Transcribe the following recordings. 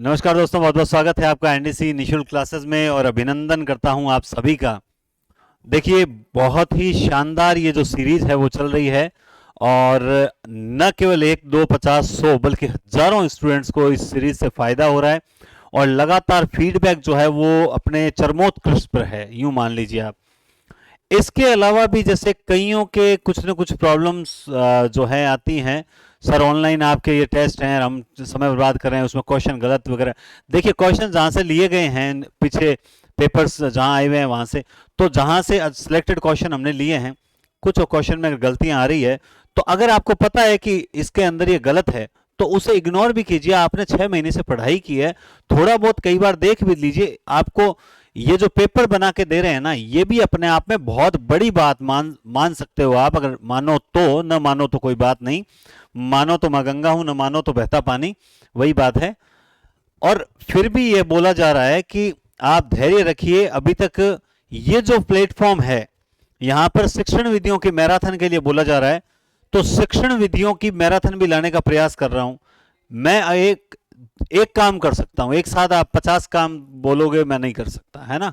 नमस्कार दोस्तों, बहुत बहुत स्वागत है आपका एनडीसी निशुल्क क्लासेस में और अभिनंदन करता हूं आप सभी का। देखिए, बहुत ही शानदार ये जो सीरीज है वो चल रही है और न केवल एक दो 50 100 बल्कि हजारों स्टूडेंट्स को इस सीरीज से फायदा हो रहा है और लगातार फीडबैक जो है वो अपने चरमोत्कर्ष पर है, यूं मान लीजिए आप। इसके अलावा भी जैसे कईयों के कुछ न कुछ प्रॉब्लम्स जो है आती हैं। सर, ऑनलाइन आपके ये टेस्ट हैं, हम समय बर्बाद कर रहे हैं, उसमें क्वेश्चन गलत वगैरह। देखिए, क्वेश्चन जहाँ से लिए गए हैं, पीछे पेपर्स जहाँ आए हुए हैं वहाँ से, तो जहाँ से सिलेक्टेड क्वेश्चन हमने लिए हैं, कुछ क्वेश्चन में गलतियाँ आ रही है, तो अगर आपको पता है कि इसके अंदर ये गलत है तो उसे इग्नोर भी कीजिए। आपने 6 महीने से पढ़ाई की है, थोड़ा बहुत कई बार देख भी लीजिए। आपको ये जो पेपर बना के दे रहे हैं ना, ये भी अपने आप में बहुत बड़ी बात मान सकते हो आप। अगर मानो तो, न मानो तो कोई बात नहीं। मानो तो मां गंगा हूं, न मानो तो बहता पानी, वही बात है। और फिर भी ये बोला जा रहा है कि आप धैर्य रखिए। अभी तक ये जो प्लेटफॉर्म है, यहां पर शिक्षण विधियों की मैराथन के लिए बोला जा रहा है, तो शिक्षण विधियों की मैराथन भी लाने का प्रयास कर रहा हूं मैं। एक एक काम कर सकता हूं, एक साथ आप 50 काम बोलोगे, मैं नहीं कर सकता, है ना।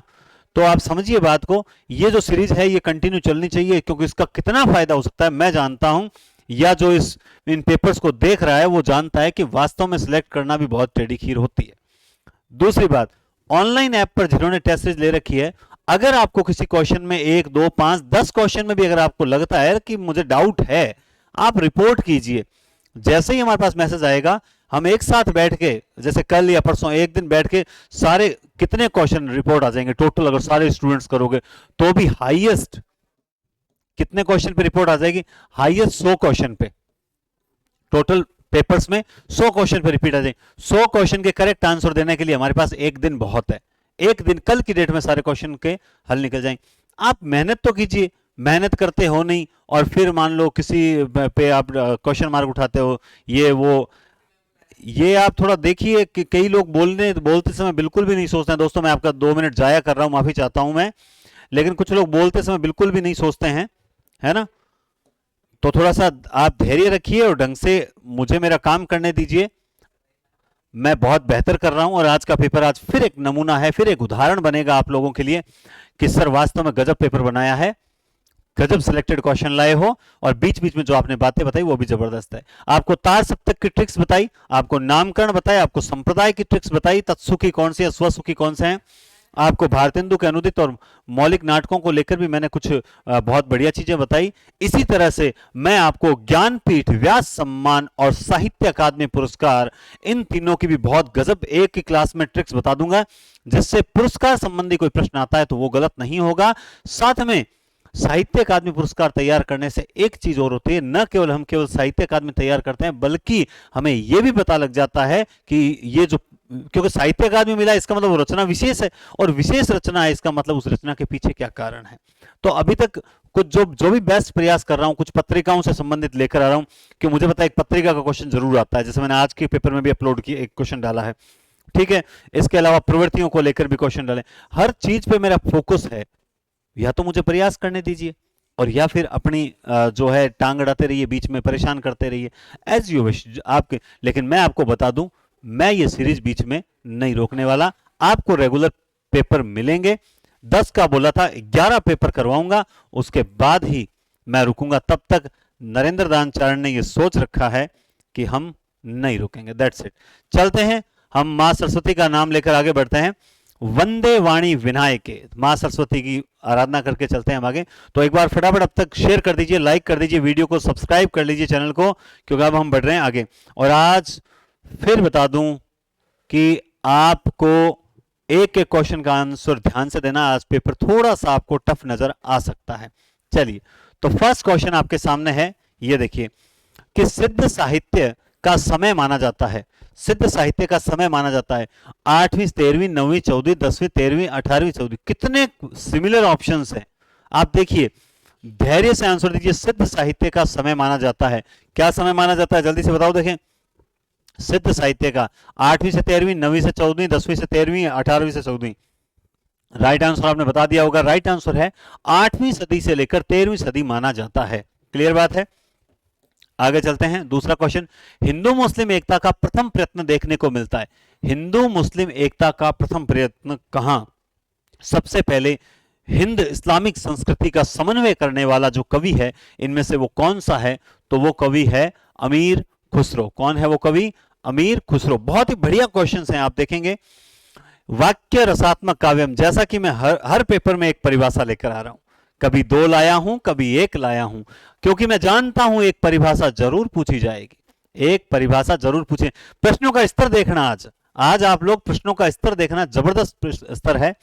तो आप समझिए बात को। ये जो सीरीज है ये कंटिन्यू चलनी चाहिए, क्योंकि इसका कितना फायदा हो सकता है मैं जानता हूं, या जो इन पेपर्स को देख रहा है वो जानता है कि वास्तव में सिलेक्ट करना भी बहुत टेढ़ी खीर होती है। दूसरी बात, ऑनलाइन ऐप पर जिन्होंने टेस्ट सीरीज ले रखी है, अगर आपको किसी क्वेश्चन में 1 2 5 10 क्वेश्चन में भी अगर आपको लगता है कि मुझे डाउट है, आप रिपोर्ट कीजिए। जैसे ही हमारे पास मैसेज आएगा, हम एक साथ बैठ के, जैसे कल या परसों एक दिन बैठ के, सारे कितने क्वेश्चन रिपोर्ट आ जाएंगे टोटल, अगर सारे स्टूडेंट्स करोगे तो भी हाईएस्ट कितने क्वेश्चन पे रिपोर्ट आ जाएगी? हाईएस्ट 100 क्वेश्चन पे। टोटल पेपर्स में 100 क्वेश्चन पे रिपीट आ जाएंगे। 100 क्वेश्चन के करेक्ट आंसर देने के लिए हमारे पास एक दिन बहुत है। एक दिन, कल की डेट में सारे क्वेश्चन के हल निकल जाएंगे। आप मेहनत तो कीजिए, मेहनत करते हो नहीं और फिर मान लो किसी पे आप क्वेश्चन मार्क उठाते हो, ये वो। ये आप थोड़ा देखिए कि कई लोग बोलते समय बिल्कुल भी नहीं सोचते हैं। दोस्तों, मैं आपका 2 मिनट जाया कर रहा हूं, माफी चाहता हूं मैं, लेकिन कुछ लोग बोलते समय बिल्कुल भी नहीं सोचते हैं, है ना। तो थोड़ा सा आप धैर्य रखिए और ढंग से मुझे मेरा काम करने दीजिए। मैं बहुत बेहतर कर रहा हूं और आज का पेपर आज फिर एक नमूना है, फिर एक उदाहरण बनेगा आप लोगों के लिए कि सर वास्तव में गजब पेपर बनाया है, गजब सिलेक्टेड क्वेश्चन लाए हो, और बीच बीच में जो आपने बातें बताई वो भी जबरदस्त है। आपको तार सप्तक की ट्रिक्स बताई, आपको नामकरण बताया, आपको संप्रदाय की ट्रिक्स बताई, तत्सुखी कौन से है, स्वसुखी कौन से हैं, आपको भारतेंदु के अनुदित और मौलिक नाटकों को लेकर भी मैंने कुछ बहुत बढ़िया चीजें बताई। इसी तरह से मैं आपको ज्ञानपीठ, व्यास सम्मान और साहित्य अकादमी पुरस्कार, इन तीनों की भी बहुत गजब एक ही क्लास में ट्रिक्स बता दूंगा, जिससे पुरस्कार संबंधी कोई प्रश्न आता है तो वो गलत नहीं होगा। साथ में साहित्य अकादमी पुरस्कार तैयार करने से एक चीज और होती है, न केवल हम केवल साहित्य अकादमी तैयार करते हैं, बल्कि हमें यह भी पता लग जाता है कि ये जो, क्योंकि साहित्य अकादमी मिला इसका मतलब वो रचना विशेष है, और विशेष रचना है इसका मतलब उस रचना के पीछे क्या कारण है। तो अभी तक कुछ जो भी बेस्ट प्रयास कर रहा हूं, कुछ पत्रिकाओं से संबंधित लेकर आ रहा हूं, कि मुझे पता है एक पत्रिका का क्वेश्चन जरूर आता है, जैसे मैंने आज के पेपर में भी अपलोड किया, एक क्वेश्चन डाला है, ठीक है। इसके अलावा प्रवृत्तियों को लेकर भी क्वेश्चन डाले। हर चीज पे मेरा फोकस है। या तो मुझे प्रयास करने दीजिए, और या फिर अपनी जो है टांग अड़ाते रहिए, बीच में परेशान करते रहिए, एज यू विश आपके। लेकिन मैं आपको बता दूं, मैं ये सीरीज बीच में नहीं रोकने वाला। आपको रेगुलर पेपर मिलेंगे। 10 का बोला था, 11 पेपर करवाऊंगा, उसके बाद ही मैं रुकूंगा। तब तक नरेंद्र दानचारण ने यह सोच रखा है कि हम नहीं रुकेंगे। That's it. चलते हैं, हम मां सरस्वती का नाम लेकर आगे बढ़ते हैं। वंदे वाणी विनायके, मां सरस्वती की आराधना करके चलते हैं हम आगे। तो एक बार फटाफट अब तक शेयर कर दीजिए, लाइक कर दीजिए, वीडियो को सब्सक्राइब कर लीजिए चैनल को, क्योंकि अब हम बढ़ रहे हैं आगे। और आज फिर बता दूं कि आपको एक एक क्वेश्चन का आंसर ध्यान से देना। आज पेपर थोड़ा सा आपको टफ नजर आ सकता है। चलिए, तो फर्स्ट क्वेश्चन आपके सामने है, ये देखिए कि सिद्ध साहित्य का समय माना जाता है, सिद्ध साहित्य का समय माना जाता है 8वीं 13वीं 9वीं 14वीं 10वीं 13वीं 18वीं 14वीं। कितने सिमिलर ऑप्शंस हैं, आप देखिए। धैर्य से आंसर दीजिए। सिद्ध साहित्य का समय माना जाता है, क्या समय माना जाता है, जल्दी से बताओ। देखें, सिद्ध साहित्य का 8वीं से 13वीं, 9वीं से 14वीं, 10वीं से 13वीं, 18वीं से 14वीं। राइट आंसर आपने बता दिया होगा। राइट आंसर है 8वीं सदी से लेकर 13वीं सदी माना जाता है। क्लियर बात है। आगे चलते हैं, दूसरा क्वेश्चन। हिंदू मुस्लिम एकता का प्रथम प्रयत्न देखने को मिलता है। हिंदू मुस्लिम एकता का प्रथम प्रयत्न कहां? सबसे पहले हिंद इस्लामिक संस्कृति का समन्वय करने वाला जो कवि है इनमें से वो कौन सा है? तो वो कवि है अमीर खुसरो। कौन है वो कवि? अमीर खुसरो। बहुत ही बढ़िया क्वेश्चंस हैं, आप देखेंगे। वाक्य रसात्मक काव्यम, जैसा कि मैं हर पेपर में एक परिभाषा लेकर आ रहा हूं, कभी दो लाया हूं, कभी एक लाया हूं, क्योंकि मैं जानता हूं एक परिभाषा जरूर पूछी जाएगी, एक परिभाषा जरूर पूछे। प्रश्नों का स्तर देखना, आज आप लोग प्रश्नों का स्तर देखना, जबरदस्त स्तर है।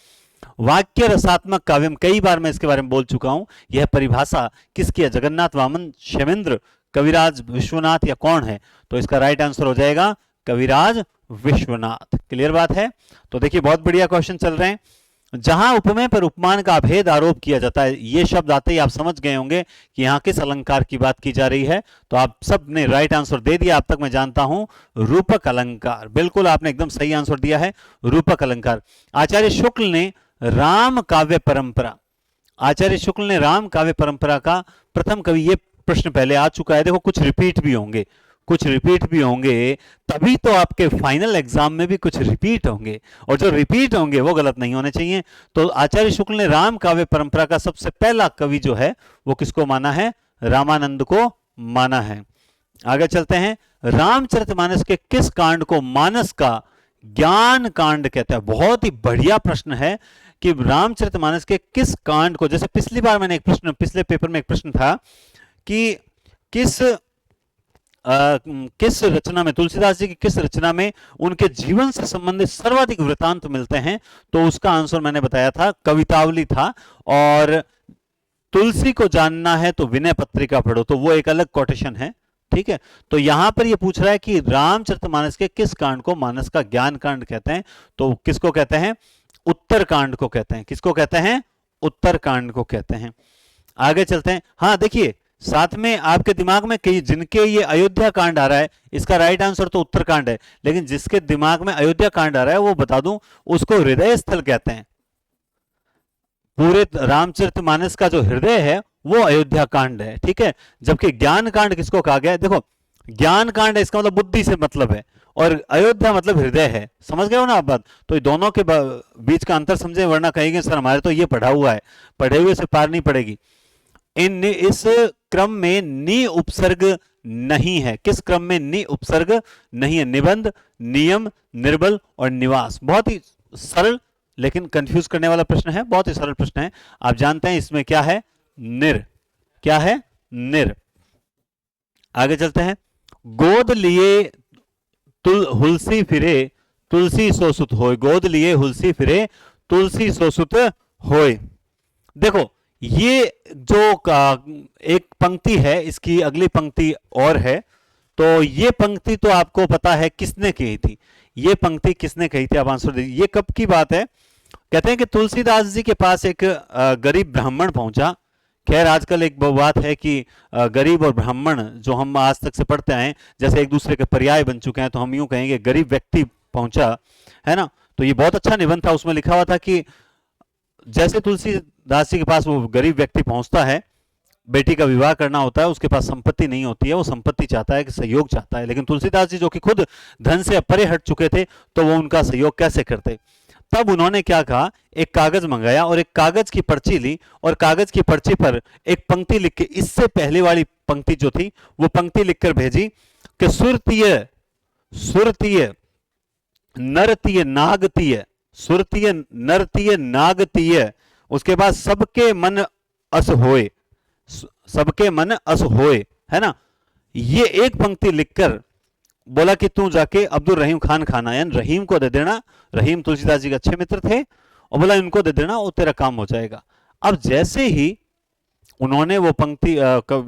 वाक्य रसात्मक काव्यम, कई बार मैं इसके बारे में बोल चुका हूं। यह परिभाषा किसकी है? जगन्नाथ वामन क्षेमेंद्र, कविराज विश्वनाथ, या कौन है? तो इसका राइट आंसर हो जाएगा कविराज विश्वनाथ। क्लियर बात है? तो देखिए बहुत बढ़िया क्वेश्चन चल रहे हैं। जहां उपमेय पर उपमान का अभेद आरोप किया जाता है, ये शब्द आते ही आप समझ गए होंगे कि यहां किस अलंकार की बात की जा रही है। तो आप सब ने राइट आंसर दे दिया अब तक, मैं जानता हूं रूपक अलंकार। बिल्कुल आपने एकदम सही आंसर दिया है, रूपक अलंकार। आचार्य शुक्ल ने राम काव्य परंपरा, आचार्य शुक्ल ने राम काव्य परंपरा का प्रथम कवि, ये प्रश्न पहले आ चुका है। देखो कुछ रिपीट भी होंगे, कुछ रिपीट भी होंगे, तभी तो आपके फाइनल एग्जाम में भी कुछ रिपीट होंगे, और जो रिपीट होंगे वो गलत नहीं होने चाहिए। तो आचार्य शुक्ल ने राम काव्य परंपरा का सबसे पहला कवि जो है वो किसको माना है? रामानंद को माना है। आगे चलते हैं। रामचरितमानस के किस कांड को मानस का ज्ञान कांड कहते हैं? बहुत ही बढ़िया प्रश्न है कि रामचरितमानस के किस कांड को, जैसे पिछली बार मैंने एक प्रश्न, पिछले पेपर में एक प्रश्न था कि किस रचना में, तुलसीदास जी की किस रचना में उनके जीवन से संबंधित सर्वाधिक वृतांत मिलते हैं? तो उसका आंसर मैंने बताया था कवितावली था। और तुलसी को जानना है तो विनय पत्रिका पढ़ो, तो वो एक अलग कोटेशन है। ठीक है, तो यहां पर ये पूछ रहा है कि रामचरितमानस के किस कांड को मानस का ज्ञान कांड कहते हैं? तो किसको कहते हैं? उत्तर कांड को कहते हैं। किसको कहते हैं? उत्तर कांड को कहते हैं। आगे चलते हैं। हाँ देखिए, साथ में आपके दिमाग में कई, जिनके ये अयोध्या कांड आ रहा है, इसका राइट आंसर तो उत्तरकांड है, लेकिन जिसके दिमाग में अयोध्या कांड आ रहा है वो बता दूं, उसको हृदय स्थल कहते हैं। पूरे रामचरितमानस का जो हृदय है वो अयोध्या कांड है। ठीक है, जबकि ज्ञान कांड किसको कहा गया है? देखो ज्ञान कांड है, इसका मतलब बुद्धि से मतलब है, और अयोध्या मतलब हृदय है। समझ गए हो ना आप बात? तो ये दोनों के बीच का अंतर समझे, वरना कहेंगे सर हमारे तो ये पढ़ा हुआ है, पढ़े हुए से पार नहीं पड़ेगी। इस क्रम में नि उपसर्ग नहीं है। किस क्रम में नि उपसर्ग नहीं है? निबंध, नियम, निर्बल और निवास। बहुत ही सरल लेकिन कंफ्यूज करने वाला प्रश्न है, बहुत ही सरल प्रश्न है। आप जानते हैं इसमें क्या है? निर। क्या है? निर। आगे चलते हैं। गोद लिए हुलसी फिरे तुलसी सोसुत होय। गोद लिए हुलसी फिरे तुलसी सोसुत होय। देखो ये जो एक पंक्ति है, इसकी अगली पंक्ति और है, तो ये पंक्ति तो आपको पता है किसने कही थी। ये पंक्ति किसने कही थी? आप आंसर दीजिए। ये कब की बात है? कहते हैं कि तुलसीदास जी के पास एक गरीब ब्राह्मण पहुंचा। खैर आजकल एक बात है कि गरीब और ब्राह्मण जो हम आज तक से पढ़ते आए, जैसे एक दूसरे के पर्याय बन चुके हैं, तो हम यूं कहेंगे गरीब व्यक्ति पहुंचा, है ना। तो ये बहुत अच्छा निबंध था। उसमें लिखा हुआ था कि जैसे तुलसीदास जी के पास वो गरीब व्यक्ति पहुंचता है, बेटी का विवाह करना होता है, उसके पास संपत्ति नहीं होती है, वो संपत्ति चाहता है, कि सहयोग चाहता है, लेकिन तुलसीदास जी जो कि खुद धन से परे हट चुके थे, तो वो उनका सहयोग कैसे करते? तब उन्होंने क्या कहा, एक कागज मंगाया और एक कागज की पर्ची ली, और कागज की पर्ची पर एक पंक्ति लिख के, इससे पहले वाली पंक्ति जो थी वो पंक्ति लिखकर भेजी कि सुरतीय सुरतीय नरतीय नागतीय, सुरतीय नरतीय नागतीय, उसके बाद सबके मन अस होए, सबके मन अस होए, है ना। ये एक पंक्ति लिखकर बोला कि तू जाके अब्दुल रहीम खान खाना, यानी रहीम को दे देना। रहीम तुलसीदास जी के अच्छे मित्र थे, और बोला इनको दे देना, वो तेरा काम हो जाएगा। अब जैसे ही उन्होंने वो पंक्ति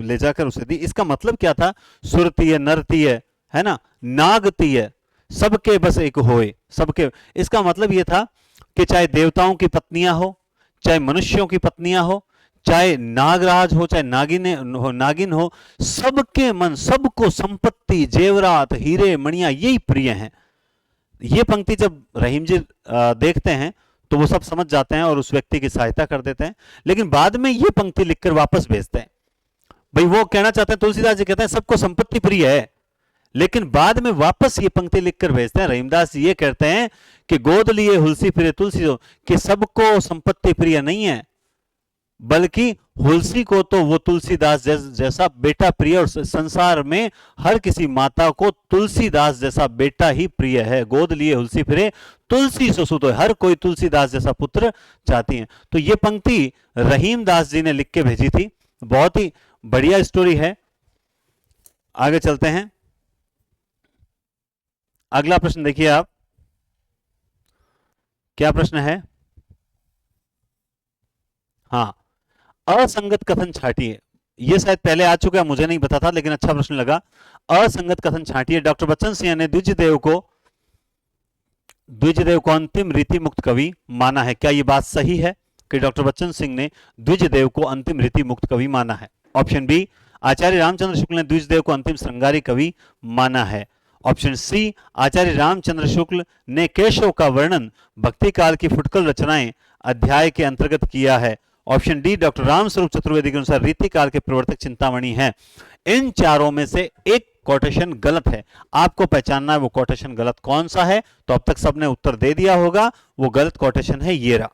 ले जाकर उसे दी, इसका मतलब क्या था? सुरतीय नरतीय, है ना, नागतीय, सबके बस एक होए, सबके। इसका मतलब यह था कि चाहे देवताओं की पत्नियां हो, चाहे मनुष्यों की पत्नियां हो, चाहे नागराज हो, चाहे नागिन हो, सबके मन, सबको संपत्ति, जेवरात, हीरे मणियां यही प्रिय हैं। ये पंक्ति जब रहीम जी देखते हैं तो वो सब समझ जाते हैं और उस व्यक्ति की सहायता कर देते हैं, लेकिन बाद में ये पंक्ति लिखकर वापस भेजते हैं। भाई वो कहना चाहते हैं, तुलसीदास जी कहते हैं सबको संपत्ति प्रिय है, लेकिन बाद में वापस ये पंक्ति लिखकर भेजते हैं। रहीमदास जी ये कहते हैं कि गोद लिए हुलसी फिरे तुलसी जो, कि सबको संपत्ति प्रिय नहीं है, बल्कि हुलसी को तो वो तुलसीदास जैसा बेटा प्रिय, और संसार में हर किसी माता को तुलसीदास जैसा बेटा ही प्रिय है। गोद लिए हुलसी फिरे तुलसी सो सुतो, हर कोई तुलसीदास जैसा पुत्र चाहती है। तो ये पंक्ति रहीमदास जी ने लिख के भेजी थी। बहुत ही बढ़िया स्टोरी है। आगे चलते हैं। अगला प्रश्न देखिए आप, क्या प्रश्न है? हाँ, असंगत कथन छाटिए। ये शायद पहले आ चुका है, मुझे नहीं पता था, लेकिन अच्छा प्रश्न लगा। असंगत कथन छाटिए। डॉक्टर बच्चन सिंह ने द्विजदेव को अंतिम रीति मुक्त कवि माना है। क्या यह बात सही है कि डॉक्टर बच्चन सिंह ने द्विजदेव को अंतिम रीति मुक्त कवि माना है? ऑप्शन बी, आचार्य रामचंद्र शुक्ल ने द्विजदेव को अंतिम श्रृंगारी कवि माना है। ऑप्शन सी, आचार्य रामचंद्र शुक्ल ने केशव का वर्णन भक्ति काल की फुटकल रचनाएं अध्याय के अंतर्गत किया है। Option D, doctor Ramswaroop Chaturvedi के अनुसार रीतिकाल के प्रवर्तक चिंतामणि हैं। इन चारों में से एक कोटेशन गलत है। आपको पहचानना है वो कोटेशन गलत कौन सा है। तो अब तक सबने उत्तर दे दिया होगा, वो गलत कोटेशन है ये रहा।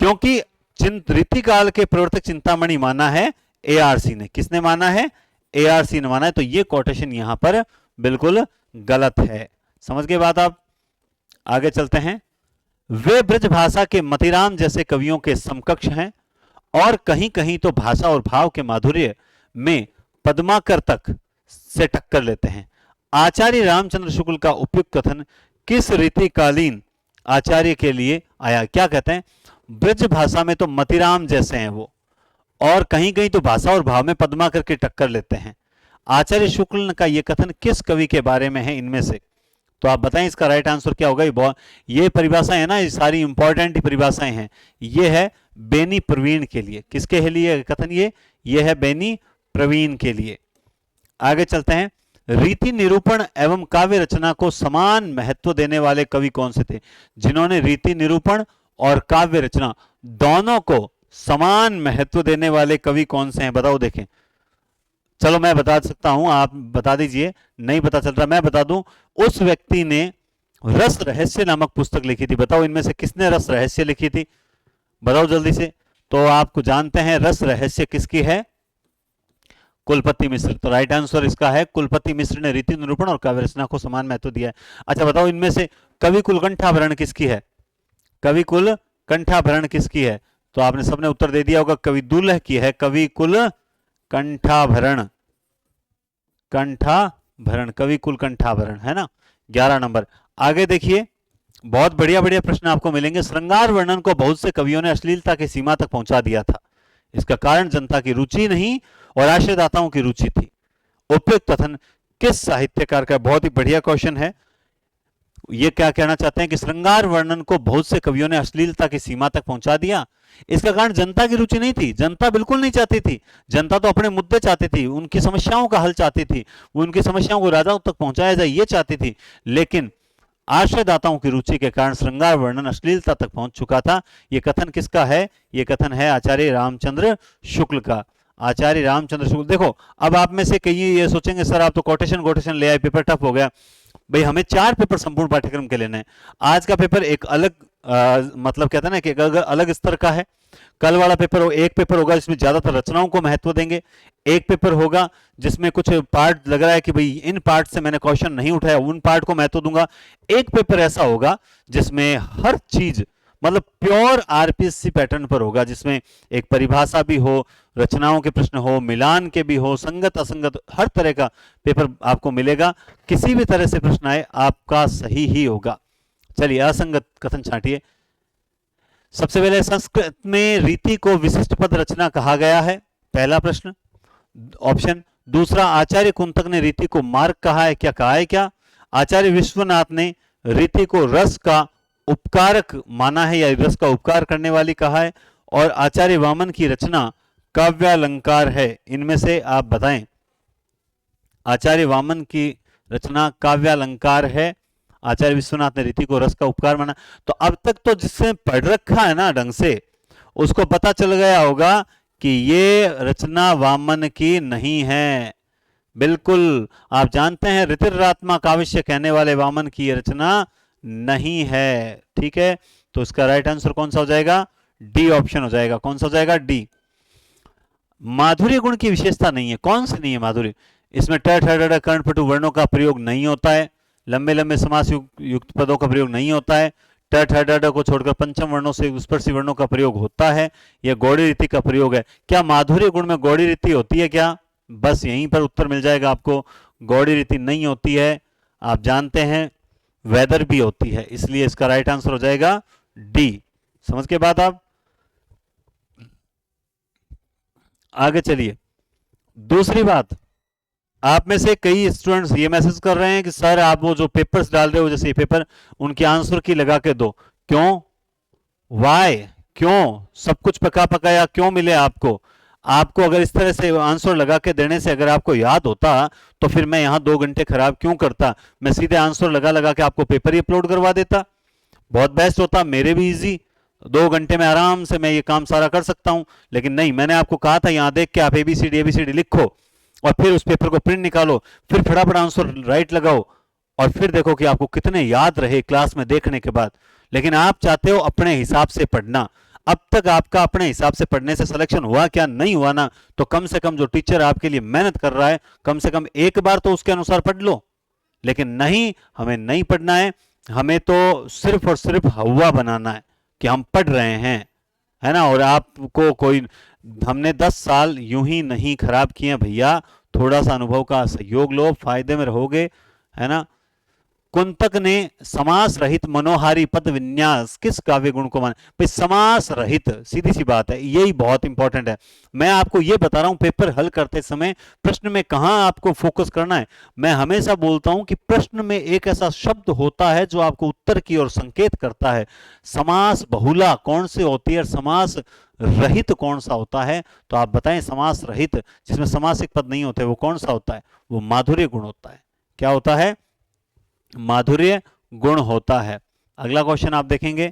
क्योंकि रीतिकाल के प्रवर्तक चिंतामणि माना है एआरसी ने। किसने माना है? एआरसी ने माना है। तो ये कोटेशन यहां पर बिल्कुल गलत है। समझ गए बात आप? आगे चलते हैं। वे ब्रज भाषा के मतिराम जैसे कवियों के समकक्ष हैं और कहीं कहीं तो भाषा और भाव के माधुर्य में पद्माकर तक से टक्कर लेते हैं। आचार्य रामचंद्र शुक्ल का उपयुक्त कथन किस रीतिकालीन आचार्य के लिए आया? क्या कहते हैं? ब्रज भाषा में तो मतिराम जैसे हैं वो, और कहीं कहीं तो भाषा और भाव में पद्माकर के टक्कर लेते हैं। आचार्य शुक्ल का यह कथन किस कवि के बारे में है इनमें से? तो आप बताएं इसका राइट आंसर क्या होगा। ये परिभाषाएं है ना, ये सारी इंपॉर्टेंट परिभाषाएं हैं। ये है बेनी प्रवीण के लिए। किसके लिए कथन? ये है बेनी प्रवीण के लिए। आगे चलते हैं। रीति निरूपण एवं काव्य रचना को समान महत्व देने वाले कवि कौन से थे? जिन्होंने रीति निरूपण और काव्य रचना दोनों को समान महत्व देने वाले कवि कौन से हैं? बताओ देखें। चलो मैं बता सकता हूं, आप बता दीजिए। नहीं पता चल रहा, मैं बता दूं। उस व्यक्ति ने रस रहस्य नामक पुस्तक लिखी थी। बताओ इनमें से किसने रस रहस्य लिखी थी? बताओ जल्दी से। तो आपको जानते हैं रस रहस्य किसकी है? कुलपति मिश्र। तो राइट आंसर इसका है कुलपति मिश्र ने रीति निरूपण और काव्य रचना को समान महत्व दिया है। अच्छा बताओ इनमें से कवि कुलकंठाभरण किसकी है? कवि कुलकंठाभरण किसकी है? तो आपने सबने उत्तर दे दिया होगा, कवि दुल्ह की है। कवि कुल कंठाभरण, कवि कुल कंठाभरण है ना। 11 नंबर। आगे देखिए, बहुत बढ़िया बढ़िया प्रश्न आपको मिलेंगे। श्रृंगार वर्णन को बहुत से कवियों ने अश्लीलता की सीमा तक पहुंचा दिया था। इसका कारण जनता की रुचि नहीं और आश्रयदाताओं की रुचि थी। उपयुक्त कथन किस साहित्यकार का? बहुत ही बढ़िया क्वेश्चन है। ये क्या कहना चाहते हैं कि श्रृंगार वर्णन को बहुत से कवियों ने अश्लीलता की सीमा तक पहुंचा दिया। इसका कारण जनता की रुचि नहीं थी। जनता बिल्कुल नहीं चाहती थी। जनता तो अपने मुद्दे चाहती थी, उनकी समस्याओं का हल चाहती थी, उनकी समस्याओं को राजाओं तक पहुंचाया जाए ये चाहती थी। लेकिन आश्रयदाताओं की रुचि के कारण श्रृंगार वर्णन अश्लीलता तक पहुंच चुका था। यह कथन किसका है? यह कथन है आचार्य रामचंद्र शुक्ल का। आचार्य रामचंद्र शुक्ल। देखो अब आप में से कई ये सोचेंगे सर आप तो कोटेशन ले आए, पेपर टफ हो गया। भाई हमें 4 पेपर संपूर्ण पाठ्यक्रम के लेने हैं। आज का पेपर एक अलग मतलब कहते हैं ना कि एक अलग स्तर का है। कल वाला पेपर एक पेपर होगा जिसमें ज्यादातर रचनाओं को महत्व देंगे। एक पेपर होगा जिसमें कुछ पार्ट लग रहा है कि भाई इन पार्ट से मैंने क्वेश्चन नहीं उठाया, उन पार्ट को महत्व दूंगा। एक पेपर ऐसा होगा जिसमें हर चीज मतलब प्योर आरपीएससी पैटर्न पर होगा, जिसमें एक परिभाषा भी हो, रचनाओं के प्रश्न हो, मिलान के भी हो, संगत असंगत हर तरह का पेपर आपको मिलेगा। किसी भी तरह से प्रश्न आए आपका सही ही होगा। चलिए असंगत कथन छांटिए। सबसे पहले संस्कृत में रीति को विशिष्ट पद रचना कहा गया है, पहला प्रश्न ऑप्शन। दूसरा, आचार्य कुंतक ने रीति को मार्ग कहा है, क्या कहा है? क्या आचार्य विश्वनाथ ने रीति को रस का उपकारक माना है या रस का उपकार करने वाली कहा है? और आचार्य वामन की रचना काव्यालंकार है। इनमें से आप बताएं। आचार्य वामन की रचना काव्यालंकार है, आचार्य विश्वनाथ ने रीति को रस का उपकार माना। तो अब तक तो जिसने पढ़ रखा है ना ढंग से, उसको पता चल गया होगा कि ये रचना वामन की नहीं है। बिल्कुल, आप जानते हैं ऋतिरात्मा काव्य कहने वाले वामन की ये रचना नहीं है। ठीक है, तो इसका राइट आंसर कौन सा हो जाएगा? डी ऑप्शन हो जाएगा। कौन सा हो जाएगा? डी। माधुर्य गुण की विशेषता नहीं है। कौन सी नहीं है माधुर्य? इसमें ट ठ ड ढ कर्ण पटु वर्णों का प्रयोग नहीं होता है, लंबे लंबे समास युक्त पदों का प्रयोग नहीं होता है, ट ठ ड ढ को छोड़कर पंचम वर्णों से स्पर्शी वर्णों का प्रयोग होता है, यह गौड़ी रीति का प्रयोग है। क्या माधुर्य गुण में गौड़ी रीति होती है क्या? बस यहीं पर उत्तर मिल जाएगा आपको। गौड़ी रीति नहीं होती है। आप जानते हैं वेदर भी होती है, इसलिए इसका राइट आंसर हो जाएगा डी। समझ के बाद आप आगे चलिए। दूसरी बात, आप में से कई स्टूडेंट्स ये मैसेज कर रहे हैं कि सर आप वो जो पेपर्स डाल रहे हो, जैसे ये पेपर, उनके आंसर की लगा के दो। क्यों? वाई? क्यों? सब कुछ पका पकाया क्यों मिले आपको? आपको अगर इस तरह से आंसर लगा के देने से अगर आपको याद होता तो फिर मैं यहां 2 घंटे खराब क्यों करता? मैं सीधे आंसर लगा लगा के आपको पेपर ही अपलोड करवा देता। बहुत बेस्ट होता, मेरे भी इजी। 2 घंटे में आराम से मैं ये काम सारा कर सकता हूं। लेकिन नहीं, मैंने आपको कहा था यहां देख के आप एबीसीडी लिखो और फिर उस पेपर को प्रिंट निकालो, फिर फटाफट आंसर राइट लगाओ और फिर देखो कि आपको कितने याद रहे क्लास में देखने के बाद। लेकिन आप चाहते हो अपने हिसाब से पढ़ना। अब तक आपका अपने हिसाब से पढ़ने से सिलेक्शन हुआ क्या? नहीं हुआ ना? तो कम से कम जो टीचर आपके लिए मेहनत कर रहा है, कम से कम एक बार तो उसके अनुसार पढ़ लो। लेकिन नहीं, हमें नहीं पढ़ना है। हमें तो सिर्फ और सिर्फ हवा बनाना है कि हम पढ़ रहे हैं, है ना। और आपको कोई, हमने 10 साल यूं ही नहीं खराब किए भैया। थोड़ा सा अनुभव का सहयोग लो, फायदे में रहोगे, है ना। कुंतक ने समास रहित मनोहारी पद विन्यास किस काव्य गुण को माना? भाई समास रहित, सीधी सी बात है, यही बहुत इंपॉर्टेंट है। मैं आपको यह बता रहा हूं पेपर हल करते समय प्रश्न में कहां आपको फोकस करना है। मैं हमेशा बोलता हूं कि प्रश्न में एक ऐसा शब्द होता है जो आपको उत्तर की ओर संकेत करता है। समास बहुला कौन से होती है और समास रहित कौन सा होता है? तो आप बताएं, समास रहित जिसमें समासिक पद नहीं होते वो कौन सा होता है? वो माधुर्य गुण होता है। क्या होता है? माधुर्य गुण होता है। अगला क्वेश्चन आप देखेंगे,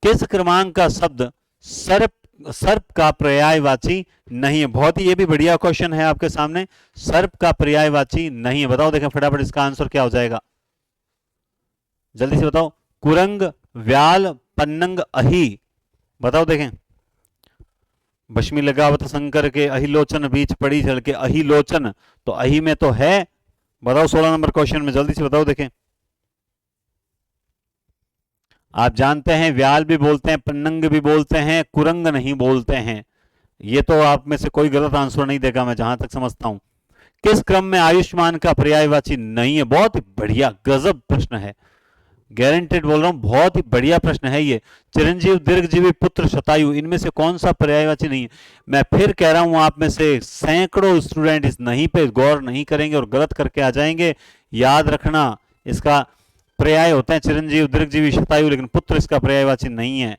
किस क्रमांक का शब्द सर्प सर्प का पर्यायवाची नहीं है? बहुत ही ये भी बढ़िया क्वेश्चन है आपके सामने। सर्प का पर्यायवाची नहीं है, बताओ देखें फटाफट इसका आंसर क्या हो जाएगा, जल्दी से बताओ। कुरंग, व्याल, पन्नंग, अही, बताओ देखें। बश्मी लगावत शंकर के अहिलोचन बीच पड़ी चल के, अहिलोचन तो अही में तो है। बताओ 16 नंबर क्वेश्चन में, जल्दी से बताओ देखें। आप जानते हैं व्याल भी बोलते हैं, पन्नंग भी बोलते हैं, कुरंग नहीं बोलते हैं। ये तो आप में से कोई गलत आंसर नहीं देगा, मैं जहां तक समझता हूं। किस क्रम में आयुष्मान का पर्यायवाची नहीं है? बहुत ही बढ़िया गजब प्रश्न है, गारंटेड बोल रहा हूं, बहुत ही बढ़िया प्रश्न है ये। चिरंजीव, दीर्घजीवी, पुत्र, शतायु, इनमें से कौन सा पर्यायवाची नहीं है? मैं फिर कह रहा हूं, आप में से सैकड़ों स्टूडेंट इस नहीं पे गौर नहीं करेंगे और गलत करके आ जाएंगे। याद रखना, इसका पर्याय होते हैं चिरंजीव, दीर्घजीवी, शतायु, लेकिन पुत्र इसका पर्यायवाची नहीं है।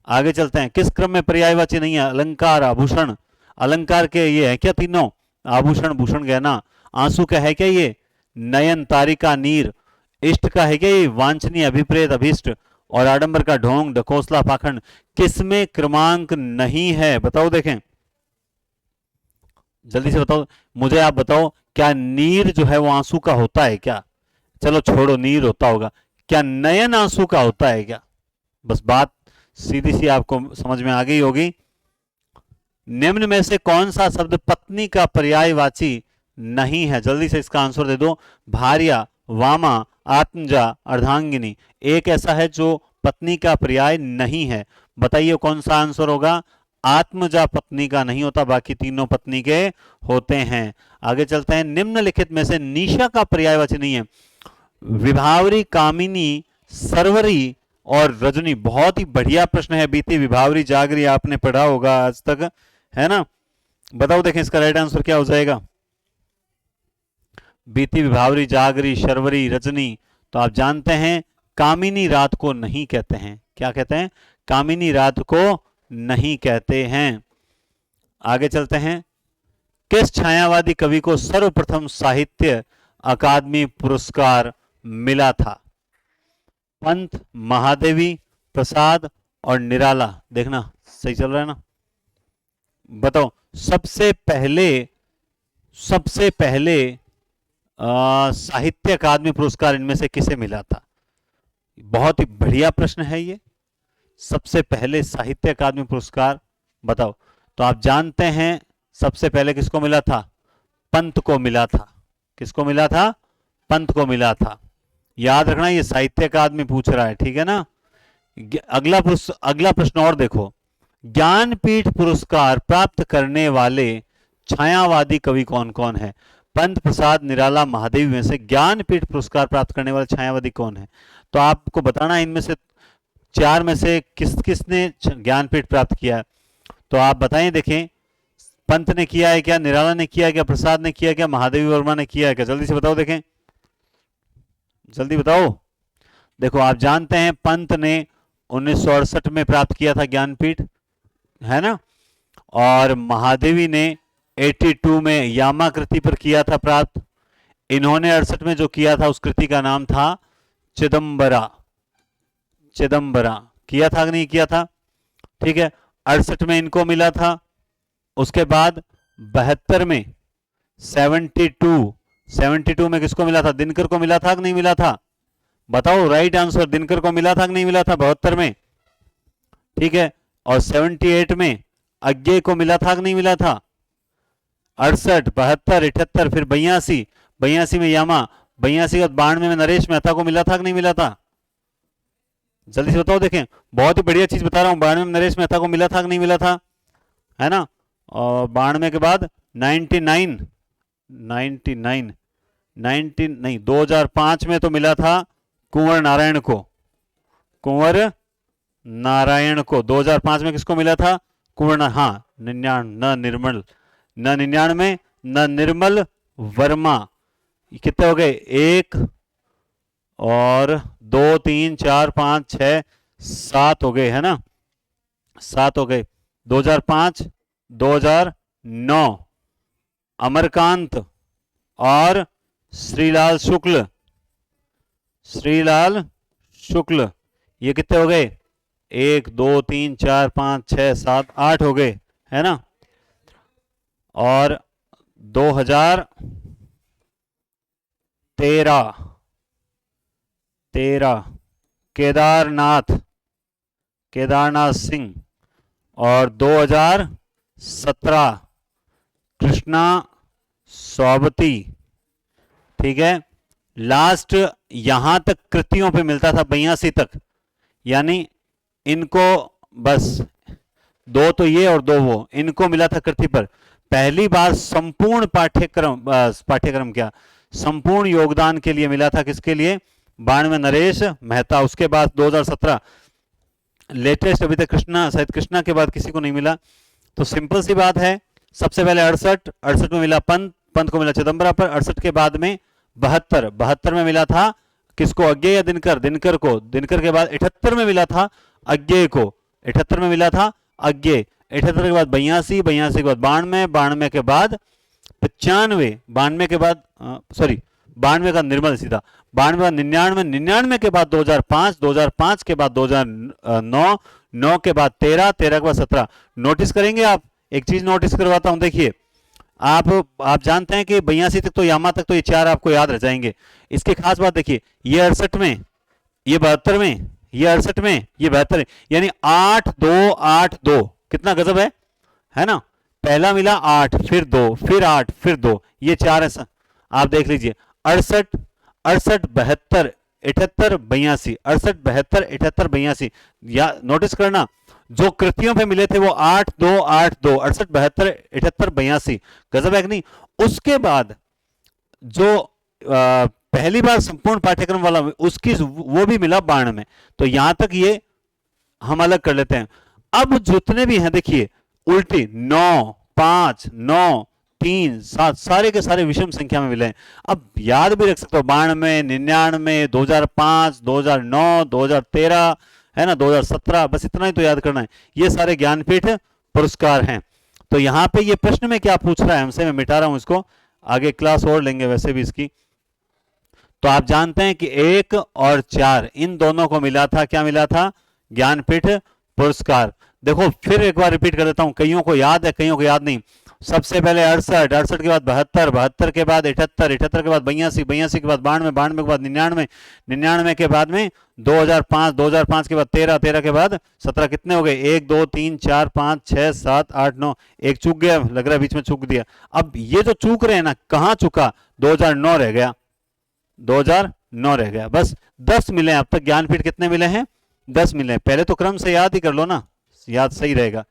आगे चलते हैं, किस क्रम में पर्यायवाची नहीं है? अलंकार, आभूषण, अलंकार के ये है क्या तीनों? आभूषण, भूषण, गहना। आंसू का है क्या ये? नयन, तारिका, नीर। इष्ट का है क्या ये? वांछनीय, अभिप्रेत, अभिष्ट। और आडंबर का ढोंग, ढकोसला, पाखंड। किसमें क्रमांक नहीं है? बताओ देखें, जल्दी से बताओ मुझे। आप बताओ, क्या नीर जो है वो आंसू का होता है क्या? चलो छोड़ो, नीर होता होगा। क्या नयन आंसू का होता है क्या? बस बात सीधी सी आपको समझ में आ गई होगी। निम्न में से कौन सा शब्द पत्नी का पर्यायवाची नहीं है? जल्दी से इसका आंसर दे दो। भार्या, वामा, आत्मजा, अर्धांगिनी। एक ऐसा है जो पत्नी का पर्याय नहीं है, बताइए कौन सा आंसर होगा? आत्मजा पत्नी का नहीं होता, बाकी तीनों पत्नी के होते हैं। आगे चलते हैं, निम्नलिखित में से निशा का पर्यायवाची नहीं है। विभावरी, कामिनी, सरवरी और रजनी। बहुत ही बढ़िया प्रश्न है। बीती, विभावरी, जागरी आपने पढ़ा होगा आज तक, है ना। बताओ देखें इसका राइट आंसर क्या हो जाएगा? बीती, विभावरी, जागरी, शर्वरी, रजनी। तो आप जानते हैं कामिनी रात को नहीं कहते हैं। क्या कहते हैं? कामिनी रात को नहीं कहते हैं। आगे चलते हैं, किस छायावादी कवि को सर्वप्रथम साहित्य अकादमी पुरस्कार मिला था? पंत, महादेवी, प्रसाद और निराला। देखना सही चल रहा है ना। बताओ, सबसे पहले सबसे पहले साहित्य अकादमी पुरस्कार इनमें से किसे मिला था? बहुत ही बढ़िया प्रश्न है ये। सबसे पहले साहित्य अकादमी पुरस्कार बताओ। तो आप जानते हैं सबसे पहले किसको मिला था? पंत को मिला था। किसको मिला था? पंत को मिला था। याद रखना, ये साहित्य अकादमी पूछ रहा है, ठीक है ना। अगला प्रश्न और देखो, ज्ञानपीठ पुरस्कार प्राप्त करने वाले छायावादी कवि कौन कौन है? पंत प्रसाद निराला महादेवी में से ज्ञानपीठ पुरस्कार प्राप्त करने वाले छायावादी कौन है? तो आपको बताना है इनमें से चार में से किस किसने ज्ञानपीठ प्राप्त किया है। तो आप बताएं, देखें, पंत ने किया है क्या, निराला ने किया है क्या, प्रसाद ने किया है क्या, महादेवी वर्मा ने किया है क्या? जल्दी से बताओ, देखें, जल्दी बताओ। देखो, आप जानते हैं पंत ने 1968 में प्राप्त किया था ज्ञानपीठ, है ना। और महादेवी ने 82 में यामा कृति पर किया था प्राप्त। इन्होंने 68 में जो किया था उस कृति का नाम था चिदंबरा। चिदंबरा किया था कि नहीं किया था? ठीक है, 68 में इनको मिला था। उसके बाद 72 में 72 में किसको मिला था? दिनकर को मिला था कि नहीं मिला था? बताओ राइट आंसर। दिनकर को मिला था कि नहीं मिला था 72 में? ठीक है। और 78 में अज्ञे को मिला था कि नहीं मिला था? 68, 72, 78, फिर 82 में यामा, 82 और 92 में नरेश मेहता को मिला था कि नहीं मिला था? जल्दी से बताओ, देखें, बहुत ही बढ़िया चीज बता रहा हूं। 92 में नरेश मेहता को मिला था कि नहीं मिला था, है ना। और 92 के बाद 2005 में तो मिला था कुंवर नारायण को। कुंवर नारायण को 2005 में किसको मिला था? कुंवर, हाँ, 99 न निर्मल वर्मा। कितने हो गए? 1 और 2 3 4 5 6 7 हो गए, है ना। 7 हो गए। 2005, 2009 अमरकांत और श्रीलाल शुक्ल। श्रीलाल शुक्ल, ये कितने हो गए? 1 2 3 4 5 6 7 8 हो गए, है ना। और 2013 केदारनाथ सिंह। और 2017 कृष्णा सौबती। ठीक है। लास्ट यहां तक कृतियों पे मिलता था 82 तक, यानी इनको बस 2 तो ये और 2 वो, इनको मिला था कृति पर। पहली बार संपूर्ण पाठ्यक्रम क्या, संपूर्ण योगदान के लिए मिला था। किसके लिए? 92 नरेश मेहता। उसके बाद 2017 लेटेस्ट अभी तक कृष्णा, शायद कृष्णा के बाद किसी को नहीं मिला। तो सिंपल सी बात है, सबसे पहले 68 में मिला पंत को मिला चिदंबरा पर। 68 के बाद में 72 में मिला था किसको? अज्ञे या दिनकर? दिनकर को। दिनकर के बाद 78 में मिला था अज्ञे को। 78 में मिला था अज्ञे। 78 के बाद 82 के बाद 92 के बाद 95, 92 के बाद 92 का निर्मल सीधा, 92 99 के बाद 2005 के बाद 2009 के बाद 13 के बाद 17। नोटिस करेंगे आप, एक चीज नोटिस करवाता हूं, देखिए, आप जानते हैं कि 82 तक तो यामा तक तो ये 4 आपको याद रह जाएंगे। इसकी खास बात देखिए, ये 68 में, ये 72 में, ये 68 में, ये 72 में, यानी 8 2 8 2। कितना गजब है ना। पहला मिला 8, फिर 2, फिर 8, फिर 2, ये 4 है। आप देख लीजिए, 68 72 78 82, 68 72 78 82। या नोटिस करना, जो कृतियों पे मिले थे वो 8 2 8 2, 68 72 78 82। गजब है कि नहीं। उसके बाद जो पहली बार संपूर्ण पाठ्यक्रम वाला, उसकी वो भी मिला 92 में। तो यहां तक ये हम अलग कर लेते हैं। अब जितने भी हैं देखिए, उल्टी 9 5 9 3 7 सारे के सारे विषम संख्या में मिले हैं। अब याद भी रख सकते हो, 92 99 2005 2009 2013, है ना, 2017, बस इतना ही तो याद करना है। ये सारे ज्ञानपीठ पुरस्कार हैं। तो यहां पे ये प्रश्न में क्या पूछ रहा है हमसे, मैं मिटा रहा हूं इसको, आगे क्लास और लेंगे वैसे भी इसकी। तो आप जानते हैं कि 1 और 4 इन दोनों को मिला था, क्या मिला था? ज्ञानपीठ पुरस्कार। देखो फिर एक बार रिपीट कर देता हूं, कईयों को याद है, कईयों को याद नहीं। सबसे पहले 68, 68 के बाद 72, 72 के बाद 78, 78 के बाद 82, 82 के बाद 92, 92 के बाद 99, 99 के बाद में 2005, 2005 के बाद 13, 13 के बाद 17, कितने हो गए? 1 2 3 4 5 6 7 8 9, एक चूक गया, लग रहा है बीच में चूक दिया। अब ये जो चूक रहे हैं ना, कहां चुका? 2009 रह गया, 2009 रह गया। बस 10 मिले अब तक। ज्ञानपीठ कितने मिले हैं? 10 मिले। पहले तो क्रम से याद ही कर लो ना, याद सही रहेगा।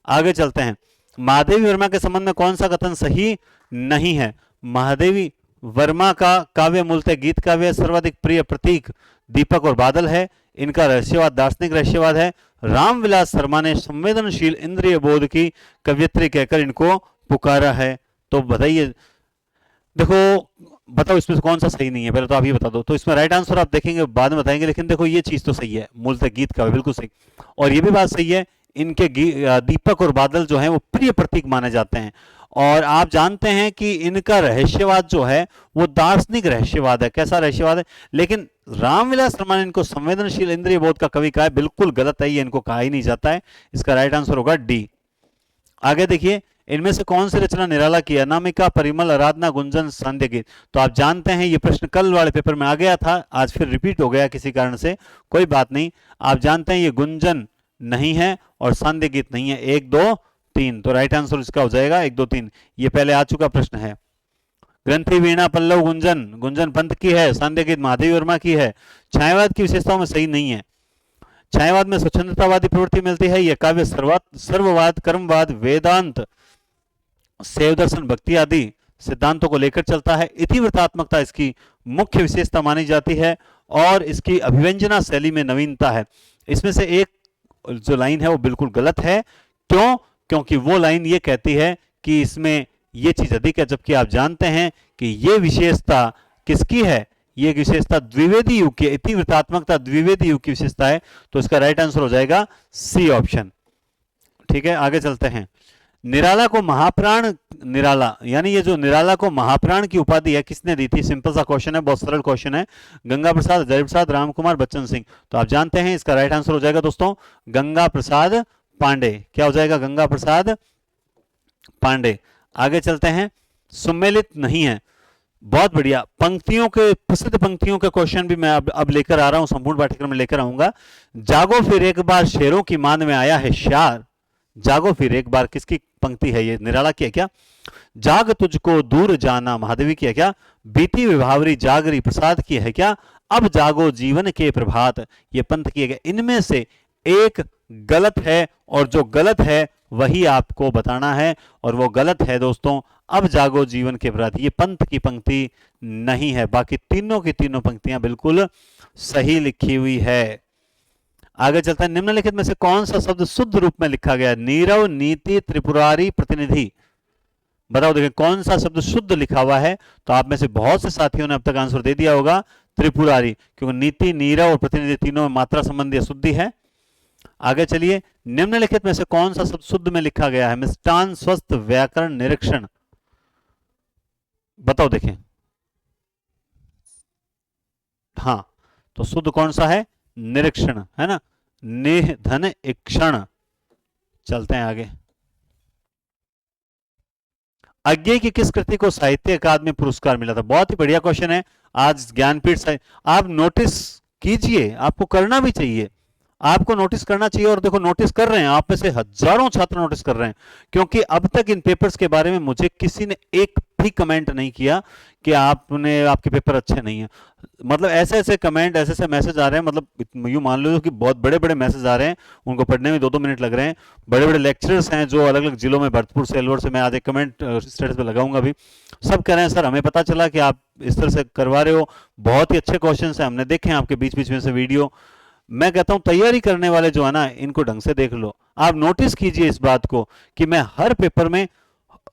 आगे चलते हैं। महादेवी वर्मा के संबंध में कौन सा कथन सही नहीं है? महादेवी वर्मा का काव्य मूलतः गीत काव्य, सर्वाधिक प्रिय प्रतीक दीपक और बादल है, इनका रहस्यवाद दार्शनिक रहस्यवाद है। रामविलास शर्मा ने संवेदनशील इंद्रिय बोध की कवियत्री कहकर इनको पुकारा है। तो बताइए, देखो बताओ इसमें से कौन सा सही नहीं है, पहले तो आप ये बता दो। तो इसमें राइट आंसर आप देखेंगे, बाद में बताएंगे, लेकिन देखो ये चीज तो सही है, मूलतः गीत का बिल्कुल सही। और ये भी बात सही है, इनके दीपक और बादल जो हैं वो प्रिय प्रतीक माने जाते हैं। और आप जानते हैं कि इनका रहस्यवाद जो है वो दार्शनिक रहस्यवाद है। कैसा रहस्यवाद है? लेकिन रामविलास शर्मा ने इनको संवेदनशील इंद्रिय बोध का कवि कहा है, बिल्कुल गलत है, ये इनको कहा ही नहीं जाता है। इसका राइट आंसर होगा डी। आगे देखिए, इनमें से कौन सी रचना निराला की? अनामिका, परिमल, आराधना, गुंजन, सांध्य गीत। तो आप जानते हैं ये प्रश्न कल वाले पेपर में आ गया था, आज फिर रिपीट हो गया किसी कारण से, कोई बात नहीं। आप जानते हैं ये गुंजन नहीं है और सांध्य गीत नहीं है। 1 2 3, तो राइट आंसर इसका हो जाएगा 1 2 3। ये पहले आ चुका प्रश्न है। ग्रंथि, वीणा, पल्लव, गुंजन, गुंजन पंत की है, सांध्य गीत महादेवी वर्मा की है। छायावाद की विशेषताओं में सही नहीं है। छायावाद में स्वच्छंदतावादी प्रवृत्ति मिलती है। यह काव्य सर्ववाद, कर्मवाद, वेदांत, शैव दर्शन, भक्ति आदि सिद्धांतों को लेकर चलता है। इतिवृत्तात्मकता इसकी मुख्य विशेषता मानी जाती है और इसकी अभिव्यंजना शैली में नवीनता है। इसमें से एक जो लाइन है वो बिल्कुल गलत है। क्यों? क्योंकि वो लाइन ये कहती है कि इसमें ये चीज अधिक है, जबकि आप जानते हैं कि ये विशेषता किसकी है? ये विशेषता द्विवेदी युग की, इतिवृत्तात्मकता द्विवेदी युग की विशेषता है। तो इसका राइट आंसर हो जाएगा सी ऑप्शन। ठीक है, आगे चलते हैं। निराला को महाप्राण, निराला यानी ये जो निराला को महाप्राण की उपाधि है किसने दी थी? सिंपल सा क्वेश्चन है, बहुत सरल क्वेश्चन है। गंगा प्रसाद, जय प्रसाद, राम कुमार, बच्चन सिंह। तो आप जानते हैं इसका राइट आंसर हो जाएगा दोस्तों गंगा प्रसाद पांडे। क्या हो जाएगा? गंगा प्रसाद पांडे। आगे चलते हैं। सुमेलित नहीं है, बहुत बढ़िया। पंक्तियों के, प्रसिद्ध पंक्तियों के क्वेश्चन भी मैं अब लेकर आ रहा हूं, संपूर्ण पाठ्यक्रम में लेकर आऊंगा। जागो फिर एक बार शेरों की मान में आया है शार। जागो फिर एक बार किसकी पंक्ति है? ये निराला की है क्या? जाग तुझको दूर जाना महादेवी की है क्या? बीती विभावरी जागरी प्रसाद की है क्या? अब जागो जीवन के प्रभात, ये पंथ की है क्या? इनमें से एक गलत है और जो गलत है वही आपको बताना है, और वो गलत है दोस्तों अब जागो जीवन के प्रभात। ये पंथ की पंक्ति नहीं है, बाकी तीनों की तीनों पंक्तियां बिल्कुल सही लिखी हुई है। आगे चलता है। निम्नलिखित में से कौन सा शब्द शुद्ध रूप में लिखा गया? नीरव, नीति, त्रिपुरारी, प्रतिनिधि। बताओ देखिए कौन सा शब्द शुद्ध लिखा हुआ है। तो आप में से बहुत से साथियों ने अब तक आंसर दे दिया होगा त्रिपुरारी, क्योंकि नीति, नीरव और प्रतिनिधि तीनों में मात्रा संबंधी अशुद्धि है। आगे चलिए। निम्नलिखित में से कौन सा शब्द शुद्ध में लिखा गया है? मिष्टान, स्वस्थ, व्याकरण, निरीक्षण। बताओ देखें। हाँ, तो शुद्ध कौन सा है? निरीक्षण है ना, नेह धन इक्षण। चलते हैं आगे। अज्ञेय की किस कृति को साहित्य अकादमी पुरस्कार मिला था? बहुत ही बढ़िया क्वेश्चन है। आज ज्ञानपीठ आप नोटिस कीजिए, आपको करना भी चाहिए, आपको नोटिस करना चाहिए। और देखो नोटिस कर रहे हैं, आप में से हजारों छात्र नोटिस कर रहे हैं, क्योंकि अब तक इन पेपर्स के बारे में मुझे किसी ने एक भी कमेंट नहीं किया कि आपके पेपर अच्छे नहीं है। मतलब ऐसे ऐसे कमेंट, ऐसे ऐसे मैसेज आ रहे हैं, मतलब यूं मान लो कि बहुत बड़े बड़े मैसेज आ रहे हैं, उनको पढ़ने में 2-2 मिनट लग रहे हैं। बड़े बड़े लेक्चरर्स हैं जो अलग अलग जिलों में, भरतपुर से, अलवर से, मैं आज एक कमेंट स्टेटस पे लगाऊंगा भी, सब कह रहे हैं सर हमें पता चला कि आप इस तरह से करवा रहे हो, बहुत ही अच्छे क्वेश्चन है, हमने देखे हैं आपके बीच बीच में से वीडियो। मैं कहता हूं तैयारी करने वाले जो है ना, इनको ढंग से देख लो। आप नोटिस कीजिए इस बात को कि मैं हर पेपर में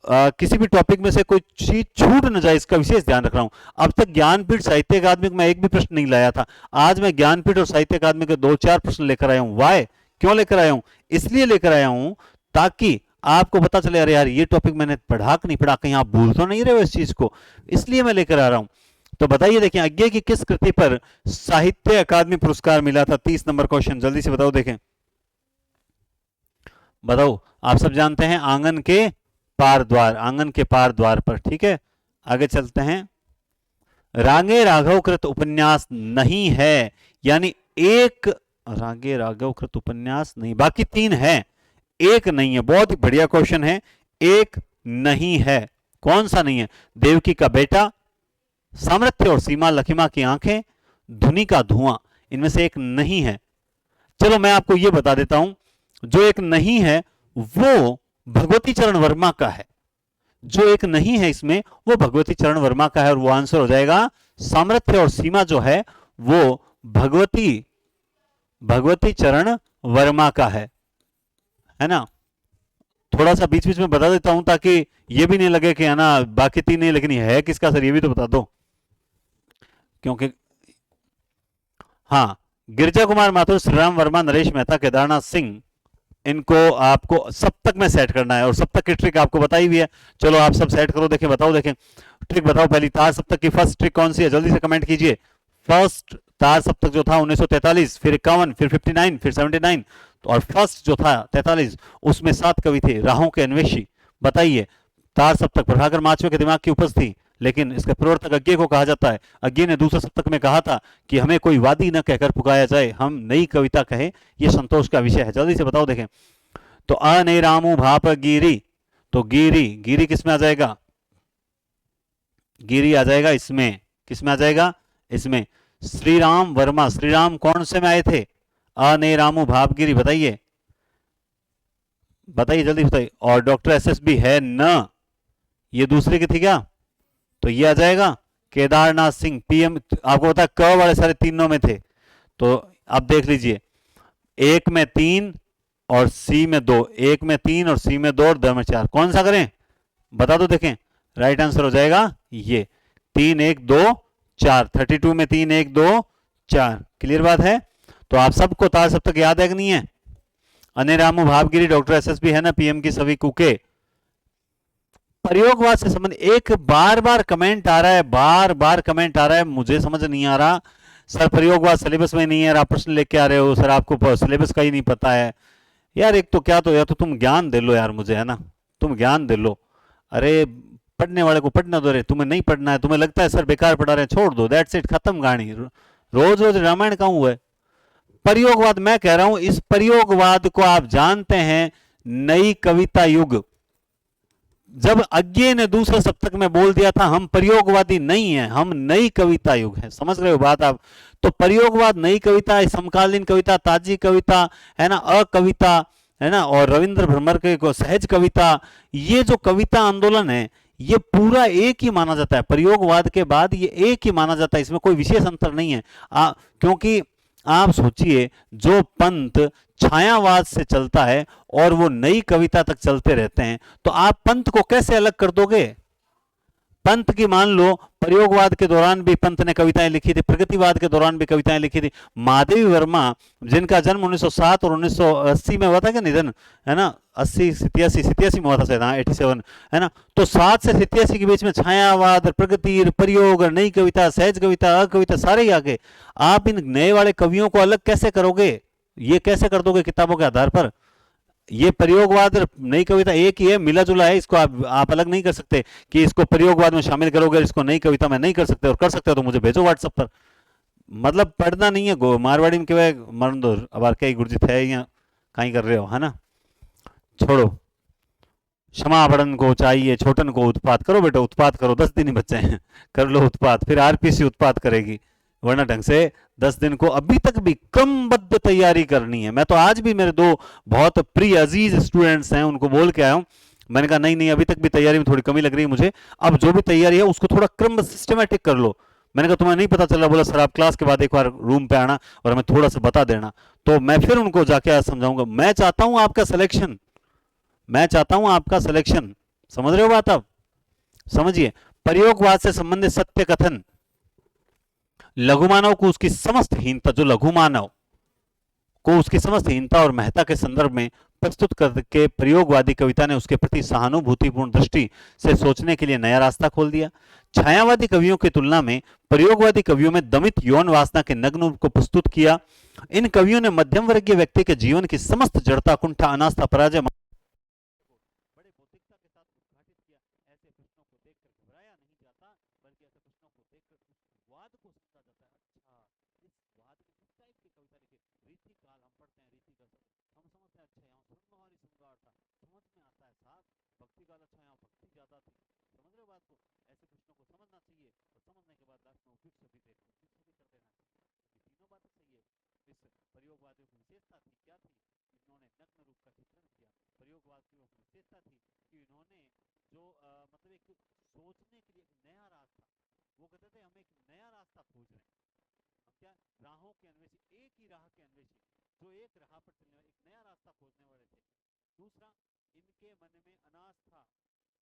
किसी भी टॉपिक में से कोई चीज छूट न जाए, इसका विशेष ध्यान रख रहा हूं। अब तक ज्ञानपीठ, साहित्य अकादमी में एक भी प्रश्न नहीं लाया था, आज मैं ज्ञानपीठ और साहित्य अकादमी के 2-4 प्रश्न लेकर आया हूं। वाई, क्यों लेकर आया हूं? इसलिए लेकर आया हूं ताकि आपको पता चले अरे यार ये टॉपिक मैंने पढ़ा कि नहीं पढ़ा, कहीं आप भूल तो नहीं रहे हो इस चीज को, इसलिए मैं लेकर आ रहा हूं। तो बताइए, देखिए अज्ञेय की किस कृति पर साहित्य अकादमी पुरस्कार मिला था? 30 नंबर क्वेश्चन, जल्दी से बताओ। देखें, बताओ। आप सब जानते हैं आंगन के पार द्वार, आंगन के पार द्वार पर। ठीक है, आगे चलते हैं। रागे राघव कृत उपन्यास नहीं है, यानी एक रागे राघव कृत उपन्यास नहीं, बाकी तीन है, एक नहीं है। बहुत ही बढ़िया क्वेश्चन है, एक नहीं है। कौन सा नहीं है? देवकी का बेटा, सामर्थ्य और सीमा, लखिमा की आंखें, धुनी का धुआं, इनमें से एक नहीं है। चलो मैं आपको यह बता देता हूं, जो एक नहीं है वो भगवती चरण वर्मा का है। जो एक नहीं है इसमें वो भगवती चरण वर्मा का है, और वो आंसर हो जाएगा सामर्थ्य और सीमा जो है वो भगवती चरण वर्मा का है ना। थोड़ा सा बीच बीच में बता देता हूं ताकि ये भी नहीं लगे कि है ना बाकी तीन नहीं, लेकिन ये है किसका सर, ये भी तो बता दो। क्योंकि हाँ, गिरजा कुमार माथुर, श्रीराम वर्मा, नरेश मेहता, केदारनाथ सिंह, इनको आपको सप्तक में सेट करना है, और सप्तक की ट्रिक आपको बताई हुई है। चलो आप सब सेट करो, देखें, बताओ, देखें ट्रिक बताओ। पहली तार सप्तक की फर्स्ट ट्रिक कौन सी है, जल्दी से कमेंट कीजिए। फर्स्ट तार सप्तक जो था 1943, फिर 51, फिर 59, फिर 79, और फर्स्ट जो था 43, उसमें 7 कवि थे, राहों के अन्वेषी। बताइए, तार सप्तक प्रभाकर माचवे के दिमाग की उपज थी, लेकिन इसका प्रवर्तक अज्ञे को कहा जाता है। अज्ञे ने दूसरे सप्तक में कहा था कि हमें कोई वादी न कहकर पुकारा जाए, हम नई कविता कहें, यह संतोष का विषय है। जल्दी से बताओ, देखें तो अने रामू भाप गिरी, तो गिरी, गिरी किस में आ जाएगा? गिरी आ जाएगा इसमें, किस में आ जाएगा? इसमें। श्रीराम वर्मा, श्रीराम कौन से में आए थे? अने रामू भापगिरी, बताइए बताइए जल्दी बताइए। और डॉक्टर एस बी है न, ये दूसरे की थी क्या? तो ये आ जाएगा केदारनाथ सिंह। पीएम आपको पता है क वाले सारे तीनों में थे, तो अब देख लीजिए, एक में 3 और सी में 2, एक में 3 और सी में 2 और द में 4, कौन सा करें बता दो, देखें राइट आंसर हो जाएगा ये 3 1 2 4, 32 में 3 1 2 4। क्लियर बात है? तो आप सबको तार सब तक याद है कि नहीं है? अने रामू भावगिरी, डॉक्टर एसएसबी है ना, पीएम की सभी कुके। प्रयोगवाद से संबंध एक बार बार कमेंट आ रहा है, बार बार कमेंट आ रहा है, मुझे समझ नहीं आ रहा सर, प्रयोगवाद सिलेबस में नहीं है, आप प्रश्न लेके आ रहे हो सर, आपको सिलेबस का ही नहीं पता है यार। एक तो क्या, तो या तो तुम ज्ञान दे लो यार मुझे, है ना, तुम ज्ञान दे लो। अरे पढ़ने वाले को पढ़ना दो रे, तुम्हें नहीं पढ़ना है, तुम्हें लगता है सर बेकार पढ़ा रहे हैं, छोड़ दो, दैट्स इट, खत्म कहानी। रोज रोज रामायण का हुआ है। प्रयोगवाद मैं कह रहा हूं, इस प्रयोगवाद को आप जानते हैं, नई कविता युग। जब अज्ञे ने दूसरे सप्तक में बोल दिया था हम प्रयोगवादी नहीं हैं, हम नई कविता युग हैं, समझ रहे हो बात आप? तो प्रयोगवाद नई कविता, समकालीन कविता, ताजी कविता, है ना, अकविता, है ना, और रविंद्र भ्रमर के को सहज कविता, ये जो कविता आंदोलन है ये पूरा एक ही माना जाता है। प्रयोगवाद के बाद ये एक ही माना जाता है, इसमें कोई विशेष अंतर नहीं है। क्योंकि आप सोचिए, जो पंथ छायावाद से चलता है और वो नई कविता तक चलते रहते हैं, तो आप पंथ को कैसे अलग कर दोगे? पंथ की मान लो प्रयोगवाद के दौरान भी पंथ ने कविताएं लिखी थी, प्रगतिवाद के दौरान भी कविताएं लिखी थी। महादेवी वर्मा, जिनका जन्म 1907 और 1980 में हुआ था, क्या निधन, है ना, 80 87 में हुआ था शायद, हाँ 87, है ना। तो 7 से 87 के बीच में छायावाद, प्रगति, प्रयोग, नई कविता, सहज कविता, अकविता, सारे ही आ गए। आप इन नए वाले कवियों को अलग कैसे करोगे? ये कैसे कर दोगे किताबों के आधार पर? ये प्रयोगवाद नई कविता एक ही है, मिला जुला है, इसको आप अलग नहीं कर सकते कि इसको प्रयोगवाद में शामिल करोगे, इसको नई कविता में नहीं कर सकते, और कर सकते हो तो मुझे भेजो व्हाट्सएप पर। मतलब पढ़ना नहीं है, मारवाड़ी में क्या मरण दो, अब कई गुरजित है या कहीं कर रहे हो, है ना, छोड़ो। क्षमा बड़न को चाहिए छोटन को उत्पाद, करो बेटा उत्पाद करो, 10 दिन ही बच्चे हैं, कर लो उत्पाद, फिर आरपीसी उत्पाद करेगी, वरना ढंग से 10 दिन को अभी तक भी क्रमबद्ध तैयारी करनी है। मैं तो आज भी मेरे 2 बहुत प्रिय अजीज स्टूडेंट्स हैं, उनको बोल के आया हूं, मैंने कहा नहीं नहीं अभी तक भी तैयारी में थोड़ी कमी लग रही है मुझे, अब जो भी तैयारी है उसको थोड़ा क्रम सिस्टमेटिक कर लो। मैंने कहा तुम्हें नहीं पता चला, बोला सर आप क्लास के बाद एक बार रूम पे आना और हमें थोड़ा सा बता देना, तो मैं फिर उनको जाके आज समझाऊंगा। मैं चाहता हूं आपका सिलेक्शन, मैं चाहता हूं आपका सिलेक्शन, समझ रहे हो बात आप? समझिए, प्रयोगवाद से संबंधित सत्य कथन, लघुमानव को उसकी समस्त हीनता, जो लघुमानव को उसकी समस्त हीनता और महत्ता के संदर्भ में प्रस्तुत करके प्रयोगवादी कविता ने उसके प्रति सहानुभूतिपूर्ण दृष्टि से सोचने के लिए नया रास्ता खोल दिया। छायावादी कवियों की तुलना में प्रयोगवादी कवियों में दमित यौन वासना के नग्न रूप को प्रस्तुत किया। इन कवियों ने मध्यम वर्गीय व्यक्ति के जीवन की समस्त जड़ता, कुंठा, अनास्था, पराजय, बड़े बौद्धिकता के साथ को समझा जाता है। अच्छा, इस बात में इस टाइप की कविता लिखी। रीति काल हम पढ़ते हैं, रीति का हम समझते हैं अच्छा यहाँ श्रृंगार ही श्रृंगार था, समझ में आता है साहब। भक्ति काल, अच्छा यहाँ भक्ति ज्यादा थी। समझ रहे हो बात को? ऐसे प्रश्नों को समझना चाहिए और समझने के बाद लास्ट में उपयुक्त सभी देखो, उपयुक्त सभी कर देना चाहिए। ये तीनों बातें सही है। इस प्रयोगवादियों की विशेषता थी क्या थी? इन्होंने नग्न रूप का चित्रण किया। प्रयोगवादियों की विशेषता थी कि इन्होंने जो मतलब एक सोचने के लिए एक नया रास्ता, वो कहते थे हम एक नया रास्ता खोज रहे हैं। हम क्या राहों के अन्वेषी, एक ही राह के अन्वेषी, जो एक राह पर चलने वाले, एक नया रास्ता खोजने वाले थे। दूसरा, इनके मन में अनास्था,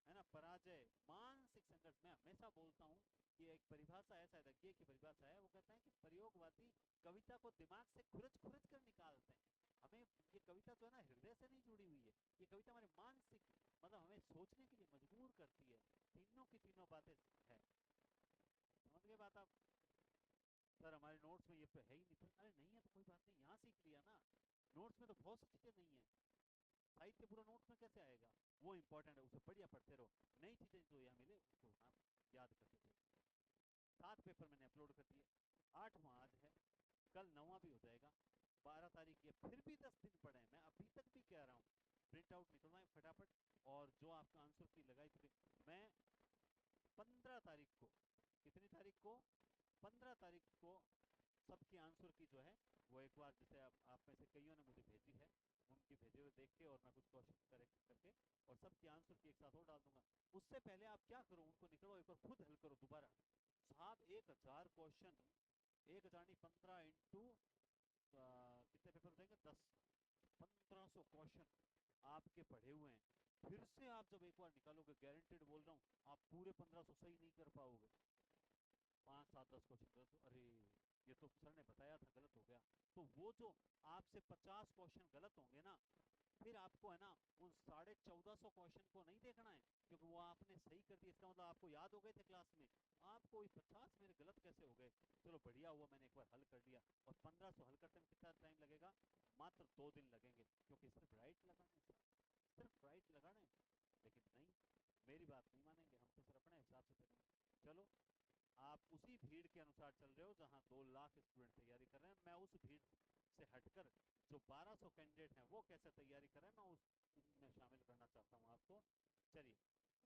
है ना, पराजय, मानसिक संघर्ष। मैं हमेशा बोलता हूँ कि एक परिभाषा है, शायद अज्ञे की परिभाषा है, वो कहते हैं कि प्रयोगवादी कविता को दिमाग से खुरच खुरच कर निकालते हैं। हमें ये कविता जो है ना हृदय से नहीं जुड़ी हुई है, ये कविता हमारे मानसिक, मतलब हमें सोचने के लिए मजबूर करती है। तीनों की तीनों बातें है। समझ गए बात आप? सर हमारे नोट्स में ये तो है ही नहीं। तो अरे नहीं है तो कोई बात नहीं, यहाँ सीख लिया ना। नोट्स में तो बहुत सी चीजें नहीं है, साहित्य पूरा नोट्स में कैसे आएगा? वो इंपॉर्टेंट है, उसे बढ़िया पढ़ते रहो। नई चीजें जो यहाँ मिले उसको आप याद करते रहो। 7 पेपर मैंने अपलोड कर दिए, 8वां आज है, कल 9वां भी हो जाएगा। 12 तारीख ये, फिर भी 10 दिन पड़े हैं। मैं अभी तक भी कह रहा हूँ प्रिंट आउट निकलवाएं फटाफट। और जो आपका आंसर की लगाई थी, मैं 15 तारीख को, कितनी तारीख को, 15 तारीख को सबकी आंसर की जो है वो एक बार, जैसे आप में से कईयों ने मुझे भेजी है, उनकी भेजे हुए देख के और मैं कुछ क्वेश्चन करेक्ट करके और सबकी आंसर की एक साथ और डाल दूंगा। उससे पहले आप क्या करो, उनको निकलो एक बार खुद हल करो दोबारा। साहब 1000 क्वेश्चन, 1000 नहीं 15 इंटू कितने पेपर हो जाएंगे, 10, 1500 क्वेश्चन आपके पढ़े हुए हैं। फिर से आप जब एक बार निकालोगे, गारंटेड बोल रहा हूँ, आप पूरे 1500 सही नहीं कर पाओगे। 5 7 10 क्वेश्चन गलत, अरे ये तो सर ने बताया था गलत हो गया। तो वो जो आपसे 50 क्वेश्चन गलत होंगे ना, फिर आपको है ना उन 1450 क्वेश्चन को नहीं देखना है, क्योंकि वो आपने सही कर दिया, इसका मतलब आपको याद हो गए थे क्लास में। आपको 50 मेरे गलत कैसे हो गए? चलो बढ़िया हुआ मैंने एक बार हल कर दिया। और 1500 हल करने में कितना टाइम लगेगा? मात्र 2 दिन लगेंगे, क्योंकि सिर्फ राइट लगाने, सिर्फ राइट लगाने। लेकिन नहीं, मेरी बात नहीं मानेंगे, हम तो सिर्फ अपने हिसाब से चलेंगे। चलो, आप उसी भीड़ के अनुसार चल रहे हो जहां 2 लाख स्टूडेंट तैयारी कर रहे हैं। मैं उस भीड़ से हटकर जो 1200 कैंडिडेट हैं वो कैसे तैयारी कर रहे हैं, मैं उसमें शामिल करना चाहता हूं आपको। चलिए,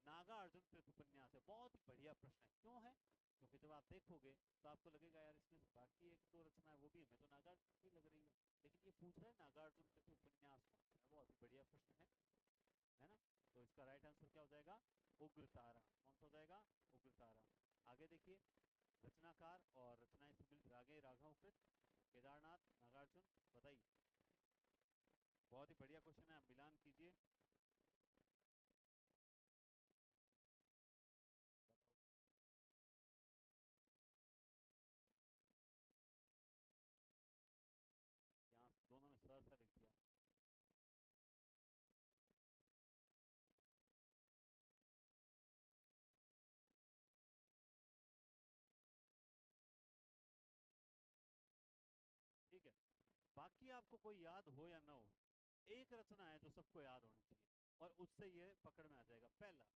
नागा अर्जुन कृत उपन्यास है, बहुत ही बढ़िया प्रश्न है। क्यों है? क्योंकि जब आप देखोगे तो आपको लगेगा यार इसमें बाकी एक दो रचना है वो भी हमें तो नागा अर्जुन की लग रही है, लेकिन ये पूछ रहे हैं नागा अर्जुन कृत उपन्यास कौन सा है। बहुत ही बढ़िया प्रश्न है ना? तो इसका राइट आंसर क्या हो जाएगा? उग्रतारा। कौन सा हो जाएगा? उग्रतारा। आगे देखिए, रचनाकार और रचनाएं सुमिलित रागे राघवकृत, केदारनाथ, नागार्जुन, बताइए। बहुत ही बढ़िया क्वेश्चन है, आप मिलान कीजिए। यहाँ दोनों में सर सर लिख दिया। ठीक है, बाकी आपको कोई याद हो या ना हो, एक रचना है जो सबको याद होनी चाहिए और उससे ये पकड़ में आ जाएगा। पहला,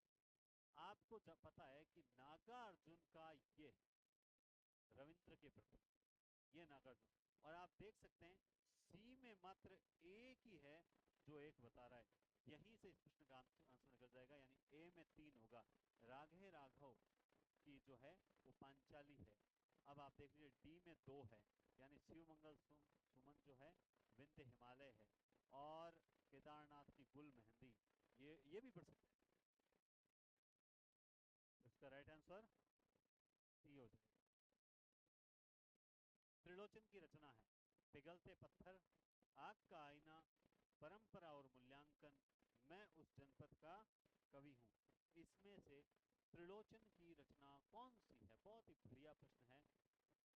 आपको जब पता है कि नागार्जुन का ये रविंद्र के प्रति, ये नागार्जुन, और आप देख सकते हैं सी में मात्र एक ही है जो एक बता रहा है। यहीं से इस प्रश्न का आंसर निकल जाएगा, यानी ए में 3 होगा। राघे राघव की जो है वो पांचाली है। अब आप देख लीजिए डी में 2 है, यानी शिव मंगल सुमन जो है विंध्य हिमालय है। और केदारनाथ की गुल मेहंदी, ये भी पढ़ सकते हैं। तो इसका राइट आंसर सी हो जाएगा। त्रिलोचन की रचना है पिघलते पत्थर, आग का आईना, परंपरा और मूल्यांकन, मैं उस जनपद का कवि हूँ। इसमें से त्रिलोचन की रचना कौन सी है? बहुत ही बढ़िया प्रश्न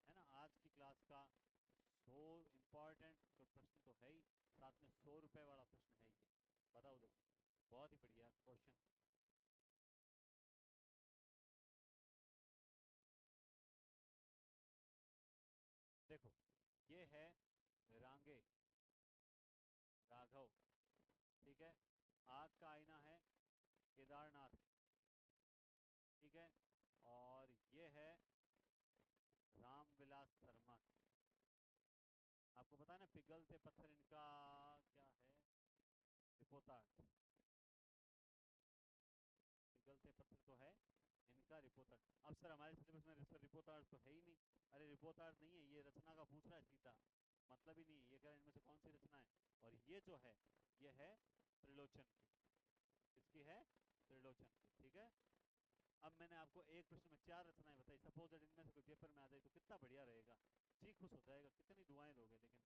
है ना? आज की क्लास का 100 इंपॉर्टेंट तो प्रश्न तो है ही, साथ में 100 रुपए वाला प्रश्न है ये। बताओ देखो, बहुत ही बढ़िया क्वेश्चन। देखो, ये है रांगे राघव, ठीक है। आग का आईना है केदारनाथ, ठीक है। और ये है पिघलते पत्थर इनका क्या है? रिपोर्टार्ड। पिघलते पत्थर तो है इनका रिपोर्टार्ड। अब सर हमारे सिलेबस में सर रिपोर्टार्ड तो है ही नहीं। अरे रिपोर्टार्ड नहीं है, ये रचना का पूछ रहा है सीधा, मतलब ही नहीं है। ये कह रहा है इनमें से कौन सी रचना है, और ये जो है ये है त्रिलोचन की। इसकी है त्रिलोचन की, ठीक है। अब मैंने आपको एक प्रश्न में 4 रचनाएं बताई, सपोज दैट इनमें से कोई पेपर में आ जाए तो कितना बढ़िया रहेगा, जी खुश हो जाएगा, कितनी दुआएं दोगे। लेकिन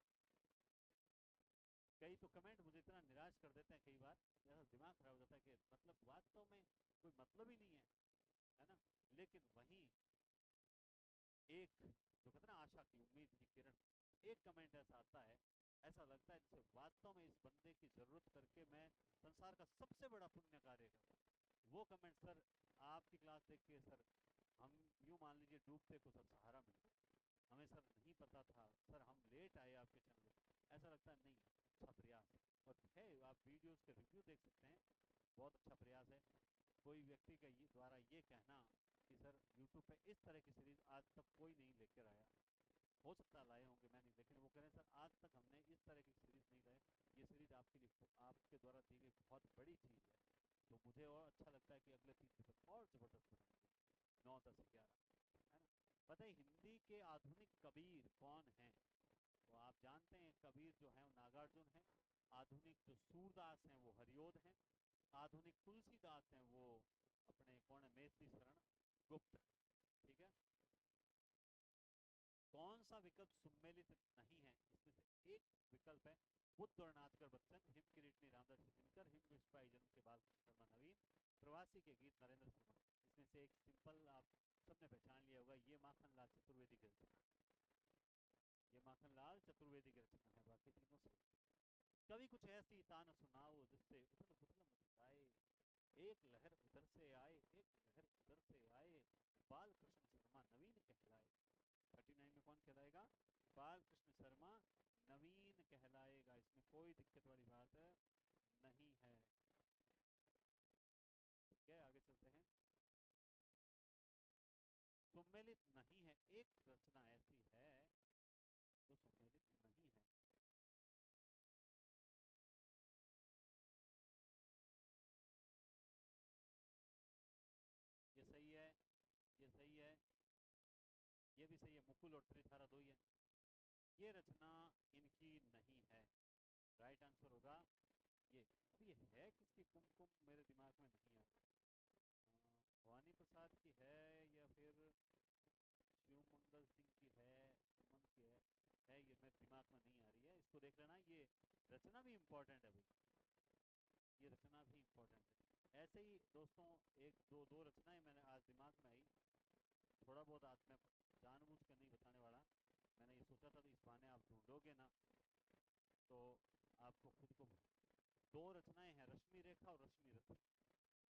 कई तो कमेंट मुझे इतना निराश कर देते हैं कई बार, मेरा दिमाग खराब हो जाता है कि मतलब वास्तव में कोई मतलब ही नहीं है ना। लेकिन वहीं एक जो कहते हैं ना आशा की उम्मीद की किरण, एक कमेंट ऐसा आता है, ऐसा लगता है जैसे वास्तव में इस बंदे की जरूरत करके मैं संसार का सबसे बड़ा पुण्य कार्य कर रहा हूँ। वो कमेंट सर आपकी क्लास देख के सर हम यूं मान लीजिए डूबते को सर सहारा मिल गया। हमें सर नहीं पता था सर, हम लेट आए आपके चैनल पे, ऐसा लगता है। नहीं, अच्छा प्रयास और है, आप वीडियोस के रिव्यू देख सकते हैं, बहुत अच्छा प्रयास है। कोई व्यक्ति का ये द्वारा ये कहना कि सर यूट्यूब पे इस तरह की सीरीज आज तक कोई नहीं लेकर आया, हो सकता है लाए होंगे मैं नहीं, लेकिन वो कह रहे हैं सर आज तक हमने इस तरह की सीरीज नहीं लाए, ये सीरीज आपके लिए आपके द्वारा दी गई बहुत बड़ी चीज़ है। तो मुझे और अच्छा लगता है कि अगले 3 पेपर और ज़बरदस्त बनाएंगे, 9, 10, 11, है ना। पता है हिंदी के आधुनिक कबीर कौन हैं? तो आप जानते हैं कबीर जो है वो नागार्जुन है, आधुनिक जो सूरदास हैं वो हरिओद हैं, आधुनिक तुलसीदास हैं वो अपने कौन है, मेत्री शरण गुप्त, ठीक है। कौन सा विकल्प सम्मिलित नहीं है? इसमें से एक विकल्प है बुद्ध और नाथकर बच्चन, हिम किरीटनी रामदास दिनकर, हिम विस्पाई जन्म के बाल शर्मा नवीन, प्रवासी के गीत नरेंद्र शर्मा। इसमें से एक सिंपल आप सबने पहचान लिया होगा, ये माखन लाल चतुर्वेदी की रचना, ये माखन लाल चतुर्वेदी की रचना है, बाकी तीनों से। कभी कुछ ऐसी तान सुनाओ जिससे उथल पुथल मच जाए, एक लहर उधर से आए, एक लहर उधर से आए, बाल कृष्ण शर्मा नवीन कहलाए। 39 में कौन कहलाएगा? बाल कृष्ण शर्मा नवीन कहलाएगा, इसमें कोई दिक्कत वाली बात नहीं है। ठीक है, आगे चलते हैं। सम्मिलित नहीं है, एक रचना ऐसी है जो सम्मिलित नहीं है। ये सही है, ये सही है, ये भी सही है, मुकुल और त्रिधारा दो ही है। ये रचना इनकी नहीं है, राइट आंसर होगा ये। अब ये है किसकी, कुमकुम मेरे दिमाग में नहीं आ रहा। भवानी प्रसाद की है या फिर शिव मंगल सिंह की है, सुमन की है ये मेरे दिमाग में नहीं आ रही है, इसको देख लेना। ये रचना भी इम्पोर्टेंट है भाई, ये रचना भी इम्पोर्टेंट है। ऐसे ही दोस्तों एक दो दो रचनाएं मैंने आज दिमाग में आई, थोड़ा बहुत आज मैं जानबूझ कर नहीं बताने वाला, मैंने ये सोचा था कि इस बहाने आप ढूंढोगे ना तो आपको खुद को। दो रचनाएं हैं, रश्मि रेखा और रश्मि रथ,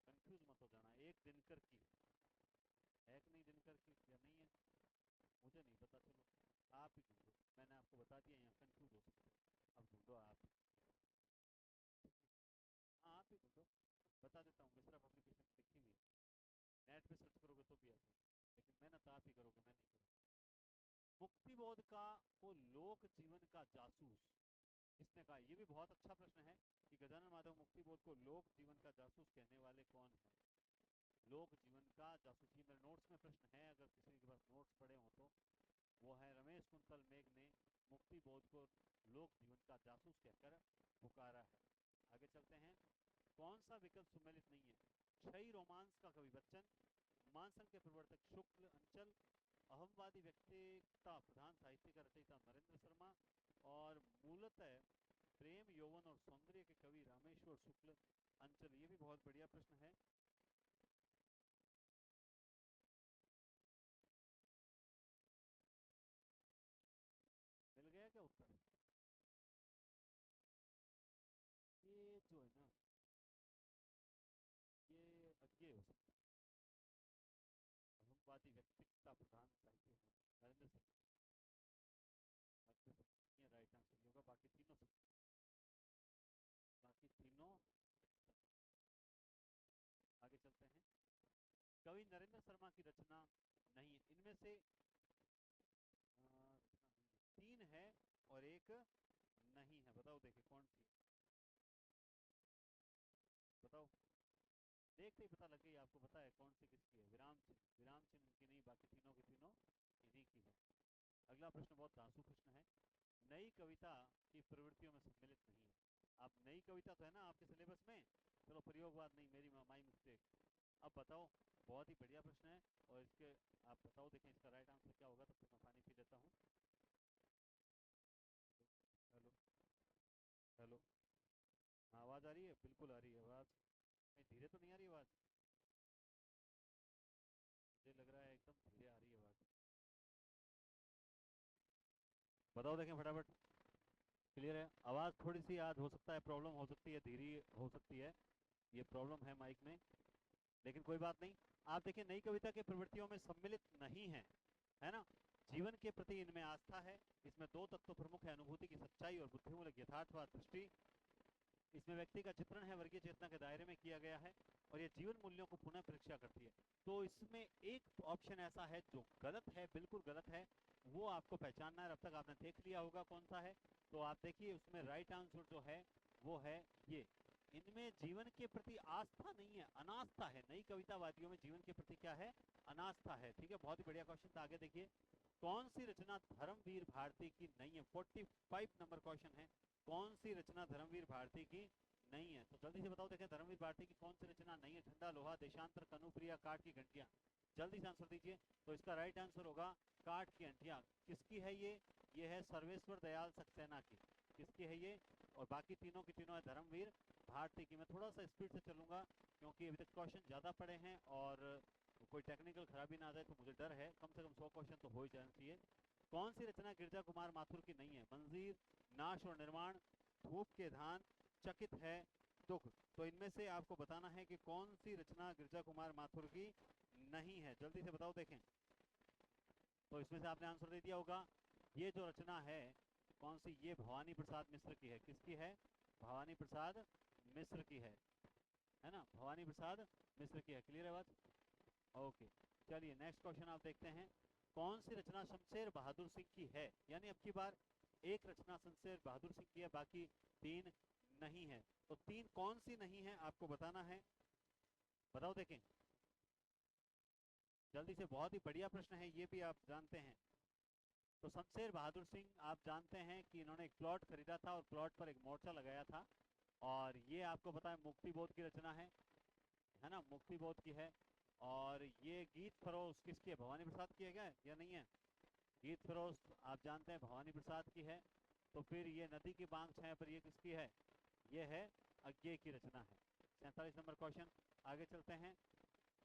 कंफ्यूज मत हो जाना। एक दिनकर की है कि नहीं, दिनकर की या नहीं है मुझे नहीं पता, चलो आप ही ढूंढो, मैंने आपको बता दिया, यहाँ कंफ्यूज हो सकते हो, अब ढूंढो आप ही। हाँ आप ही ढूंढो, बता देता हूँ, मिश्रा पब्लिकेशन लिखी हुई है, नेट पे सर्च करोगे तो भी आ जाए, लेकिन मेहनत आप ही करोगे, मैं नहीं करूँगा। मुक्ति बोध का को लोक जीवन का जासूस किसने कहा? ये भी बहुत अच्छा प्रश्न है कि गजानन माधव मुक्ति बोध को लोक जीवन का जासूस कहने वाले कौन है? लोक जीवन का जासूस, ये मेरे नोट्स में प्रश्न है, अगर किसी के पास नोट्स पड़े हो तो वो है, रमेश कुंतल मेघ ने मुक्ति बोध को लोक जीवन का जासूस कहकर पुकारा है। आगे चलते हैं। कौन सा विकल्प सम्मिलित नहीं है? क्षयी रोमांस का कवि बच्चन, मानसंग के प्रवर्तक शुक्ल अंचल, अहमवादी व्यक्तिता प्रधान साहित्य का रचयिता नरेंद्र शर्मा, और मूलतः प्रेम यौवन और सौंदर्य के कवि रामेश्वर शुक्ल अंचल। ये भी बहुत बढ़िया प्रश्न है। मिल गया क्या उत्तर? ये जो है ना, ये हो सकता है अहमवादी व्यक्तिता प्रधान साहित्य है, नरेंद्र शर्मा। नरेंद्र शर्मा ये राइट आंसर होगा, बाकी तीनों से, बाकी तीनों। आगे चलते हैं। कवि नरेंद्र शर्मा की रचना नहीं है, इनमें से रचना नहीं है, 3 है और एक बताओ देखिए कौन सी, बताओ। देखते ही पता लग गई आपको, पता है कौन सी किसकी है। विराम चिन्ह इनकी नहीं, बाकी तीनों के तीनों इन्हीं की है। अगला प्रश्न बहुत धांसू प्रश्न है। नई कविता की प्रवृत्तियों में सम्मिलित नहीं है। आप नई कविता तो है ना आपके सिलेबस में, चलो प्रयोगवाद नहीं, मेरी माई मिस्टेक। अब बताओ, बहुत ही बढ़िया प्रश्न है और इसके आप बताओ देखें इसका राइट आंसर क्या होगा। तब तक मैं पानी पी लेता हूँ। हेलो हेलो, हाँ आवाज़ आ रही है, बिल्कुल आ रही है आवाज़। कहीं धीरे तो नहीं आ रही आवाज़? मुझे लग रहा है एकदम धीरे आ रही है आवाज़। बताओ देखें फटाफट। क्लियर है आवाज़? थोड़ी सी आज हो सकता है प्रॉब्लम हो सकती है, धीरे हो सकती है, ये प्रॉब्लम है माइक में, लेकिन कोई बात नहीं। आप देखिए नई कविता के प्रवृत्तियों में सम्मिलित नहीं है ना। जीवन के प्रति इनमें आस्था है। इसमें दो तत्व प्रमुख है, अनुभूति की सच्चाई और बुद्धिमूलक यथार्थवाद दृष्टि। इसमें व्यक्ति का चित्रण है, वर्गीय चेतना के दायरे में किया गया है और ये जीवन मूल्यों को पुनः परीक्षा करती है। तो इसमें एक ऑप्शन ऐसा है जो गलत है, बिल्कुल गलत है, वो आपको पहचानना है। अब तक आपने देख लिया होगा कौन सा है। तो आप देखिए उसमें राइट आंसर जो है वो है ये। इनमें जीवन के प्रति आस्था नहीं है, अनास्था है। नई कवितावादियों में जीवन के प्रति क्या है? अनास्था है। ठीक है, बहुत ही बढ़िया क्वेश्चन था। आगे देखिए, कौन सी रचना धर्मवीर भारती की नहीं है? 45 नंबर क्वेश्चन है। कौन सी रचना धर्मवीर भारती की नहीं है? तो जल्दी से बताओ देखें, धर्मवीर भारती की कौन सी रचना नहीं है? ठंडा लोहा, देशांतर, कनुप्रिया, काठ की घंटियां। जल्दी से आंसर दीजिए। तो इसका राइट आंसर होगा काठ की घंटियां। किसकी है ये है सर्वेश्वर दयाल सक्सेना की। किसकी है ये? और बाकी तीनों की तीनों है धर्मवीर भारती की। मैं थोड़ा सा स्पीड से चलूंगा क्योंकि अभी तक क्वेश्चन ज्यादा पड़े हैं और कोई टेक्निकल खराबी ना आ जाए, तो मुझे डर है। कम से कम 100 क्वेश्चन तो हो ही जाना चाहिए। कौन सी रचना गिरजा कुमार माथुर की नहीं है? मंजीर, नाश और निर्माण, धूप के धान, चकित है, दुख। तो इनमें से आपको बताना है कि कौन सी रचना गिरजा कुमार माथुर की नहीं है। जल्दी से बताओ देखें। तो इसमें से आपने आंसर दे दिया होगा। ये जो रचना है कौन सी? ये भवानी प्रसाद मिश्र की है। किसकी है? भवानी प्रसाद मिश्र की है ना, भवानी प्रसाद मिश्र की है। क्लियर है बात? ओके, चलिए नेक्स्ट क्वेश्चन आप देखते हैं। कौन सी रचना शमशेर बहादुर सिंह की है? यानी अब की बार एक रचना शमशेर बहादुर सिंह की है, बाकी तीन नहीं है। तो तीन कौन सी नहीं है आपको बताना है, बताओ देखें जल्दी से। बहुत ही बढ़िया प्रश्न है, ये भी आप जानते हैं। तो शमशेर बहादुर सिंह आप जानते हैं कि इन्होंने एक प्लॉट खरीदा था और प्लॉट पर एक मोर्चा लगाया था। और ये आपको पता है मुक्ति बोध की रचना है ना, मुक्ति बोध की है। और ये गीत फरोश किसकी है? भवानी प्रसाद की है क्या, या नहीं है? गीत फरोश आप जानते हैं भवानी प्रसाद की है। तो फिर ये नदी की बांग छाया पर ये किसकी है? ये है अज्ञे की रचना है। 47 नंबर क्वेश्चन, आगे चलते हैं।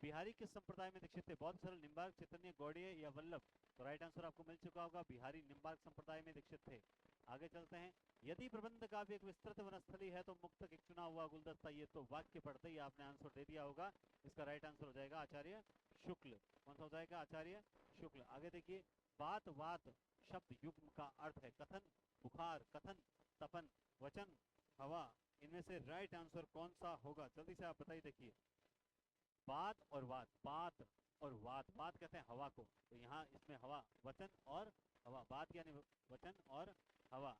बिहारी किस संप्रदाय में दीक्षित थे? बहुत सरल, निम्बार्क, चैतन्य, गौड़ीय या वल्लभ? तो राइट आंसर आपको मिल चुका होगा, बिहारी निम्बार्क संप्रदाय में दीक्षित थे। आगे चलते हैं। यदि प्रबंध काव्य एक विस्तृत वनस्थली है तो मुक्तक एक चुना हुआ गुलदस्ता। ये तो वाक्य पढ़ते ही आपने आंसर दे दिया होगा। इसका राइट आंसर हो जाएगा आचार्य शुक्ल। कौन सा हो जाएगा? आचार्य शुक्ल। आगे देखिए, बात वात शब्द युग्म का अर्थ है कथन, बुखार, कथन, तपन, वचन, हवा। इनमें से राइट आंसर कौन सा होगा? जल्दी से आप बताइए। देखिए, बात और वात, बात और वात, बात कहते हैं हवा को, तो यहाँ इसमें हवा, वचन और हवा, बात यानी वचन और हवा।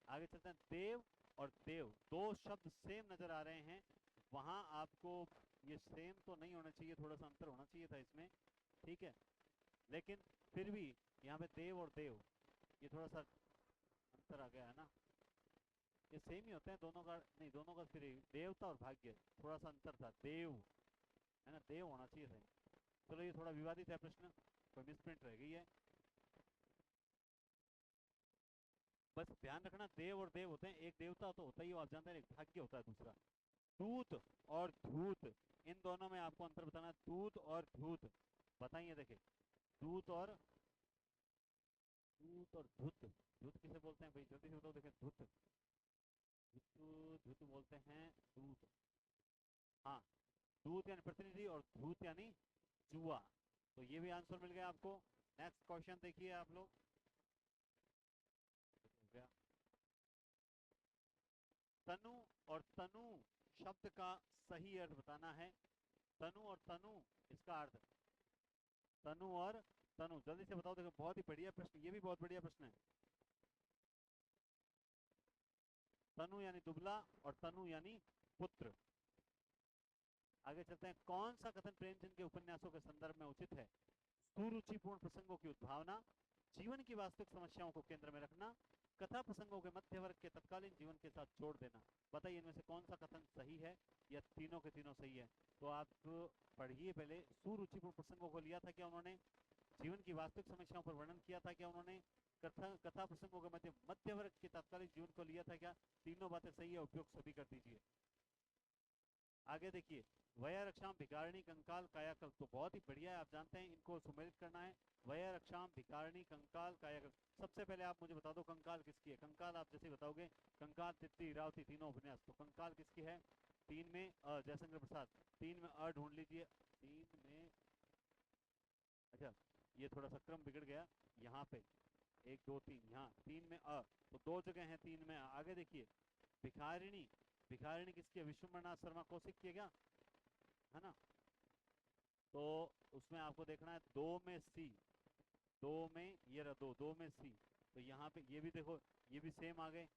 आगे चलते हैं। देव और देव दो शब्द सेम नजर आ रहे हैं, वहां आपको ये सेम तो नहीं होना चाहिए, थोड़ा सा अंतर होना चाहिए था इसमें, ठीक है, लेकिन फिर भी यहाँ पे देव और देव ये थोड़ा सा अंतर आ गया है ना। ये सेम ही होते हैं दोनों का, नहीं दोनों का फिर देवता और भाग्य थोड़ा सा अंतर था, देव है ना, देव होना चाहिए था। चलो ये थोड़ा विवादित है प्रश्न, कोई मिसप्रिंट रह गई है। बस ध्यान रखना, देव और देव होते हैं, एक देवता तो होता ही आप जानते हैं, एक भाग्य होता है दूसरा। दूत और धूत, इन दोनों में आपको अंतर बताना है। दूत और धूत बताइए। देखे, दूत और धुत, धुत किसे बोलते हैं भाई? जल्दी से बताओ। देखें, धुत, धुत धुत बोलते हैं दूत। हाँ, दूत यानी प्रतिनिधि और धूत यानी जुआ। तो ये भी आंसर मिल गया आपको। नेक्स्ट क्वेश्चन देखिए आप लोग। हो गया। तनु और तनु शब्द का सही अर्थ बताना है। तनु और तनु, इसका अर्थ तनु और तनु, जल्दी से बताओ। देखो बहुत ही बढ़िया प्रश्न, ये भी बहुत बढ़िया प्रश्न है। तनु यानी दुबला और तनु यानी पुत्र। आगे चलते हैं। कौन सा कथन प्रेमचंद के उपन्यासों के संदर्भ में उचित है? सुरुचिपूर्ण प्रसंगों की उद्भावना, जीवन की वास्तविक समस्याओं को केंद्र में रखना, कथा प्रसंगों के मध्य वर्ग के तत्कालीन जीवन के साथ जोड़ देना। बताइए इनमें से कौन सा कथन सही है या तीनों के तीनों सही है? तो आप पढ़िए। पहले सुरुचिपूर्ण प्रसंगों को लिया था क्या उन्होंने? जीवन की वास्तविक समस्याओं पर वर्णन किया था क्या उन्होंने? कथा प्रसंगों के मध्य वर्ग के तत्कालीन जीवन को लिया था क्या? तीनों बातें सही है, उपयोग सभी कर दीजिए। आगे देखिए, वया रक्षाम भिकारिणी कंकाल कायाकल्प, तो बहुत ही बढ़िया है। आप जानते हैं इनको सुमेलित करना है। वया रक्षाम भिकारिणी कंकाल कायाकल्प। सबसे पहले आप मुझे बता दो कंकाल किसकी है? कंकाल आप जैसे बताओगे, कंकाल तित्ती इरावती तीनों उपन्यास, तो कंकाल किसकी है? 3 में जयशंकर प्रसाद। 3 में ढूंढ लीजिए। 3 में, अच्छा ये थोड़ा सा क्रम बिगड़ गया यहाँ पे, 1 2 3, यहाँ 3 में तो 2 जगह है 3 में। आगे देखिए, भिखारिणी, भिखारिणी किसकी है? विश्वम्भरनाथ शर्मा कौशिक की है क्या? है ना? तो उसमें आपको देखना है 2 में सी, 2 में ये रहा, 2 में सी। तो यहाँ पे ये भी देखो, ये भी सेम आ गए।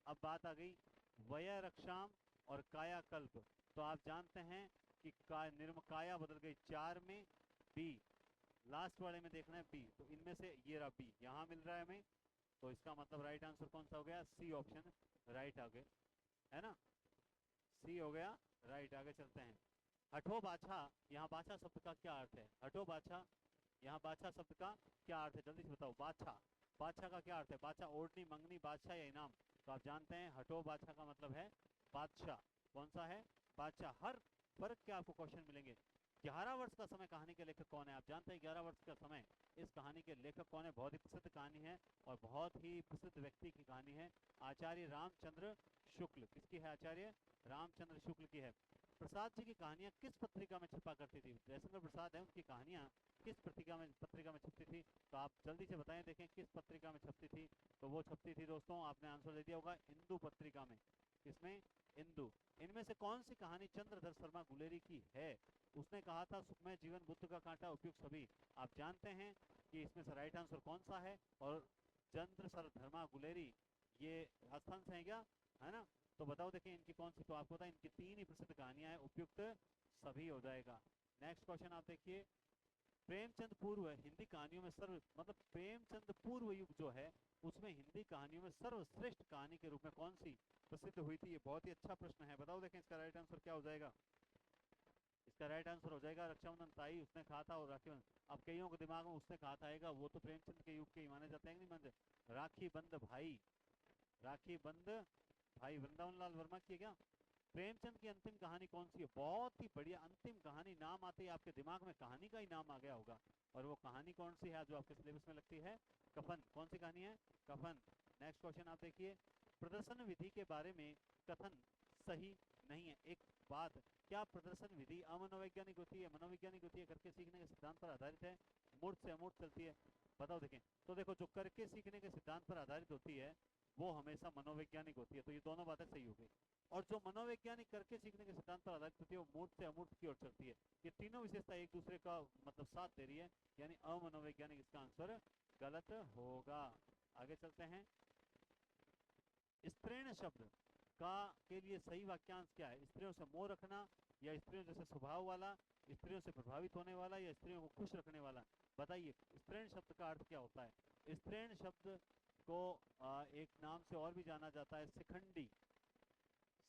अब बात आ गई वया रक्षाम और कायाकल्प, तो आप जानते हैं कि काया बदल गई 4 में बी, लास्ट वाले में देखना है बी। तो इनमें से ये रहा बी, यहाँ मिल रहा है हमें, तो इसका मतलब राइट आंसर कौन सा हो गया? सी ऑप्शन राइट आ गए, है ना? सी हो गया राइट। आगे चलते हैं। हठो बाछा, यहाँ बाछा शब्द का क्या अर्थ है? हठो बाछा, यहाँ बाछा शब्द का क्या अर्थ है? जल्दी से बताओ। बाछा, बाछा का क्या अर्थ है? बाछा ओढ़नी, मंगनी, बादशाह या इनाम? तो आप जानते हैं हठो बाछा का मतलब है बादशाह। कौन सा है? बादशाह। हर वर्ग के आपको क्वेश्चन मिलेंगे। 11 वर्ष का समय कहानी के लेखक कौन है? आप जानते हैं 11 वर्ष का समय इस कहानी के लेखक कौन है? बहुत ही प्रसिद्ध कहानी है और बहुत ही प्रसिद्ध व्यक्ति की कहानी है। आचार्य रामचंद्र शुक्ल। किसकी है? आचार्य रामचंद्र शुक्ल की है। प्रसाद जी की कहानियां किस पत्रिका में छपा करती थी? जयशंकर प्रसाद है, उनकी कहानियां किस पत्रिका में छपती थी? तो आप जल्दी से बताएं, देखें किस पत्रिका में छपती थी। तो वो छपती थी दोस्तों, आपने आंसर दे दिया होगा, इंदु पत्रिका में। किसमें? इंदु। इनमें से कौन सी कहानी चंद्रधर शर्मा गुलेरी की है? उसने कहा था सुखमय जीवन बुद्ध का कांटा उपयुक्त सभी। आप जानते हैं कि इसमें से राइट आंसर कौन सा है? और चंद्रशर धर्मा गुलेरी ये राजस्थान से है क्या? है ना? तो बताओ देखें इनकी कौन सी, तो आपको पता है इनकी 3 ही प्रसिद्ध कहानियां हैं, उपयुक्त सभी हो जाएगा। नेक्स्ट क्वेश्चन आप देखिए। प्रेमचंद पूर्व हिंदी कहानियों में मतलब प्रेमचंद पूर्व युग जो है उसमें हिंदी कहानियों में सर्वश्रेष्ठ कहानी के रूप में कौन सी प्रसिद्ध हुई थी? ये बहुत ही अच्छा प्रश्न है। बताओ देखें इसका राइट आंसर क्या हो जाएगा? इसका राइट आंसर हो जाएगा रक्षाबंधन ताई, उसने कहा था। और राखी बंधन, अब कईयों के दिमाग में उसने कहा था आएगा, वो तो प्रेमचंद के युग के ही माने जाते हैं कि नहीं मानते? राखी बंद भाई, राखी बंद भाई वृंदावन लाल वर्मा की है क्या? प्रेमचंद की अंतिम कहानी कौन सी है? बहुत ही बढ़िया अंतिम कहानी, नाम आते ही आपके दिमाग में कहानी का ही नाम आ गया होगा। और वो कहानी कौन सी है जो आपके सिलेबस में लगती है? कफन। कौन सी कहानी है? कफन। नेक्स्ट क्वेश्चन आप देखिए। प्रदर्शन विधि के बारे में कथन सही नहीं है। एक बात, क्या प्रदर्शन विधि अमनोवैज्ञानिक होती है, मनोवैज्ञानिक होती है, करके सीखने के सिद्धांत पर आधारित है, मूर्त से अमूर्त चलती है? बताओ देखें। तो देखो, जो करके सीखने के सिद्धांत पर आधारित होती है वो हमेशा मनोवैज्ञानिक होती है, तो ये दोनों बातें सही हो गई। और जो मनोवैज्ञानिक करके सीखने के सिद्धांत पर आधारित होती है वो मूर्त से अमूर्त की ओर चलती है। ये तीनों विशेषता एक दूसरे का मतलब साथ दे रही है, यानी अमनोवैज्ञानिक इसका आंसर गलत होगा। आगे चलते हैं। स्त्रीण शब्द का के लिए सही वाक्यांश क्या है? स्त्रियों से मोह रखना, या स्त्रियों जैसे स्वभाव वाला, स्त्रियों से प्रभावित होने वाला, या स्त्रियों को खुश रखने वाला? बताइए स्त्रीण शब्द का अर्थ क्या होता है? स्त्रीण शब्द को एक नाम से और भी जाना जाता है, शिखंडी।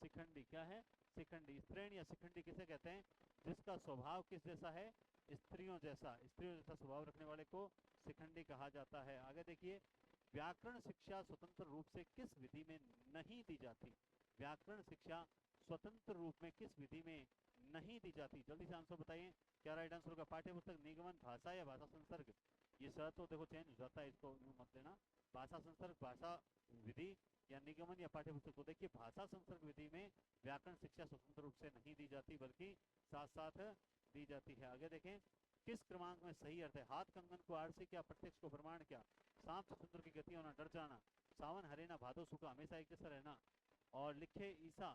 शिखंडी क्या है? शिखंडी। स्त्रीण या शिखंडी किसे कहते हैं? जिसका स्वभाव किस जैसा है? स्त्रियों जैसा, स्त्रियों जैसा स्वभाव रखने वाले को शिखंडी कहा जाता है। आगे देखिए। व्याकरण शिक्षा स्वतंत्र रूप से किस विधि में नहीं दी जाती? व्याकरण शिक्षा स्वतंत्र रूप में किस विधि में नहीं दी जाती? जल्दी से आंसर बताइए। क्या राइट आंसर होगा? पाठ्य पुस्तक, निगमन, भाषा या भाषा संसर्ग? ये सर तो देखो चेंज हो जाता है, इसको मत लेना। भाषा संसर्ग, भाषा विधि, या निगमन, या पाठ्य पुस्तक? तो देखिए भाषा संसर्ग विधि में व्याकरण शिक्षा स्वतंत्र रूप से नहीं दी जाती, बल्कि साथ साथ दी जाती है। आगे देखें। किस क्रमांक में सही अर्थ है? हाथ कंगन को आरसी क्या, प्रत्यक्ष को प्रमाण क्या, सांप समुद्र की गति होना, डर जाना, सावन हरेना भादो सूखा, हमेशा एक जैसा रहना, और लिखे ईसा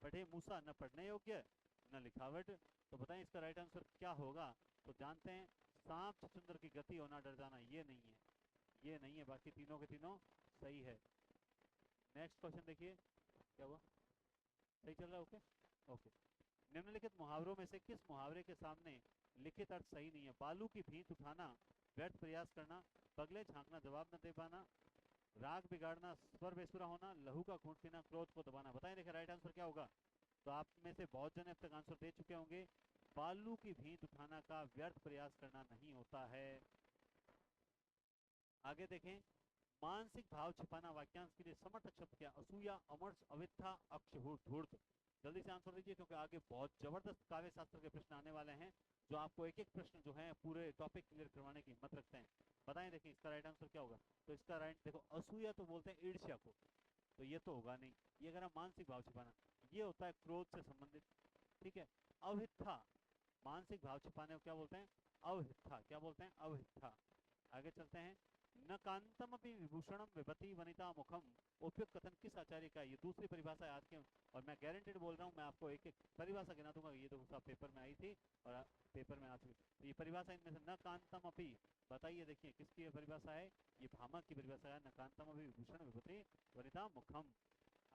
पढ़े मूसा, न पढ़ने योग्य न लिखावट? तो बताएं इसका राइट आंसर क्या होगा? तो जानते हैं सांप समुद्र की गति होना, डर जाना, ये नहीं है, ये नहीं है, बाकी तीनों के तीनों सही है। नेक्स्ट क्वेश्चन देखिए। क्या हुआ, सही चल रहा है? Okay okay. निम्नलिखित मुहावरों में से किस मुहावरे के सामने लिखित अर्थ सही नहीं है? बालू की भींत उठाना, व्यर्थ प्रयास करना, बगले झांकना, जवाब न दे पाना, राग बिगाड़ना, स्वर बेसुरा होना, लहू का घूंट पीना, क्रोध को दबाना। बताएं देखिए राइट आंसर क्या होगा। तो आप में से बहुत जने अब तक आंसर दे चुके होंगे। बालू की भींत उठाना का व्यर्थ प्रयास करना नहीं होता है। आगे देखें, मानसिक भाव छिपाना वाक्यांश के लिए समर्थक शब्द क्या? असूया, अमर्ष, अविद्या, अक्षहूर्त, धूर्त। जल्दी से आंसर दीजिए क्योंकि आगे बहुत जबरदस्त काव्य शास्त्र के प्रश्न आने वाले हैं जो आपको एक एक प्रश्न जो है पूरे टॉपिक क्लियर करवाने की हिम्मत रखते हैं। बताएं देखिए इसका राइट आंसर क्या होगा। तो इसका राइट देखो, असूया तो बोलते हैं ईर्ष्या को, तो ये तो होगा नहीं। ये अगर मानसिक भाव छिपाना, ये होता है क्रोध से संबंधित। ठीक है। अविद्या, मानसिक भाव छिपाने को क्या बोलते हैं? अवहिथा। क्या बोलते हैं? अवहिथा। आगे चलते हैं, न कांतमपि विभूषणम विभति वनिता मुखम, उपयुक्त कथन किस आचार्य का है? ये दूसरी परिभाषा याद के, और मैं गारंटेड बोल रहा हूँ, मैं आपको एक एक परिभाषा गिना दूंगा। ये तो सब पेपर में आई थी और पेपर में आ चुकी। तो ये परिभाषा इनमें से न कांतमपि, बताइए देखिए किसकी ये परिभाषा है? ये भामह की परिभाषा है, न कांतमपि विभूषण विभूति वनिता मुखम।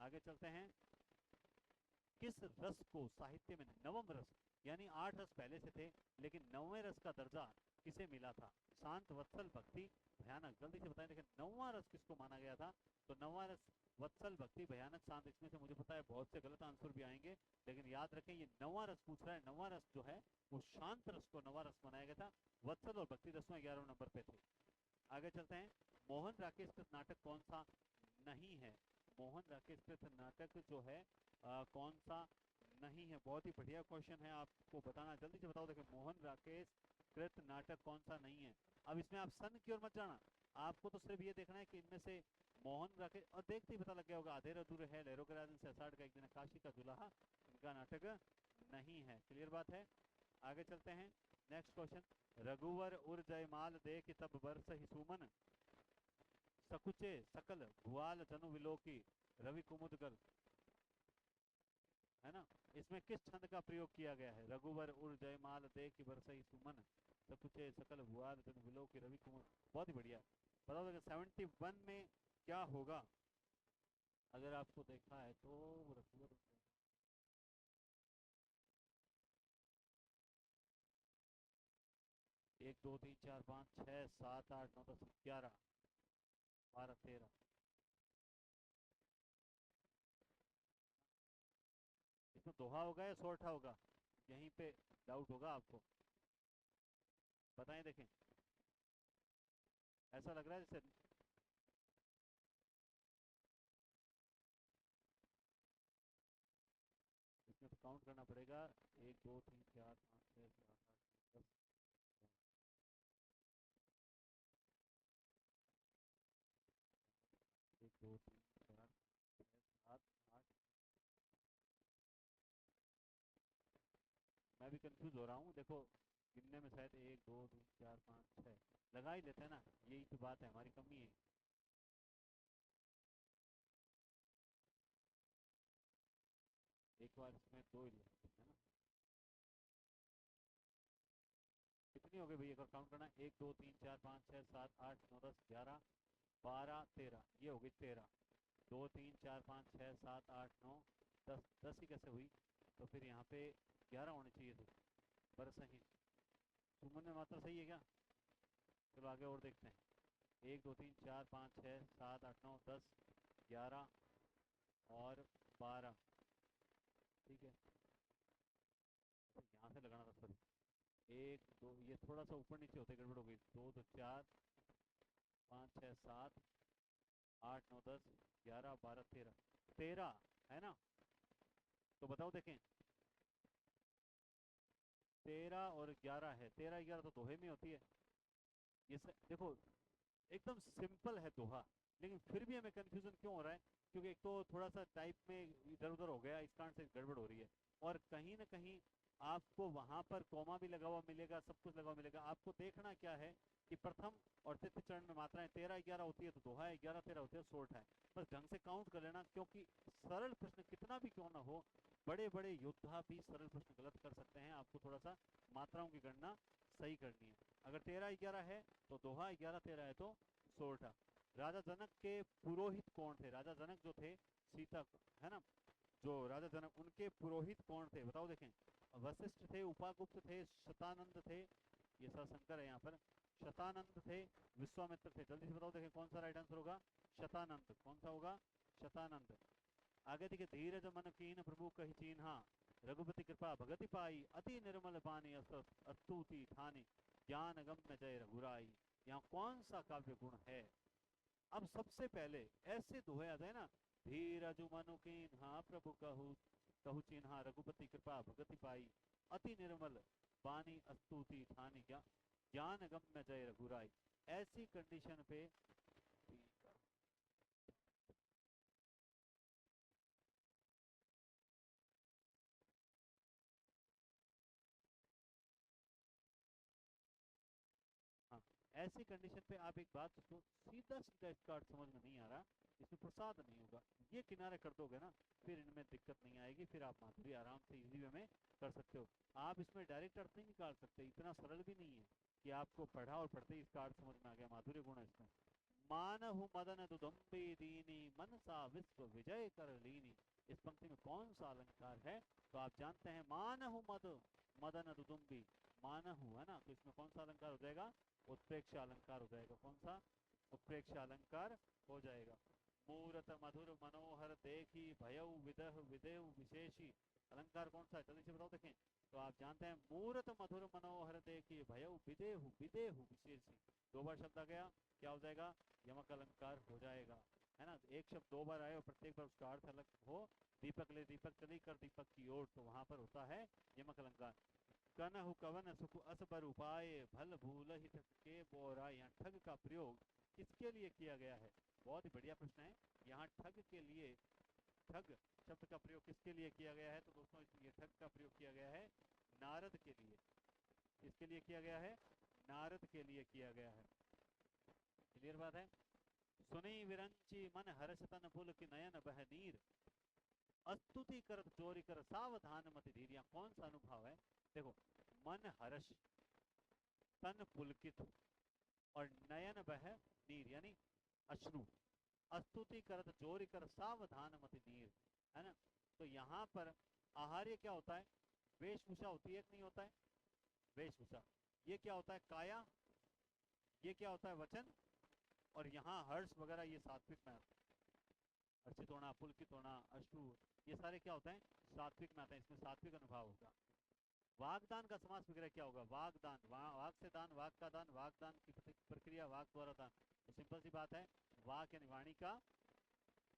आगे चलते हैं, किस रस को साहित्य में नवम रस, यानी 8 रस पहले से थे लेकिन 9वें रस का दर्जा किसे मिला था? शांत, वत्सल, भक्ति, भयानक। जल्दी से बताएं देखिए 9वां रस किसको माना गया था? तो 9वां रस वत्सल, भक्ति, भयानक, शांत। इसमें से मुझे पता है बहुत से गलत आंसर भी आएंगे, लेकिन याद रखें ये 9वां रस पूछ रहा है। 9वां रस जो है वो शांत रस को 9वां रस बनाया गया था। वत्सल और भक्ति रस में 11वें नंबर पे थे। आगे चलते हैं, मोहन राकेश कृत नाटक कौन सा नहीं है? मोहन राकेश कृत नाटक जो है कौन सा नहीं है? बहुत ही बढ़िया क्वेश्चन है, आपको बताना, जल्दी से बताओ। देखिए मोहन राकेश कृत नाटक कौन सा नहीं है? अब इसमें आप सन की ओर मत जाना, आपको तो सिर्फ ये देखना है कि इनमें से मोहन राकेश, और देखते ही पता लग गया होगा, अधेर अधूरे है, लहरों के राजन से अषाढ़ का एक दिन, काशी का दुल्हा, इनका नाटक नहीं है। क्लियर बात है। आगे चलते हैं, नेक्स्ट क्वेश्चन, रघुवर उर जयमाल देख तब बरस ही सुमन, सकुचे सकल भुआल जनु विलोकी, रवि कुमुदगल। है ना? इसमें किस छंद का प्रयोग किया गया है? रघुवर उर जयमाल देख बरसई सुमन, सकुचे सकल भुआल जनु विलोकी, रवि कुमुद। बहुत ही बढ़िया। बताओ देखिए 71 में क्या होगा? अगर आपको देखा है तो रघुवर, 1 2 3 4 5 6 7 8 9 10 11 12 13। इसमें दोहा होगा या सोरठा होगा? यहीं पे डाउट होगा आपको। बताएं देखें, ऐसा लग रहा है जैसे, इसमें तो काउंट करना पड़ेगा। 1 2 3 4 5 6 7 8 9 10, 1 2 3 4 5 6 7 8। मैं भी कंफ्यूज हो रहा हूँ देखो, गिनने में शायद 1 2 3 4 5 6 लगा ही लेते हैं ना, यही तो बात है, हमारी कमी है। एक बार इसमें 2 ही लेते हैं ना। कितनी हो गई भैया? एक बार काउंट करना, 1 2 3 4 5 6 7 8 9 10 11 12 13, ये हो गई 13। 2 3 4 5 6 7 8 9 10, 10 ही कैसे हुई? तो फिर यहाँ पे 11 होने चाहिए थे। बरस ही सुमन में मात्रा सही है क्या? चलो आगे और देखते हैं। 1 2 3 4 5 6 7 8 9 10 11 और 12। ठीक है, अच्छा यहाँ से लगाना था, सॉरी। 1 2, ये थोड़ा सा ऊपर नीचे होते गड़बड़ हो गई। 2 2 4 5 6 7 8 9 10 11 12 13, 13 है ना? तो बताओ देखें, 13 और 11 है, 13 11 तो दोहे में होती है। देखो एकदम सिंपल है दोहा, लेकिन फिर भी हमें कंफ्यूजन क्यों हो रहा है? क्योंकि एक तो थोड़ा सा टाइप में इधर उधर हो गया, इस कारण से गड़बड़ हो रही है। और कहीं ना कहीं आपको वहां पर कॉमा भी लगा हुआ मिलेगा, सब कुछ लगा हुआ मिलेगा। आपको देखना क्या है कि प्रथम और तृतीय चरण में मात्राएं 13 11 होती है तो दोहा है, 11 13 होती है सोठ है। बस ढंग से काउंट कर लेना, क्योंकि सरल प्रश्न कितना भी क्यों ना हो, बड़े बड़े योद्धा भी सरल प्रश्न गलत कर सकते हैं। आपको थोड़ा सा मात्राओं की गणना सही करनी है। अगर 13 11 है तो दोहा, 11 13 है तो सोरठा। राजा जनक के पुरोहित कौन थे? राजा जनक जो थे, सीता है ना, जो राजा जनक, उनके पुरोहित कौन थे बताओ देखें। वशिष्ठ थे, उपागुप्त थे, शतानंद थे, ये सब शंकर है यहाँ पर, शतानंद थे, विश्वामित्र थे। जल्दी से बताओ देखें कौन सा राइट आंसर होगा? शतानंद। कौन सा होगा? शतानंद। आगे देखिए, धीरज मन कीन प्रभु कहि चीन्हा, रघुपति कृपा भगति पाई, अति निर्मल बानी अस्तुति ठानी, ज्ञान गम्य जय रघुराई। यहाँ कौन सा काव्य गुण है? अब सबसे पहले ऐसे दोहे आते हैं ना, धीरज मन कीन्हा प्रभु कहु कहु चीन्हा, रघुपति कृपा भगति पाई, अति निर्मल बानी अस्तुति ठानी, ज्ञान गम्य जय रघुराई। ऐसी कंडीशन पे हाँ, ऐसी कंडीशन पे आप एक बात सुनो, सीधा सीधा इसका अर्थ समझ में नहीं आ रहा, इसमें प्रसाद नहीं होगा, ये किनारे कर दोगे ना, फिर इनमें दिक्कत नहीं आएगी, फिर आप माधुरी आराम से इजी वे में कर सकते हो। आप इसमें डायरेक्ट अर्थ नहीं निकाल सकते, इतना सरल भी नहीं है कि आपको पढ़ा और पढ़ते ही इसका अर्थ समझ में आ गया। माधुर्य गुण है इसमें। मानहु मदन दुदम्बे दीनी, मनसा विश्व विजय कर लीनी। इस पंक्ति में कौन सा अलंकार है? तो आप जानते हैं, मानहु मदन दुदुम्बी, मानहु है ना, तो इसमें कौन सा अलंकार हो जाएगा? उत्प्रेक्ष अलंकार हो जाएगा। कौन सा? उत्प्रेक्ष अलंकार हो जाएगा। मूरत मधुर मनोहर देखी, भयउ विदह विदेव विशेषी। अलंकार कौन सा है? जल्दी से बताओ देखें। तो आप जानते हैं, मूरत मधुर मनोहर देखी, भयउ विदेहु विदेहु विशेषी। दो बार शब्द आ गया, क्या हो जाएगा? यमक अलंकार हो जाएगा, है ना। एक शब्द दो बार आए और प्रत्येक बार उसका अर्थ अलग हो, दीपक ले दीपक चली कर दीपक की ओर, तो वहां पर होता है यमक अलंकार। कनहु कवन सुख असबर उपाय, भल भूल ही ठग के बोराय। यहाँ ठग का प्रयोग किसके लिए किया गया है? बहुत ही बढ़िया प्रश्न है। यहाँ ठग के लिए, ठग शब्द का प्रयोग किसके लिए किया गया है? तो दोस्तों, ये ठग का प्रयोग किया गया है नारद के लिए। किसके लिए किया गया है? नारद के लिए किया गया है। क्लियर बात है? सुनी विरंची मन हर्ष तन पुल की नयन बह नीर, अस्तुति करत चोरी कर सावधान मति धीर। यहाँ कौन सा अनुभव है? देखो, मन हर्ष, तन पुलकित और नयन बह नीर यानी अश्रु, अस्तुति करत चोरी कर सावधान मति नीर, है ना। तो यहाँ पर आहार्य क्या होता है? वेशभूषा होती है कि नहीं होता है? वेशभूषा। ये क्या होता है? काया। ये क्या होता है? वचन। और यहाँ हर्ष वगैरह ये सात्विक में आते हैं। हर्षित होना, पुलकित होना, अश्रु, ये सारे क्या होते हैं? सात्विक में आते हैं। इसमें सात्विक अनुभव होगा। वागदान का समास विग्रह क्या होगा? वागदान, वाग से दान, वाग का दान, वागदान की प्रक्रिया, वाग द्वारा दान। तो सिंपल सी बात है, वाक यानी वाणी का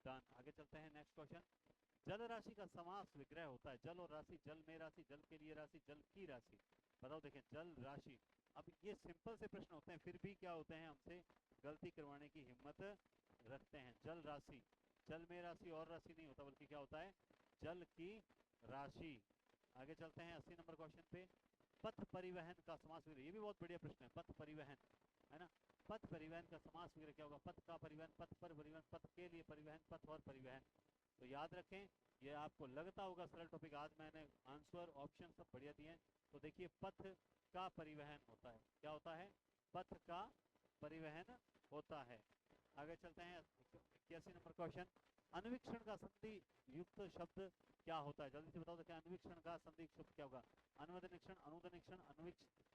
दान। आगे चलते हैं, नेक्स्ट क्वेश्चन। जल राशि का समास विग्रह होता है। जल और राशि, जल में राशि, जल के लिए राशि, जल की राशि। बताओ देखें, जल राशि। अब ये सिंपल से प्रश्न होते हैं, फिर भी क्या होते हैं, हमसे गलती करवाने की हिम्मत रखते हैं। जल राशि, जल में राशि और राशि नहीं होता, बल्कि क्या होता है? जल की राशि। आगे चलते हैं 80 नंबर क्वेश्चन पे। पथ परिवहन का समास विग्रह, ये भी बहुत बढ़िया प्रश्न है। पथ परिवहन, है ना। पथ परिवहन का समास विग्रह क्या होगा? पथ का परिवहन, पथ पर परिवहन, पथ के लिए परिवहन, पथ और परिवहन। तो याद रखें, ये आपको लगता होगा सरल टॉपिक, आज मैंने आंसर ऑप्शन सब बढ़िया दिए हैं। तो देखिए, पथ का परिवहन होता है। क्या होता है? पथ का परिवहन होता है। आगे चलते हैं 81 नंबर क्वेश्चन। अन्वीक्षण का संधि युक्त शब्द क्या होता है? जल्दी से बताओ देखिए, अन्वीक्षण का संधि शब्द क्या होगा? अनुवदनीक्षण, अनुदनीक्षण,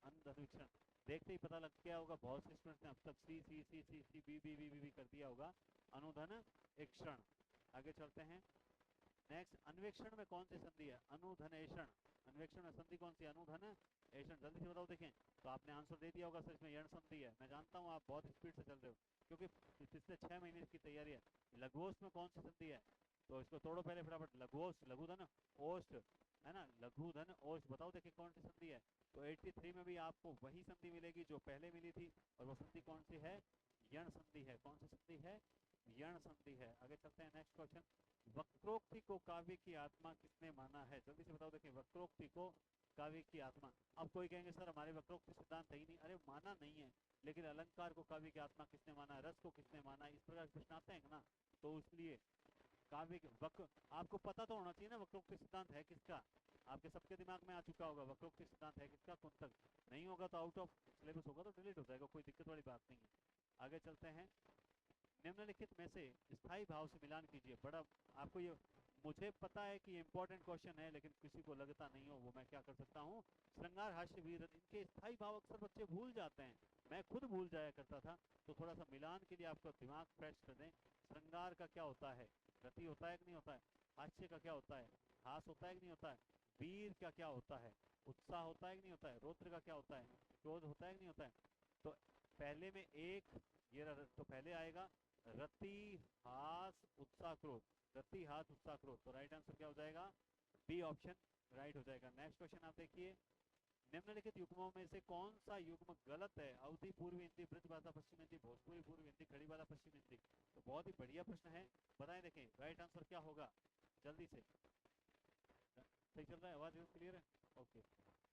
अनुवीक्षण। देखते ही पता लग गया होगा, बहुत से स्टूडेंट्स ने अब तक C C C C C B B B B कर दिया होगा। अनुधन इक्षण। आगे चलते हैं, नेक्स्ट। अन्वेक्षण में कौन सी संधि है? अनुधनेषण। अन्वेक्षण में संधि कौन सी? अनुधन एषण। जल्दी से बताओ देखें। तो आपने आंसर दे दिया होगा सर, इसमें यण संधि है। मैं जानता हूँ आप बहुत स्पीड से चल रहे हो, क्योंकि पिछले 6 महीने की तैयारी है। लघुओष्ठ में कौन सी संधि है? तो इसको तोड़ो पहले फटाफट। लघुओष्ठ, लघुधन ओष्ठ, है ना, लघुधन ओष्ठ। बताओ देखिए कौन सी संधि है? तो 83 में भी आपको वही संधि मिलेगी जो पहले मिली थी, और वो संधि कौन सी है? यण संधि है। कौन सी संधि है? यण संधि है। आगे चलते हैं, नेक्स्ट क्वेश्चन। वक्रोक्ति को काव्य की आत्मा किसने माना है? जल्दी से बताओ देखिए, वक्रोक्ति को काव्य की आत्मा। अब कोई कहेंगे सर हमारे वक्रोक्ति सिद्धांत है ही नहीं। अरे माना नहीं है, लेकिन अलंकार को काव्य की आत्मा किसने माना, रस को किसने माना, इस प्रकार के प्रश्न आते हैं ना। तो इसलिए काव्य के आपको पता तो होना चाहिए ना वक्रोक्ति सिद्धांत है किसका। आपके सबके दिमाग में आ चुका होगा वक्रोक्ति सिद्धांत है किसका। कुंतक। नहीं होगा तो आउट ऑफ सिलेबस होगा, तो डिलीट हो जाएगा, कोई दिक्कत वाली बात नहीं है। आगे चलते हैं, निम्नलिखित में से स्थायी भाव से मिलान कीजिए। बड़ा आपको ये, मुझे पता है कि ये इंपॉर्टेंट क्वेश्चन है, लेकिन किसी को लगता नहीं हो वो मैं क्या कर सकता हूँ। श्रृंगार, हास्य, वीर, इनके स्थायी भाव अक्सर बच्चे भूल जाते हैं, मैं खुद भूल जाया करता था। तो थोड़ा सा मिलान के लिए आपका दिमाग फ्रेश कर दें। श्रृंगार का क्या होता है? रति होता है कि नहीं होता है? हास्य का क्या होता है? हास होता है कि नहीं होता है? वीर का क्या होता है? उत्साह होता है कि नहीं होता है? रौद्र का क्या होता है? क्रोध होता है कि नहीं होता है? तो पहले में एक, ये तो पहले आएगा रति, हास, उत्साह, क्रोध। रति, हास, उत्साह, क्रोध। तो राइट आंसर क्या हो जाएगा? बी ऑप्शन राइट हो जाएगा। नेक्स्ट क्वेश्चन आप देखिए, निम्नलिखित युग्मों में से कौन सा युग्म गलत है? अवधि पूर्व हिंदी, ब्रजभाषा पश्चिम हिंदी, भोजपुरी पूर्व हिंदी, खड़ीवाला पश्चिम हिंदी। तो बहुत ही बढ़िया प्रश्न है, बताएं। देखें राइट आंसर क्या होगा, जल्दी से। सही चल रहा है? आवाज क्लियर है? ओके,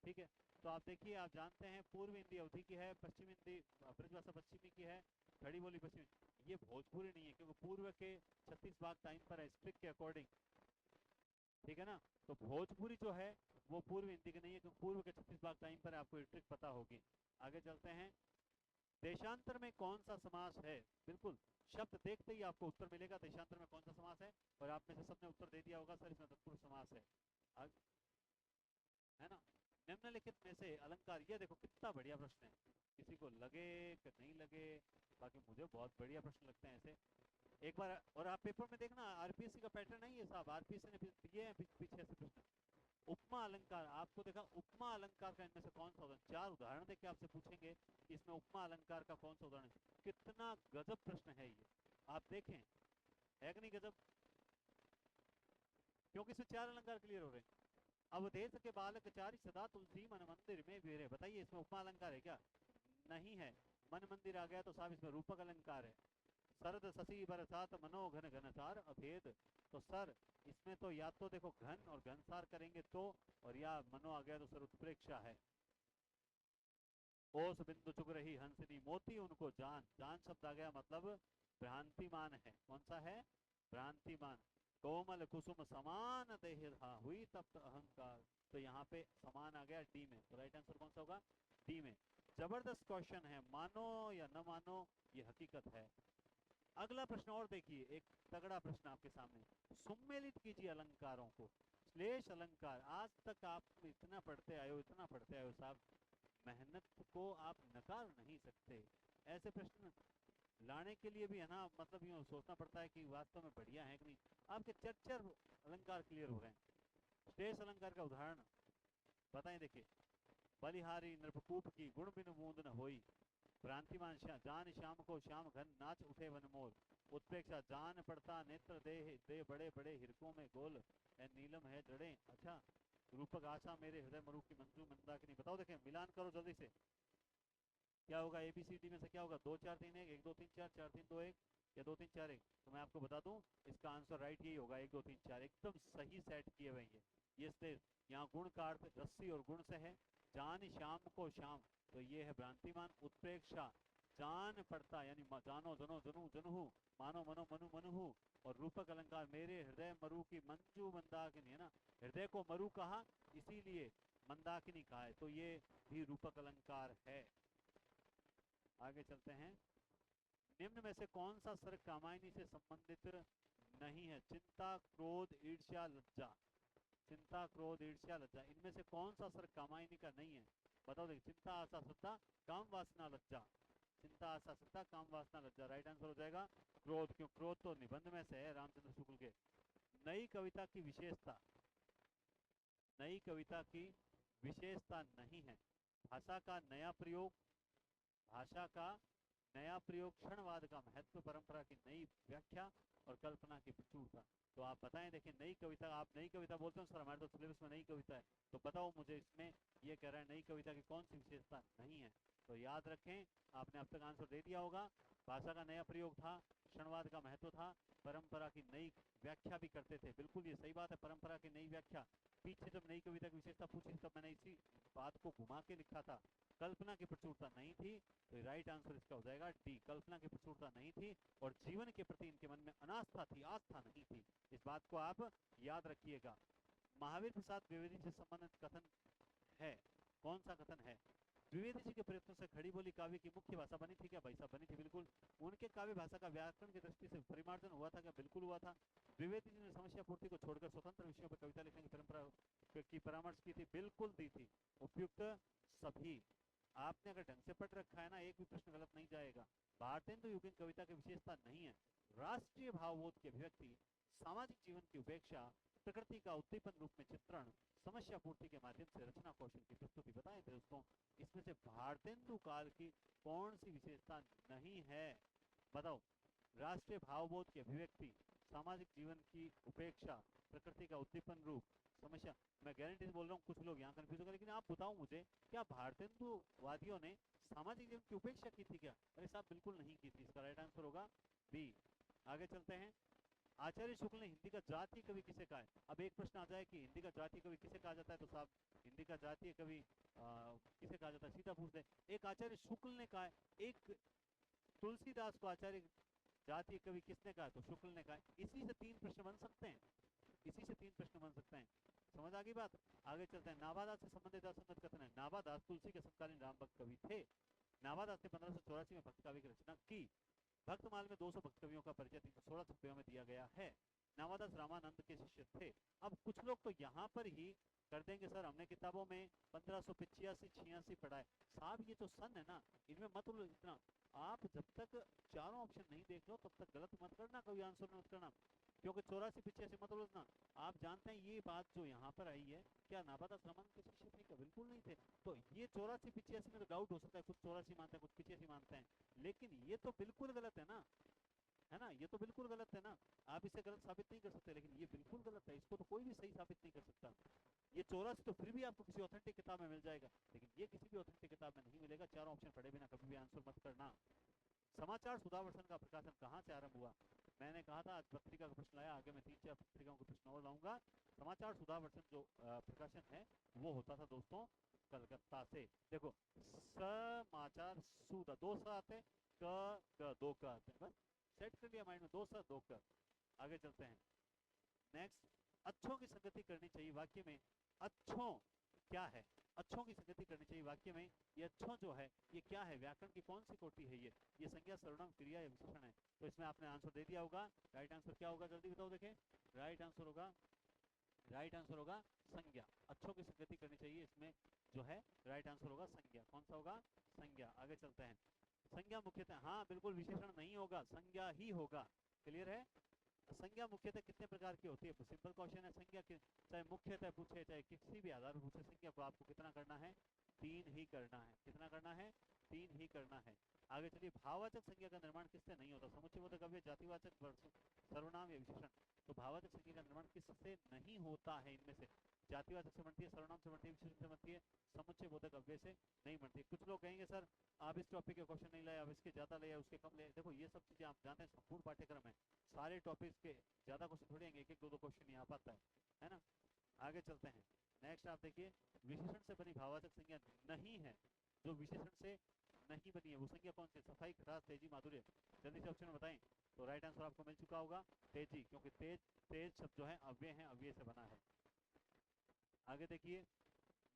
ठीक है। तो आप देखिए, आप जानते हैं पूर्व हिंदी अवधि की है, पश्चिम हिंदी ब्रजभाषा पश्चिमी की है, खड़ी बोली पश्चिमी। ये भोजपुरी नहीं है, क्योंकि पूर्व के 36 भाग टाइम पर है स्ट्रिक के अकॉर्डिंग, ठीक है ना। तो भोजपुरी जो है वो पूर्व हिंदी की नहीं है, क्योंकि पूर्व के 36 भाग टाइम पर आपको ये ट्रिक पता होगी। आगे चलते हैं, देशांतर में कौन सा समास है? बिल्कुल, शब्द देखते ही आपको उत्तर मिलेगा देशांतर में कौन सा समास है। और आप में से सबने उत्तर दे दिया होगा, सर इसमें तत्पुरुष समास है, है ना। निम्नलिखित में से अलंकार, ये देखो कितना बढ़िया प्रश्न है, किसी को लगे कि नहीं लगे, बाकी मुझे बहुत बढ़िया प्रश्न लगते हैं ऐसे। एक बार और आप पेपर में देखना, आरपीएससी का पैटर्न है ये साहब, आरपीएससी ने दिए हैं पीछे से प्रश्न। उपमा अलंकार, आपको देखा उपमा अलंकार का इनमें से कौन सा उदाहरण, 4 उदाहरण देके आपसे पूछेंगे इसमें उपमा अलंकार का कौन सा उदाहरण है। कितना गजब प्रश्न है ये, आप देखें, है कि नहीं गजब? क्योंकि इसमें 4 अलंकार क्लियर हो रहे हैं। अवधेश के बालक चारि सदा तुलसी मन मंदिर में विहरे। बताइए इसमें उपमा अलंकार है क्या? नहीं है। मन मंदिर आ गया तो साहब इसमें रूपक अलंकार है। सरद शशि बरसात मनो घन घनसार अभेद। तो सर इसमें तो या तो देखो घन और घनसार करेंगे तो, और या मनो आ गया तो सर उत्प्रेक्षा है। ओस बिंदु चुग रही हंसनी मोती उनको जान, जान शब्द आ गया मतलब भ्रांतिमान है। कौन सा है? भ्रांतिमान। कोमल कुसुम समान देह हुई तप्त अहंकार। तो यहाँ पे समान आ गया डी में, तो राइट आंसर कौन सा होगा? डी में। जबरदस्त क्वेश्चन है, मानो या न मानो ये हकीकत है। अगला प्रश्न और देखिए, एक तगड़ा प्रश्न आपके सामने। सुमेलित कीजिए अलंकारों को। श्लेष अलंकार, आज तक आप इतना पढ़ते आए हो, इतना पढ़ते आए हो साहब, मेहनत को आप नकार नहीं सकते। ऐसे प्रश्न लाने के लिए भी है ना, मतलब यूँ सोचना पड़ता है कि वास्तव में बढ़िया है कि नहीं। आपके चर अलंकार क्लियर हो रहे हैं। श्लेष अलंकार का उदाहरण बताएं, देखिए। बलिहारी नृपकूप की गुण बिन बूंद न होई। भ्रांतिमान जान श्याम को श्याम घन नाच उठे वन मोर। उत्प्रेक्षा जान पड़ता नेत्र दे दे बड़े बड़े हिरकों में गोल है नीलम है जड़े। अच्छा, रूपक आशा मेरे हृदय मरु की मंजू मंदा की नहीं। बताओ, देखें मिलान करो जल्दी से, क्या होगा? एबीसीडी में से क्या होगा? 2 4 3 1, 1 2 3 4, 4 3 2 1, या 2 3 4 1? तो मैं आपको बता दूं, इसका आंसर राइट यही होगा, 1 2 3 4, एकदम सही सेट किए हुए हैं ये से। यहाँ गुण का अर्थ रस्सी और गुण से है। जान श्याम को श्याम, तो ये है भ्रांतिमान। उत्प्रेक्षा जान पड़ता यानी जानो जनो जनु जनु, मानो मनो मनु मनु। और रूपक अलंकार मेरे हृदय मरु की मंजू मंदाकिनी, है ना, हृदय को मरु कहा इसीलिए मंदाकिनी कहा है, तो ये भी रूपक अलंकार है। आगे चलते हैं, निम्न में से कौन सा सर्ग कामायनी से संबंधित नहीं है? चिंता, क्रोध, ईर्ष्या, लज्जा। चिंता, क्रोध, ईर्ष्या, लज्जा, इनमें से कौन सा सर्ग कामायनी का नहीं है? बताओ देखिए, चिंता, आशा, श्रद्धा, काम, वासना, लज्जा। चिंता, आशा, श्रद्धा, काम, वासना, लज्जा। राइट आंसर हो जाएगा क्रोध, क्यों? क्रोध तो निबंध में से है रामचंद्र शुक्ल के। नई कविता की विशेषता, नई कविता की विशेषता नहीं है भाषा का नया प्रयोग, भाषा का नया प्रयोग, क्षणवाद का महत्व, परंपरा की नई व्याख्या और कल्पना की प्रचुरता। तो आप बताएं, देखिए नई कविता, आप नई कविता बोलते हो सर हमारे तो सिलेबस में नई कविता है, तो बताओ मुझे इसमें ये कह रहा है नई कविता की कौन सी विशेषता नहीं है? तो याद रखें, आपने अब तक आंसर दे दिया होगा। भाषा का नया प्रयोग था, क्षणवाद का महत्व था, परंपरा की नई व्याख्या भी करते थे। बिल्कुल ये सही बात है, परंपरा की नई व्याख्या। पीछे जब नई कविता की विशेषता पूछी तब मैंने इसी बात को घुमा के लिखा था। कल्पना की प्रचुरता नहीं थी, तो राइट आंसर इसका हो जाएगा डी, कल्पना की प्रचुरता नहीं थी। और जीवन के प्रति इनके मन में अनास्था थी, आस्था नहीं थी। इस बात को आप याद रखिएगा। महावीर प्रसाद द्विवेदी से संबंधित कथन है, कौन सा कथन है? द्विवेदी जी के प्रयत्नों से खड़ी बोली काव्य की मुख्य भाषा बनी थी क्या? भाई साहब बनी थी, बिल्कुल। उनके काव्य भाषा का व्याकरण की दृष्टि से परिमार्जन हुआ था क्या? बिल्कुल हुआ था। द्विवेदी जी ने समस्या पूर्ति को छोड़कर स्वतंत्र विषयों पर कविता लिखने की परंपरा की परामर्श की थी, बिल्कुल दी थी। उपयुक्त सभी। आपने अगर ढंग से पढ़ रखा है ना, एक भी प्रश्न गलत नहीं जाएगा। भारतेंदु युगीन कविता की विशेषता नहीं है राष्ट्रीय भावबोध की अभिव्यक्ति, सामाजिक जीवन की उपेक्षा, प्रकृति का उद्दीपन रूप में चित्रण, समस्या पूर्ति के माध्यम से रचना कौशल की प्रस्तुति। बताएं दोस्तों, इसमें से भारतेंदु काल की कौन सी विशेषता नहीं है? बताओ। राष्ट्रीय भावबोध की अभिव्यक्ति, सामाजिक जीवन की उपेक्षा, प्रकृति का उद्दीपन रूप, समस्या। मैं गारंटी से बोल रहा हूँ कुछ लोग यहाँ कंफ्यूज हो गए, लेकिन आप बताओ मुझे, क्या भारतेंदुवादियों ने सामाजिक जीवन की उपेक्षा की थी क्या? अरे साहब बिल्कुल नहीं की थी। इसका राइट आंसर होगा बी। आगे चलते हैं। आचार्य शुक्ल ने हिंदी का जातीय कवि किसे कहा है? अब एक प्रश्न आ जाए कि हिंदी का जातीय कवि किसे कहा जाता है, तो साहब हिंदी का जातीय कवि किसे कहा जाता है, सीधा पूछ दे। एक आचार्य शुक्ल ने कहा है, एक तुलसीदास को आचार्य जातीय कवि किसने कहा? तो शुक्ल ने कहा है। इसी से 3 प्रश्न बन सकते हैं, इसी से 3 प्रश्न बन सकते हैं। समझ आ गई बात? आगे चलते हैं। नाभादास से संबंधित असंगत कथन है। नाभादास तुलसी के समकालीन राम भक्त कवि थे। नाभादास ने 1584 में भक्त काव्य की रचना की। भक्तमाल में 200 भक्त कवियों का परिचय 316 छप्पियों में दिया गया है। नामादास रामानंद के शिष्य थे। अब कुछ लोग तो यहाँ पर ही कर देंगे, सर हमने किताबों में 1585-86 पढ़ा है। साहब ये जो सन है ना, इनमें मत उलझ इतना। आप जब तक चारों ऑप्शन नहीं देख लो तब तक गलत मत करना, कभी आंसर मत करना, क्योंकि 84-85 मत उलझना। आप जानते हैं ये बात जो यहाँ पर आई है, क्या नाभादास रामानंद के शिष्य थे क्या? बिल्कुल नहीं थे। तो ये 84-85 में तो डाउट हो सकता है, कुछ 84 मानते हैं, कुछ 85 मानते हैं, लेकिन ये तो बिल्कुल गलत है ना, है ना? ये तो बिल्कुल गलत है ना। आप इसे गलत साबित नहीं कर सकते, लेकिन ये बिल्कुल गलत है, इसको तो कोई भी सही साबित नहीं कर सकता। ये 84 तो फिर भी आपको किसी ऑथेंटिक किताब में मिल जाएगा, लेकिन ये किसी भी ऑथेंटिक किताब में नहीं मिलेगा। चारों ऑप्शन पढ़े बिना कभी भी आंसर मत करना। समाचार सुधावर्षन का प्रकाशन कहाँ से आरंभ हुआ? मैंने कहा था आज पत्रिका का प्रश्न लाया, आगे मैं 3-4 पत्रिकाओं के प्रश्न और लाऊंगा। समाचार सुधावर्षन जो प्रकाशन है वो होता था दोस्तों कलकत्ता से। देखो, समाचार सुधा, 2 स आते, क 2 क आते हैं, बस सेट कर लिया माइंड में, 2 स 2 क। आगे चलते हैं। नेक्स्ट, अच्छों की संगति करनी चाहिए वाक्य में। अच्छों क्या है? अच्छों की संगति करनी चाहिए वाक्य में। ये अच्छों जो है ये क्या है? व्याकरण की कौन सी कोटि है? ये संज्ञा, सर्वनाम, क्रिया या विशेषण है? तो इसमें आपने आंसर दे दिया होगा। राइट आंसर क्या होगा जल्दी बताओ देखें। राइट आंसर होगा संज्ञा। अच्छों की संगति करनी चाहिए, इसमें जो है राइट आंसर होगा संज्ञा। कौन सा होगा? संज्ञा। आगे चलते हैं। संज्ञा मुख्यतः, हाँ बिल्कुल, विशेषण नहीं होगा, संज्ञा ही होगा। क्लियर है? संज्ञा मुख्यतः कितने प्रकार की होती है? सिंपल क्वेश्चन है। संज्ञा चाहे मुख्यतः पूछे चाहे किसी भी आधार पर पूछे, संज्ञा को आपको कितना करना है? 3 ही करना है। कितना करना है? 3 ही करना है। आगे चलिए। भाववाचक संज्ञा का निर्माण किससे नहीं होता? समुच्चयबोधक अव्यय, जातिवाचक, सर्वनाम या विशेषण? तो भाववाचक संज्ञा का निर्माण किससे नहीं होता है? इनमें से जातिवाचक से बनती है, सर्वनाम से बनती है, विशेषण से बनती है, समुच्चयबोधक अव्यय से नहीं बनती। कुछ लोग कहेंगे सर आप इस टॉपिक के क्वेश्चन नहीं लाए, आप इसके ज्यादा ले, उसके कम ले। देखो ये सब चीजें आप जानते हैं, संपूर्ण पाठ्यक्रम है, सारे टॉपिक्स के ज्यादा क्वेश्चन थोड़ी आएंगे, 1-1, 2-2 क्वेश्चन यहाँ पाता है ना? आगे चलते हैं। नेक्स्ट आप देखिए, विशेषण से बनी भाववाचक संज्ञा नहीं है। जो विशेषण से नहीं बनी है वो संज्ञा कौन सी? सफाई, खटास, तेजी, माधुर्य। जल्दी से ऑप्शन में बताएं। तो राइट आंसर आपको मिल चुका होगा तेजी, क्योंकि तेज शब्द जो है अव्यय है, अव्यय से बना है। आगे देखिए,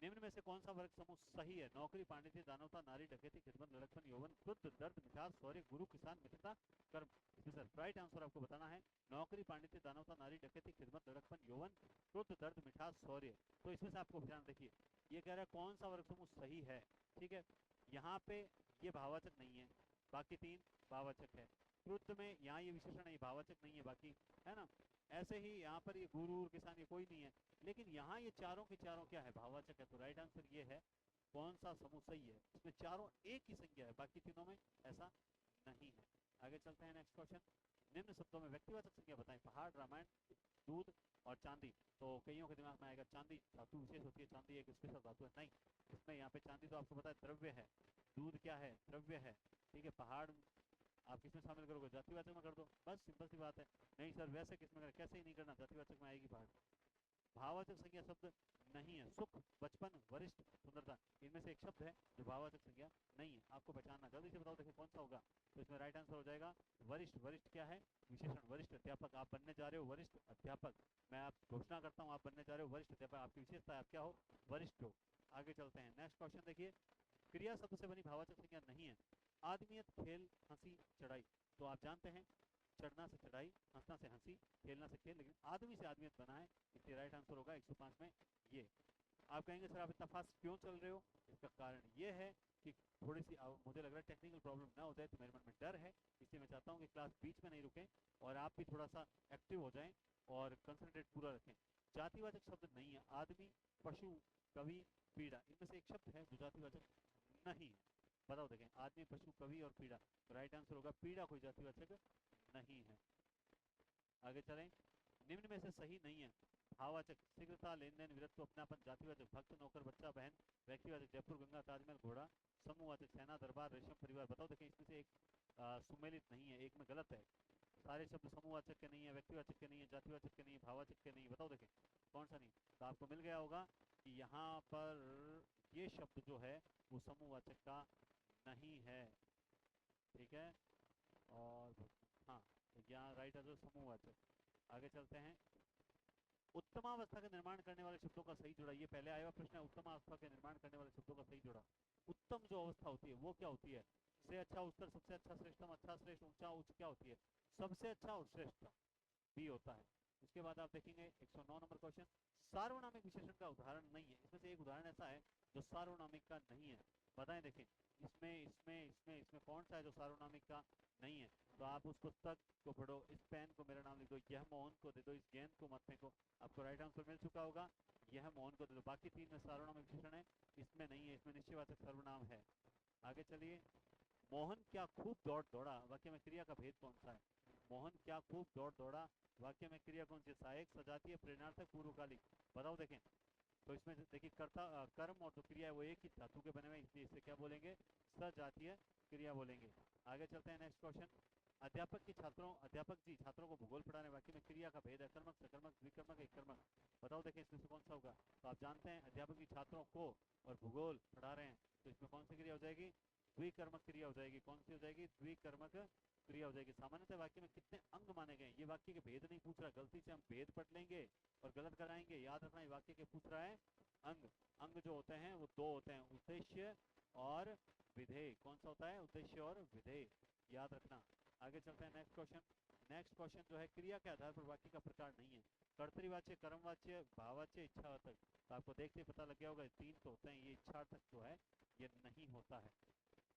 निम्न में से कौन सा वर्ग समूह सही है? नौकरी, पांडित्य, दानवता, नारी, डकैती, खिदमत, लड़कपन, यौवन, क्रोध, दर्द, मिठास, शौर्य, गुरु, किसान, मित्रता, कर्म। इसमें सर राइट आंसर आपको बताना है नौकरी, पांडित्य, दानवता, नारी, डकैती, खिदमत, लड़कपन, यौवन, क्रोध, दर्द, मिठास, शौर्य। तो इसमें से आपको ध्यान देखिए, ये कह रहा है कौन सा वर्ग समूह सही है। ठीक है, यहाँ पे ये भाववाचक नहीं है, बाकी 3 भाववाचक है। क्रुद्ध में यहाँ ये विशेषण है, ये भाववाचक नहीं है बाकी, है ना? ऐसे ही यहाँ पर ये गुरु और किसान ये कोई नहीं है, लेकिन यहाँ ये चारों के चारों क्या है? भाववाचक है। तो राइट आंसर ये है। कौन सा समूह सही है? इसमें चारों एक ही संज्ञा है, बाकी तीनों में ऐसा नहीं है। आगे चलते हैं। नेक्स्ट क्वेश्चन, निम्न शब्दों में व्यक्तिवाचक संज्ञा बताएं। पहाड़, रामायण, दूध और चांदी। तो कईयों के दिमाग में आएगा चांदी धातु विशेष होती है, चांदी एक स्पेशल धातु है। नहीं, इसमें यहाँ पे चांदी तो आपको पता है द्रव्य है, दूध क्या है? द्रव्य है। ठीक है, पहाड़ आप किसमें शामिल करोगे? जातिवाचक में कर दो, बस सिंपल सी बात है। नहीं सर वैसे किसमें कर, कैसे ही नहीं करना, जातिवाचक में आएगी पहाड़। भाववाचक संज्ञा शब्द नहीं है। सुख, बचपन, वरिष्ठ, सुंदरता, इनमें से एक शब्द है जो भाववाचक संज्ञा नहीं है। आपको पहचानना, जल्दी से बताओ देखिए कौन सा होगा। तो इसमें राइट आंसर हो जाएगा वरिष्ठ। वरिष्ठ क्या है? विशेषण। वरिष्ठ अध्यापक, आप बनने जा रहे हो वरिष्ठ अध्यापक। मैं आप घोषणा करता हूँ आप बनने जा रहे हो वरिष्ठ अध्यापक, आपकी विशेषता है आप क्या हो? वरिष्ठ हो। आगे चलते हैं। नेक्स्ट क्वेश्चन देखिए, क्रिया शब्द से बनी भाववाचक संज्ञा नहीं है। आदमियत, खेल, हंसी, चढ़ाई। तो आप जानते हैं चढ़ना से चढ़ाई, हंसना से हंसी, खेलना से खेल, लेकिन आदमी से आदमियत बना है, इसलिए राइट आंसर होगा 105 में ये। आप कहेंगे सर आप इतना फास्ट क्यों चल रहे हो? इसका कारण ये है कि थोड़ी सी मुझे लग रहा है टेक्निकल प्रॉब्लम ना हो जाए, तो मेरे मन में डर है, इसलिए मैं चाहता हूँ कि क्लास बीच में नहीं रुके और आप भी थोड़ा सा एक्टिव हो जाएं और कंसंट्रेट पूरा रखें। जातिवाचक शब्द नहीं है। आदमी, पशु, कवि, पीड़ा, इनमें से एक शब्द है जो जातिवाचक नहीं है। बताओ देखें, आदमी, पशु, कवि और पीड़ा। तो राइट आंसर होगा पीड़ा कोई जातिवाचक नहीं है। आगे चलें। निम्न में से सही नहीं है। भाववाचक शीघ्रता, लेन देन, वीरत्व, अपनापन। जातिवाचक भक्त, नौकर, बच्चा, बहन। व्यक्तिवाचक जयपुर, गंगा, ताजमहल, घोड़ा। समूहवाचक सेना, दरबार, रेशम, परिवार। बताओ देखें, इसमें से एक सुमेलित नहीं है, एक में गलत है। सारे शब्द समूहवाचक के नहीं है, व्यक्तिवाचक के नहीं है, जातिवाचक के नहीं है, भाववाचक के नहीं है। बताओ देखें कौन सा नहीं। तो आपको मिल गया होगा कि यहाँ पर ये शब्द जो है वो समूहवाचक का नहीं है। ठीक है, और हाँ, तो यहाँ राइट आंसर समूहवाचक। आगे चलते हैं। उत्तमावस्था का निर्माण करने वाले शब्दों का सही जोड़ा। ये पहले आया हुआ प्रश्न है, उत्तमावस्था के निर्माण करने वाले शब्दों का सही जोड़ा। उत्तम जो अवस्था होती है वो क्या होती है? से अच्छा, उत्तर, सबसे अच्छा, श्रेष्ठतम, अच्छा, श्रेष्ठ, ऊंचा, उच्च क्या होती है? सबसे अच्छा और श्रेष्ठ बी होता है। इसके बाद आप देखेंगे 109 नंबर क्वेश्चन। सार्वनामिक विशेषण का उदाहरण नहीं है। इसमें से एक उदाहरण ऐसा है जो सार्वनामिक का नहीं है। बताएं, देखें इसमें इसमें इसमें इसमें कौन सा है जो सार्वनामिक का नहीं है? तो आप उस पुस्तक को पढ़ो, इस पेन को मेरा नाम लिख दो, यह मोहन को दे दो, इस गेंद को मत फेंको। आपको राइट आंसर मिल चुका होगा, यह मोहन को दे दो। बाकी तीन में सार्वनामिक विशेषण है, इसमें नहीं है, इसमें निश्चयवाचक सर्वनाम है। आगे चलिए। मोहन क्या खूब दौड़ दौड़ा, वाक्य में क्रिया का भेद कौन सा है? मोहन क्या खूब दौड़ दौड़ा, वाक्य में क्रिया कौन सी है? सहायक, सजातीय, प्रेरणार्थक, पूर्वकालिक। बताओ देखें। तो इसमें देखिए कर्ता, कर्म और जो क्रिया है वो एक ही धातु के बने हुए, इसलिए इसे क्या बोलेंगे? सजातीय क्रिया बोलेंगे। आगे चलते हैं नेक्स्ट क्वेश्चन। अध्यापक जी छात्रों को भूगोल पढ़ाने, वाक्य में क्रिया का भेद है, कर्मक, सकर्मक, द्विकर्मक, एककर्मक। बताओ देखें इसमें से कौन सा होगा? तो आप जानते हैं अध्यापक जी छात्रों को और भूगोल पढ़ा रहे हैं, तो इसमें कौन सी क्रिया हो जाएगी? द्विकर्मक क्रिया हो जाएगी। कौन सी हो जाएगी? द्विकर्मक क्रिया हो जाएगी। सामान्यतः वाक्य में कितने अंग माने गए? ये वाक्य के भेद नहीं पूछ रहा, गलती से हम भेद पढ़ लेंगे और गलत कराएंगे। याद रखना, ये वाक्य के पूछ रहा है अंग। अंग जो होते हैं वो दो होते हैं, उद्देश्य और विधेय। कौन सा होता है? उद्देश्य और विधेय, याद रखना। आगे चलते हैं नेक्स्ट क्वेश्चन। नेक्स्ट क्वेश्चन जो है क्रिया के आधार पर वाक्य का प्रकार नहीं है। कर्तृवाच्य, कर्मवाच्य, भाववाच्य, इच्छावाचक। तो आपको देखते ही पता लग गया होगा तीन तो होते हैं, ये इच्छार्थक जो है ये नहीं होता है।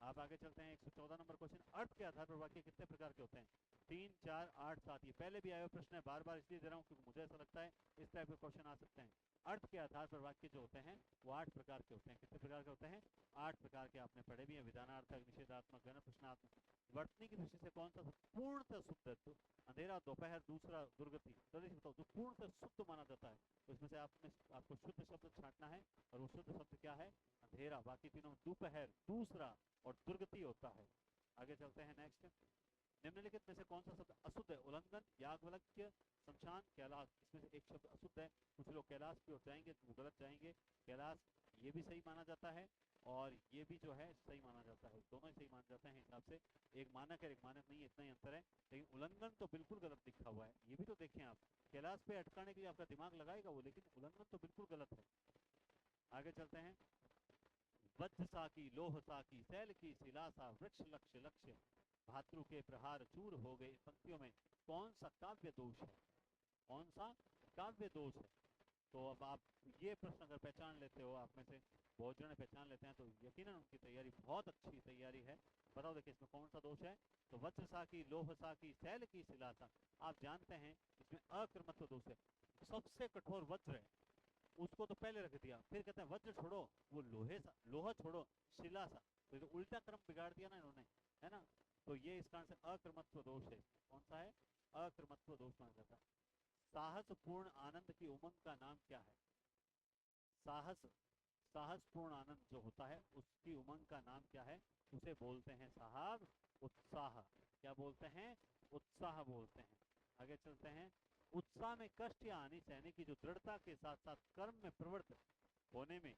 आप आगे चलते हैं 114 नंबर क्वेश्चन। अर्थ के आधार पर वाक्य कितने प्रकार के होते हैं? 3, 4, 8, 7। ये पहले भी आया हुआ प्रश्न है, बार बार इसलिए दे रहा हूँ क्योंकि मुझे ऐसा लगता है इस टाइप के क्वेश्चन आ सकते हैं। अर्थ के आधार पर वाक्य जो होते हैं वो 8 प्रकार के होते हैं। कितने प्रकार के होते हैं? 8 प्रकार के। आपने पढ़े भी हैं, विधानार्थक, निषेधात्मक, गण प्रश्नात्मक। वर्तनी की दृष्टि से कौन सा पूर्णतः शुद्ध? तो अंधेरा, दोपहर, दूसरा दुर्गति। जल्दी से बताओ जो पूर्णतः शुद्ध माना जाता है, तो इसमें से आपको शुद्ध शब्द छांटना है, और वो शुद्ध शब्द क्या है? अंधेरा। बाकी तीनों दोपहर, दूसरा और दुर्गति होता है। आगे चलते हैं नेक्स्ट। निम्नलिखित में से कौन सा शब्द अशुद्ध है? उल्लंघन, याज्ञवल्क्य, शमशान, कैलाश। इसमें से एक शब्द अशुद्ध है। कुछ लोग कैलाश की ओर जाएंगे, वो गलत जाएंगे। कैलाश ये भी सही माना जाता है और ये भी जो है सही माना जाता है, दोनों ही सही माने जाते हैं हिसाब से। एक मानक है, एक मानक नहीं है, इतना ही अंतर है। लेकिन उल्लंघन तो बिल्कुल गलत लिखा हुआ है, ये भी तो देखें आप। कैलाश पे अटकाने के लिए आपका दिमाग लगाएगा वो, लेकिन उल्लंघन तो बिल्कुल गलत है। आगे चलते हैं। वज्र सा की, लोह सा की, शैल की शिलासा, वृक्ष लक्ष्य लक्ष्य, भातृ के प्रहार चूर हो गए। पंक्तियों में कौन सा काव्य दोष है? कौन सा काव्य दोष है? तो अब आप ये प्रश्न अगर पहचान लेते हो, आप में से बहुत जने पहचान लेते हैं, तो यकीनन उनकी तैयारी बहुत अच्छी तैयारी है। बताओ देखिए इसमें कौन सा दोष है? तो वज्र सा की, लोह सा की, शैल की शिलासा। आप जानते हैं इसमें अक्रमत्व दोष है। सबसे कठोर वज्र है, उसको तो पहले रख दिया, फिर कहते हैं वज्र छोड़ो, वो लोहे सा, लोहा छोड़ो, शिला सा। तो ये तो उल्टा क्रम बिगाड़ दिया ना इन्होंने, है ना? तो ये इस कारण से अक्रमत्व दोष है। कौन सा है? अक्रमत्व दोष माना जाता है। साहसपूर्ण आनंद की उमंग का नाम क्या है? साहस, साहसपूर्ण आनंद जो होता है उसकी उमंग का नाम क्या है? उसे बोलते हैं साहब उत्साह। क्या बोलते हैं? उत्साह बोलते हैं। आगे चलते हैं। उत्साह में कष्ट या हानि सहने की जो दृढ़ता के साथ साथ कर्म में प्रवृत्त होने में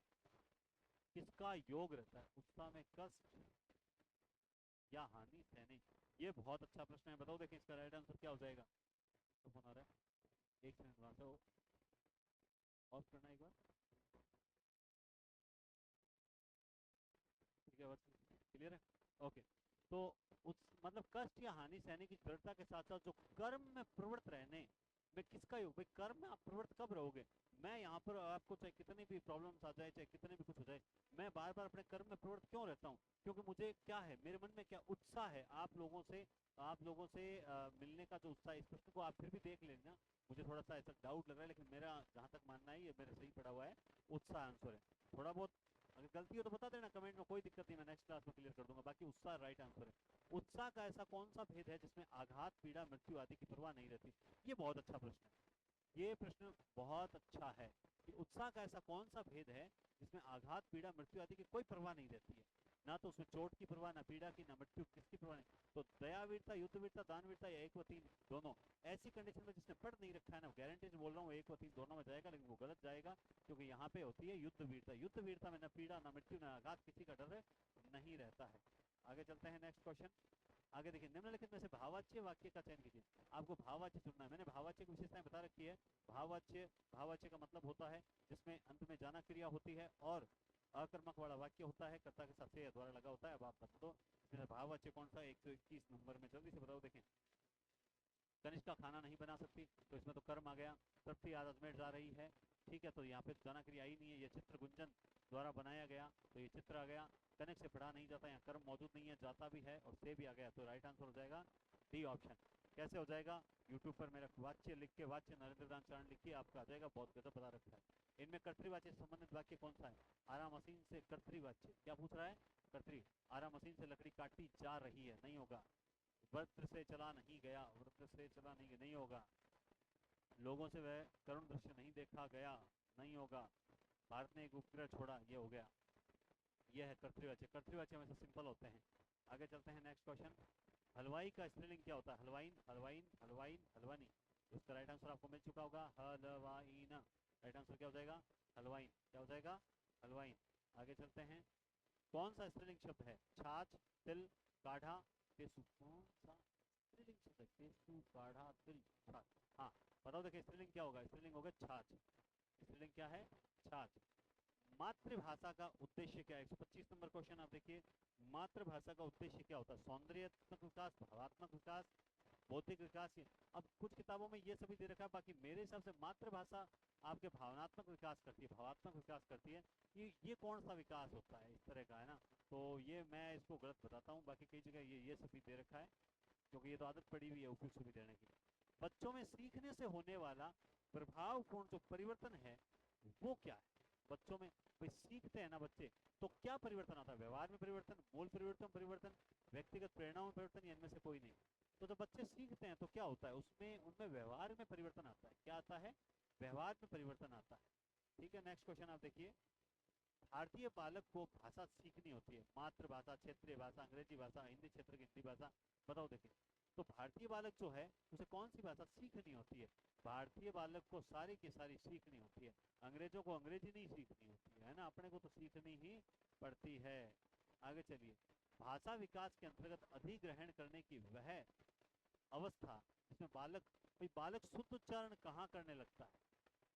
किसका योग रहता है? उत्साह में कष्ट या हानि सहने। ये बहुत अच्छा प्रश्न है, बताओ देखें इसका राइट आंसर क्या हो जाएगा? तो फोन आ रहा है, एक सेकंड वहां से ऑफ करना एक बार। आपकी आवाज क्लियर है? ओके। तो उस मतलब कष्ट या हानि सहने की दृढ़ता के साथ साथ जो कर्म में प्रवृत्त रहने में किसका योग, भाई कर्म में आप प्रवृत्त कब रहोगे? मैं यहाँ पर आपको चाहे कितनी भी प्रॉब्लम्स आ जाए, चाहे कितने भी कुछ हो जाए, मैं बार बार अपने कर्म में प्रवृत्त क्यों रहता हूँ? क्योंकि मुझे क्या है, मेरे मन में क्या उत्साह है आप लोगों से मिलने का जो उत्साह है। इस प्रश्न को आप फिर भी देख लेना, मुझे थोड़ा सा ऐसा डाउट लग रहा है, लेकिन मेरा जहां तक मानना है ये मेरे सही पड़ा हुआ है, उत्साह आंसर है। थोड़ा बहुत अगर गलती हो तो बता देना कमेंट में, कोई दिक्कत नहीं, मैं नेक्स्ट क्लास में क्लियर कर दूंगा। बाकी उत्साह राइट आंसर है। उत्साह का ऐसा कौन सा भेद है जिसमें आघात, पीड़ा, मृत्यु आदि की परवाह नहीं रहती? ये बहुत अच्छा प्रश्न है, ये प्रश्न बहुत अच्छा है कि उत्साह का ऐसा कौन सा भेद है जिसमें आघात, पीड़ा, मृत्यु आदि की कोई परवाह नहीं रहती है? ना तो उसमें चोट की परवाह, ना पीड़ा की, ना मृत्यु, किसकी परवाह नहीं? तो दया वीरता, युद्ध वीरता, दान वीरता या एक व तीन दोनों, ऐसी कंडीशन में जिसने पढ़ नहीं रखा है ना, गारंटी से बोल रहा हूँ एक व तीन दोनों में जाएगा, लेकिन वो गलत जाएगा, क्योंकि यहाँ पे होती है युद्ध वीरता। युद्ध वीरता में ना पीड़ा, ना मृत्यु, ना आघात, किसी का डर नहीं रहता है। आगे चलते हैं, नेक्स्ट क्वेश्चन। आगे देखिए, निम्नलिखित में से भाववाच्य वाक्य का चयन कीजिए। आपको भाववाच्य चुनना है। मैंने भाववाच्य की विशेषताएं बता रखी है। भाववाच्य का मतलब होता है जिसमें अंत में जाना क्रिया होती है और अकर्मक वाला वाक्य होता है, कर्ता के साथ से या द्वारा लगा होता है। अब आप बता दो इसमें भाववाच्य कौन सा? 121 नंबर में जल्दी से बताओ। देखें, कनिष्का खाना नहीं बना सकती, तो इसमें तो कर्म आ गया। तृप्ति आज अजमेर जा रही है, ठीक है, तो यहाँ पे जाना क्रिया आई नहीं है। ये चित्र गुंजन द्वारा बनाया गया, तो ये चित्र आ गया। कनक से पढ़ा नहीं जाता, यहाँ कर्म मौजूद नहीं है, जाता भी है और से भी आ गया, तो राइट आंसर हो जाएगा डी ऑप्शन। कैसे हो जाएगा? यूट्यूब पर मेरा वाच्य लिख के, वाच्य नरेंद्र दान चरण लिख के आपका आ जाएगा। बहुत गजब बता रखा है। इनमें कर्तृवाच्य से संबंधित वाक्य कौन सा है? आरा मशीन से कर्तृवाच्य, क्या पूछ रहा है? कर्तृ। आरा मशीन से लकड़ी काटी जा रही है, नहीं होगा। वृत्र से चला नहीं गया, वृत्र से चला नहीं होगा। लोगों से वह करुण दृश्य नहीं देखा गया, नहीं होगा। भारत ने एक उपग्रह छोड़ा, ये हो गया। यह है कर्तृवाच्य। कर्तृवाच्य हमेशा सिंपल होते हैं। आगे चलते हैं, नेक्स्ट क्वेश्चन। हलवाई का स्त्रीलिंग क्या होता है? हलवाइन, हलवाइन, हलवाइन, हलवानी। इसका राइट आंसर आपको मिल चुका होगा, हलवाइन। राइट आंसर क्या हो जाएगा? हलवाइन। क्या हो जाएगा? हलवाइन। आगे चलते हैं, कौन सा स्त्रीलिंग शब्द है? छाछ, तिल, काढ़ा, टेसु। कौन सा स्त्रीलिंग शब्द है? टेसु, काढ़ा, तिल, छाछ। हाँ बताओ, देखिए स्त्रीलिंग क्या होगा? स्त्रीलिंग होगा छाछ। स्त्रीलिंग क्या है? छाछ। मातृभाषा का उद्देश्य क्या है? 125 नंबर क्वेश्चन आप देखिए, मातृभाषा का उद्देश्य क्या होता है? सौंदर्यात्मक विकास, भावात्मक विकास, बौद्धिक विकास। अब कुछ किताबों में ये सभी दे रखा है, बाकी मेरे हिसाब से मातृभाषा आपके भावनात्मक विकास करती है, भावात्मक विकास करती है। ये कौन सा विकास होता है इस तरह का, है ना? तो ये मैं इसको गलत बताता हूँ। बाकी कई जगह ये सभी दे रखा है, क्योंकि ये तो आदत पड़ी हुई है उपयुक्त सभी देने की। बच्चों में सीखने से होने वाला प्रभावपूर्ण जो परिवर्तन है वो क्या है? बच्चों में भाई सीखते हैं ना बच्चे, तो क्या परिवर्तन आता है? व्यवहार में परिवर्तन, मूल परिवर्तन, व्यक्तिगत प्रेरणाओं में परिवर्तन, या इनमें से कोई नहीं? तो जब बच्चे सीखते हैं तो क्या होता है उसमें? उनमें व्यवहार में परिवर्तन आता है। क्या आता है? व्यवहार में परिवर्तन आता है। ठीक है, नेक्स्ट क्वेश्चन आप देखिए। भारतीय बालक को भाषा सीखनी होती है, मातृभाषा, क्षेत्रीय भाषा, अंग्रेजी भाषा, हिंदी क्षेत्र की हिंदी भाषा। बताओ देखिए, तो भारतीय बालक जो है उसे कौन सी भाषा सीखनी होती है? भारतीय बालक को सारी की सारी सीखनी होती है। अंग्रेजों को अंग्रेजी नहीं सीखनी होती है ना, अपने को तो सीखनी ही पड़ती है। आगे चलिए, भाषा विकास के अंतर्गत अधिग्रहण करने की वह अवस्था जिसमें बालक शुद्ध उच्चारण कहाँ करने लगता है?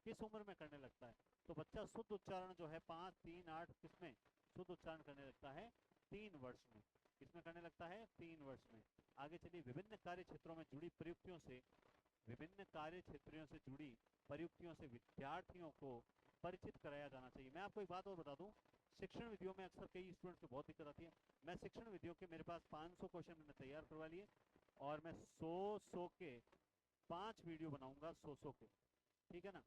किस उम्र में करने लगता है? तो बच्चा शुद्ध उच्चारण जो है 5, 3, 8 किसमें शुद्ध उच्चारण करने लगता है? 3 वर्ष में। किसमें करने लगता है? 3 वर्ष में। आगे चलिए, विभिन्न कार्य क्षेत्रों से जुड़ी प्रयुक्तियों से विद्यार्थियों को परिचित कराया जाना चाहिए। मैं आपको एक बात और बता दूं, शिक्षण विधियों में अक्सर कई स्टूडेंट्स को बहुत दिक्कत आती है। मैं शिक्षण विधियों के, मेरे पास 500 क्वेश्चन मैंने तैयार करवा लिए और मैं 100 के 5 वीडियो बनाऊंगा, 100 के, ठीक है ना?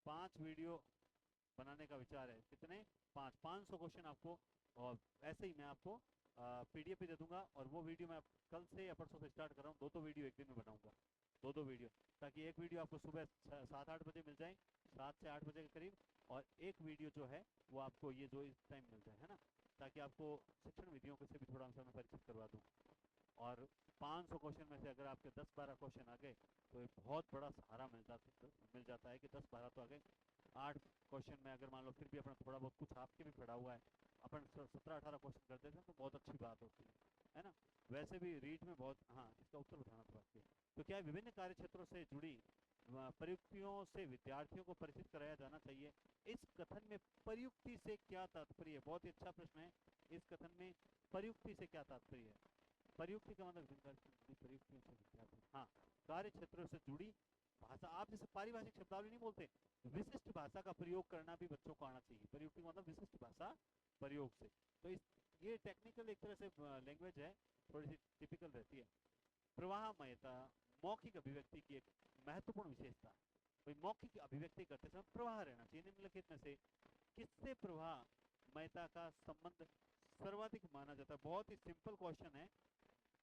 5 वीडियो बनाने का विचार है। कितने? 500 क्वेश्चन आपको, और ऐसे ही मैं आपको पीडीएफ भी दे दूंगा। और वो वीडियो मैं कल से या परसों से स्टार्ट कर रहा हूँ, दो वीडियो एक दिन में बनाऊंगा, दो वीडियो, ताकि एक वीडियो आपको सुबह 7-8 बजे मिल जाए, 7 से 8 बजे के करीब, और एक वीडियो जो है वो आपको ये जो इस टाइम मिल जाए, है ना? ताकि आपको शिक्षण विधियों से भी थोड़ा सा मैं परिचित करवा दूँ। और 500 क्वेश्चन में से अगर आपके 10-12 क्वेश्चन आ गए तो एक बहुत बड़ा सहारा मिल जाता है कि 10-12 तो आ गए। 8 क्वेश्चन में अगर मान लो फिर भी अपना थोड़ा बहुत कुछ आपके भी पढ़ा हुआ है, अपन 17-18 क्वेश्चन कर देते हैं तो बहुत अच्छी बात होती है ना? वैसे भी रीड में बहुत, हाँ इसका उत्तर बताना था बाकी। तो क्या है, विभिन्न कार्य क्षेत्रों से जुड़ी प्रयुक्तियों से विद्यार्थियों को परिचित कराया जाना चाहिए। इस कथन में प्रयुक्ति से क्या तात्पर्य है? बहुत ही अच्छा प्रश्न है। इस कथन में प्रयुक्ति से क्या तात्पर्य है? प्रयुक्ति का मतलब प्रयुक्तियों से विद्यार्थी, हाँ, कार्य क्षेत्रों से जुड़ी भाषा। आप जैसे पारिभाषिक शब्दावली नहीं बोलते, विशिष्ट भाषा का प्रयोग करना भी बच्चों को आना चाहिए। प्रयुक्ति मतलब विशिष्ट भाषा प्रयोग से। तो इस ये टेक्निकल एक तरह से लैंग्वेज है, थोड़ी सी टिपिकल रहती है। प्रवाहमयता मौखिक अभिव्यक्ति की एक महत्वपूर्ण विशेषता। भाई मौखिक अभिव्यक्ति करते समय प्रवाह रहना चाहिए। निम्नलिखित में से किससे प्रवाहमयता का संबंध सर्वाधिक माना जाता है? बहुत ही सिंपल क्वेश्चन है।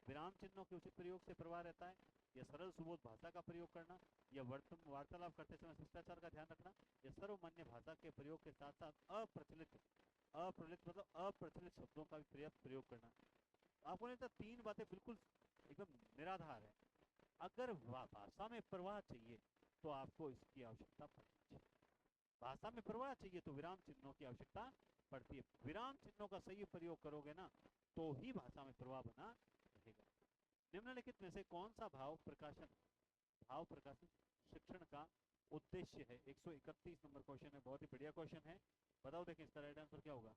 विराम चिन्हों के उचित प्रयोग से प्रवाह रहता है, या सरल सुबोध भाषा का प्रयोग करना, या वार्तालाप करते समय शिष्टाचार का ध्यान रखना, या सर्वमान्य भाषा के प्रयोग के साथ साथ अप्रचलित मतलब अप्रचलित शब्दों का भी पर्याप्त प्रयोग करना। आपको नहीं लगता तीन बातें बिल्कुल एकदम निराधार है? अगर भाषा में प्रवाह चाहिए तो आपको इसकी आवश्यकता पड़ती है। भाषा में प्रवाह चाहिए तो विराम चिन्हों की आवश्यकता पड़ती है। विराम चिन्हों का सही प्रयोग करोगे ना तो ही भाषा में प्रवाह बना रहेगा। निम्नलिखित में से कौन सा भाव प्रकाशन शिक्षण का उद्देश्य है? 131 नंबर क्वेश्चन है, बहुत ही बढ़िया क्वेश्चन है। बताओ देखें इसका राइट आंसर क्या होगा?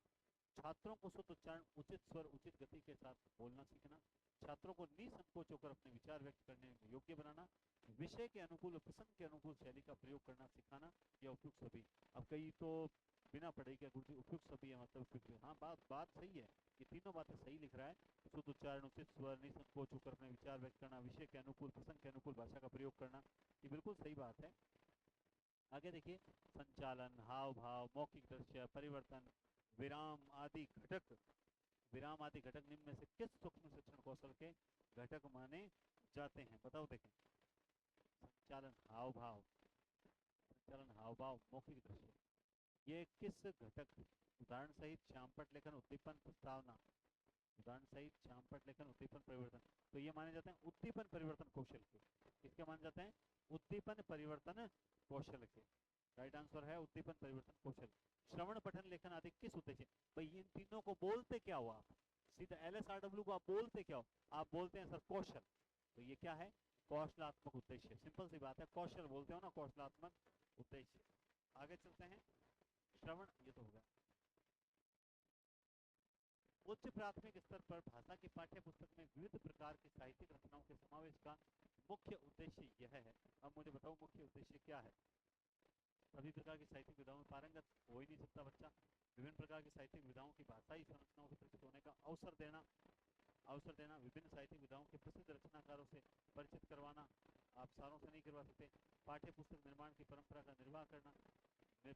छात्रों को शुद्ध उच्चारण, उचित स्वर, उचित गति के साथ बोलना सीखना, छात्रों को निसंकोच होकर अपने विचार व्यक्त करने में योग्य बनाना, विषय के अनुकूल और प्रसंग के अनुकूल शैली का प्रयोग करना सिखाना, या उपयुक्त सभी। अब कई तो बिना पढ़े क्या गुरुजी उपयुक्त सभी है मतलब उपयुक्त? हाँ, बात सही है, ये तीनों बातें सही लिख रहा है। शुद्ध उच्चारण, उचित स्वर, निसंकोच होकर अपने विचार व्यक्त करना, विषय के अनुकूल प्रसंग के अनुकूल भाषा का प्रयोग करना, ये बिल्कुल सही बात है। आगे देखिए, संचालन, हाव भाव, मौखिक दृश्य, परिवर्तन, विराम आदि घटक निम्न में से किस सूक्ष्म शिक्षण कौशल के घटक माने जाते हैं? बताओ देखें। संचालन, हाव भाव, मौखिक दृश्य, ये किस घटक? उदाहरण सहित श्यामपट लेखन, उद्दीपन, प्रस्तावना। उदाहरण सहित श्यामपट लेखन, उद्दीपन, परिवर्तन, तो ये माने जाते हैं उद्दीपन परिवर्तन कौशल के। किसके माने जाते हैं? उद्दीपन परिवर्तन कौशल के। राइट आंसर है उद्दीपन परिवर्तन कौशल। श्रवण, पठन, लेखन आदि किस उद्देश्य? भाई इन तीनों को बोलते क्या हो आप? सीधा LSRW को आप बोलते क्या हो? आप बोलते हैं सर कौशल। तो ये क्या है? कौशलात्मक उद्देश्य। सिंपल सी बात है, कौशल बोलते हो ना, कौशलात्मक उद्देश्य। आगे चलते हैं। श्रवण ये तो होगा। उच्च प्राथमिक स्तर पर भाषा की पाठ्य पुस्तक में विविध प्रकार की साहित्यिक रचनाओं के समावेश का मुख्य उद्देश्य यह है। अब मुझे बताओ मुख्य उद्देश्य क्या है? सभी प्रकार की साहित्यिक विधाओं में पारंगत हो ही नहीं सकता बच्चा। विभिन्न प्रकार की साहित्यिक विधाओं की भाषाई संरचनाओं से परिचित होने का अवसर देना, विभिन्न साहित्यिक विधाओं के प्रसिद्ध रचनाकारों से परिचित करवाना। आप सारों से नहीं करवा सकते। पाठ्य पुस्तक निर्माण की परंपरा का निर्वाह करना,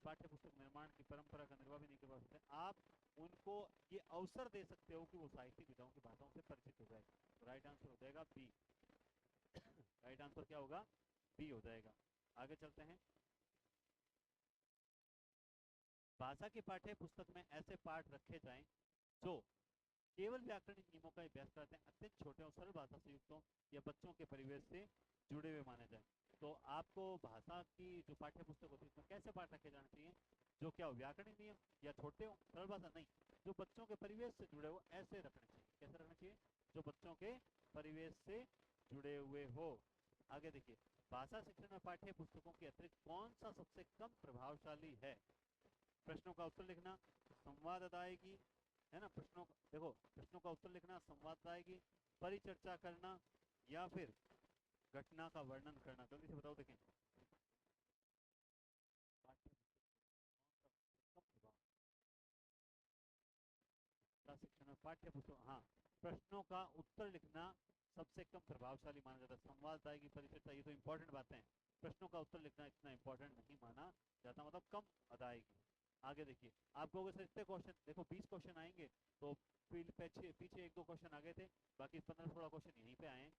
पाठ्य पुस्तक निर्माण की परंपरा का निर्वाह भी नहीं करवा सकते। आप उनको ये अवसर दे सकते हो कि वो साहित्यिक विधाओं की भाषाओं से परिचित हो जाए। तो राइट आंसर हो जाएगा बी। राइट आंसर क्या होगा? बी हो जाएगा। आगे चलते हैं। भाषा की पाठ्य पुस्तक में ऐसे पाठ रखे जाएं जो केवल व्याकरणिक नियमों का अभ्यास करते हैं, अत्यंत छोटे और सरल भाषा से युक्त हों, या बच्चों के परिवेश से जुड़े हुए माने जाएं। तो आपको भाषा की जो पाठ्य पुस्तक होती है उसमें कैसे पाठ रखे जाने चाहिए? जो क्या हो, व्याकरणिक नियम या छोटे हो, सरल भाषा नहीं, जो बच्चों के परिवेश से जुड़े हो ऐसे रखने चाहिए। कैसे रखने चाहिए? जो बच्चों के परिवेश से जुड़े हुए हो। आगे देखिए, भाषा शिक्षण में पाठ्य पुस्तकों के अतिरिक्त कौन सा सबसे कम प्रभावशाली है? प्रश्नों का उत्तर लिखना, संवाद अदायगी, है ना? प्रश्नों का उत्तर लिखना, संवाद आएगी, परिचर्चा करना, या फिर घटना का वर्णन करना। जल्दी से बताओ देखें। पाठ्य पुस्तक कौन सा सबसे कम प्रभाव? शिक्षण में पाठ्य पुस्तक, हाँ, प्रश्नों का उत्तर लिखना सबसे कम प्रभावशाली माना जाता है। संवाद आएगी, परिचर्चा, ये तो इंपॉर्टेंट बातें हैं। प्रश्नों का उत्तर लिखना इतना इंपॉर्टेंट नहीं माना जाता, मतलब कम अदायगी। आगे देखिए, आपको अगर इतने क्वेश्चन देखो 20 क्वेश्चन आएंगे तो पीछे 1-2 क्वेश्चन आ गए थे, बाकी 15-16 क्वेश्चन यहीं पे आए।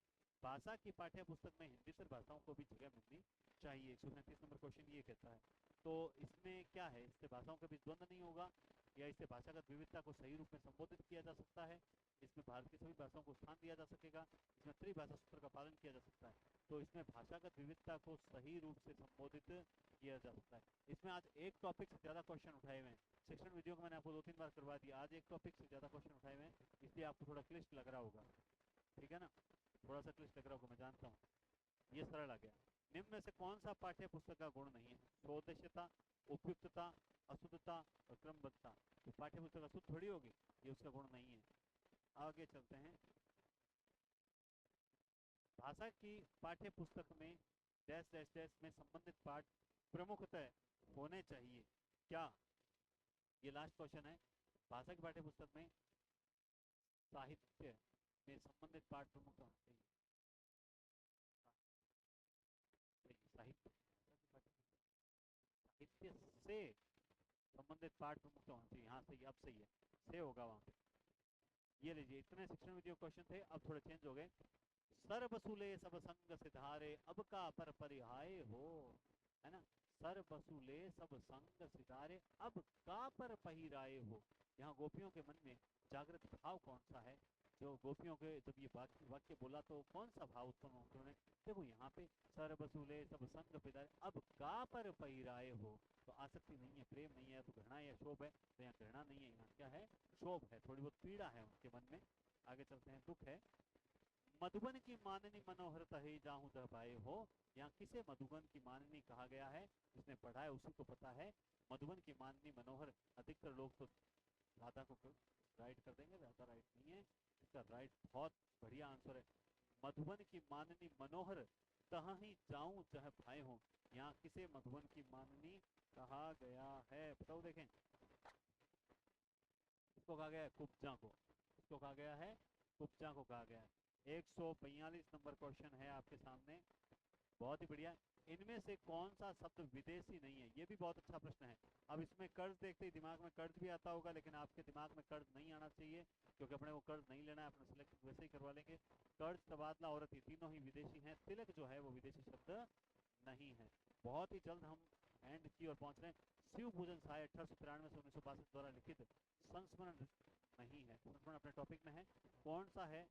भाषा की पाठ्य पुस्तक में हिंदी से भाषाओं को भी जगह मिलनी चाहिए। 137 नंबर क्वेश्चन ये कहता है। तो इसमें क्या है? इससे भाषाओं के बीच द्वंद्व नहीं होगा, या इससे भाषागत विविधता को सही रूप में संबोधित किया जा सकता है। इसमें भारत की सभी भाषाओं को स्थान दिया जा सकेगा। इसमें त्रिभाषा सूत्र का पालन किया जा सकता है। तो इसमें भाषागत विविधता को सही रूप से संबोधित किया जा सकता है। इसमें आज एक टॉपिक से ज्यादा क्वेश्चन उठाए हुए हैं। शिक्षण वीडियो को मैंने आपको 2-3 बार करवा दिया। आज एक टॉपिक से ज्यादा क्वेश्चन उठाए हुए हैं, इसलिए आपको थोड़ा क्लिष्ट लग रहा होगा, ठीक है ना? थोड़ा सा क्लिष्ट लग रहा होगा, मैं जानता हूँ। ये सरल आ गया, निम्न में से कौन सा पाठ्य पुस्तक का गुण नहीं है? स्वदेश्यता, उपयुक्तता, अशुद्धता और क्रमबद्धता। तो पाठ्य पुस्तक अशुद्ध थोड़ी होगी, ये उसका गुण नहीं है। आगे चलते हैं। भाषा की पाठ्य पुस्तक में डैश डैश डैश में संबंधित पाठ प्रमुखतः होने चाहिए क्या? ये लास्ट क्वेश्चन है। भाषा की पाठ्य पुस्तक में साहित्य में संबंधित पाठ प्रमुख होना चाहिए। साहित्य साहित्य से संबंधित पाठ प्रमुख होना चाहिए। हाँ सही, अब सही है, से होगा वहां पे। ये लीजिए, इतने शिक्षण वीडियो क्वेश्चन थे, अब थोड़े चेंज हो गए। सर बसूले सब संग सिधारे, अब का पर परिहाय हो, है ना। सर बसूले सब संग सिधारे, अब का पर पहिराए हो। यहाँ गोपियों के मन में जागृत भाव कौन सा है? जो गोपियों के जब ये वाक्य बोला तो कौन सा भाव उत्पन्न हो उन्होंने? देखो यहाँ पे सर बसूले सब संग पिधारे, अब का पर पहिराए हो। तो आसक्ति नहीं है, प्रेम नहीं है, तो घृणा या शोभ है। तो यहाँ घृणा नहीं है, यहाँ क्या है? शोभ है, थोड़ी बहुत पीड़ा है उनके मन में। आगे चलते हैं, दुख है। मधुबन की माननी मनोहर तहे जाहूं तह पाए हो। यहाँ किसे मधुबन की माननी कहा गया है? जिसने पढ़ा है उसी को पता है। मधुबन की माननी मनोहर, अधिकतर लोग तो राधा को राइट कर देंगे, राधा राइट नहीं है। इसका राइट बहुत बढ़िया आंसर है, मधुबन की माननी मनोहर तहाँ ही जाऊं चाहे भाई हो। यहाँ किसे मधुबन की माननी कहा गया है? बताओ देखें। इसको कहा गया है कुब्जा को। इसको कहा गया है कुब्जा को कहा गया है। 142 नंबर क्वेश्चन है आपके सामने, बहुत ही बढ़िया। इनमें से कौन सा शब्द विदेशी नहीं है? ये भी बहुत अच्छा प्रश्न है। अब इसमें कर्ज देखते ही दिमाग में कर्ज भी आता होगा, लेकिन आपके दिमाग में कर्ज नहीं आना चाहिए, क्योंकि अपने को कर्ज नहीं लेना है, अपने सिलेक्ट वैसे ही करवा लेंगे। कर्ज, तबादला, औरत, ये तीनों ही विदेशी हैं। तिलक जो है वो विदेशी शब्द नहीं है। बहुत ही जल्द हम एंड की ओर पहुंच रहे हैं। शिव पूजन सहाय 1893 से 1962 द्वारा लिखित संस्मरण नहीं है। संस्मरण अपने टॉपिक में है, कौन सा है?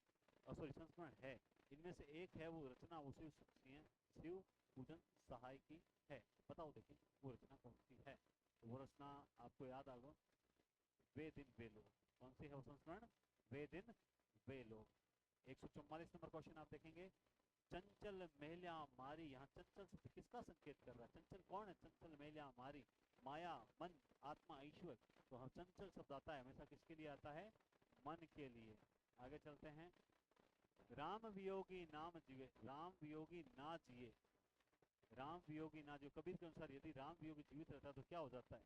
सॉरी, संस्मरण है। इनमें से एक है वो रचना, वो शिव की है, शिव पूजन सहाय की है। बताओ देखिए वो रचना कौन सी है? तो वो रचना आपको याद आ गो, वे दिन वे लोग। कौन सी है वो संस्मरण? वे दिन वे लोग। 144 नंबर क्वेश्चन आप देखेंगे। चंचल मेल्या मारी, यहाँ चंचल शब्द किसका संकेत कर रहा है? चंचल कौन है? चंचल मेल्या मारी, माया, मन, आत्मा, ईश्वर। तो हम चंचल शब्द आता है हमेशा किसके लिए आता है? मन के लिए। आगे चलते हैं। राम वियोगी नाम जिए, राम वियोगी ना जिए, राम वियोगी ना जिए। कबीर के अनुसार यदि राम वियोगी जीवित रहता है तो क्या हो जाता है?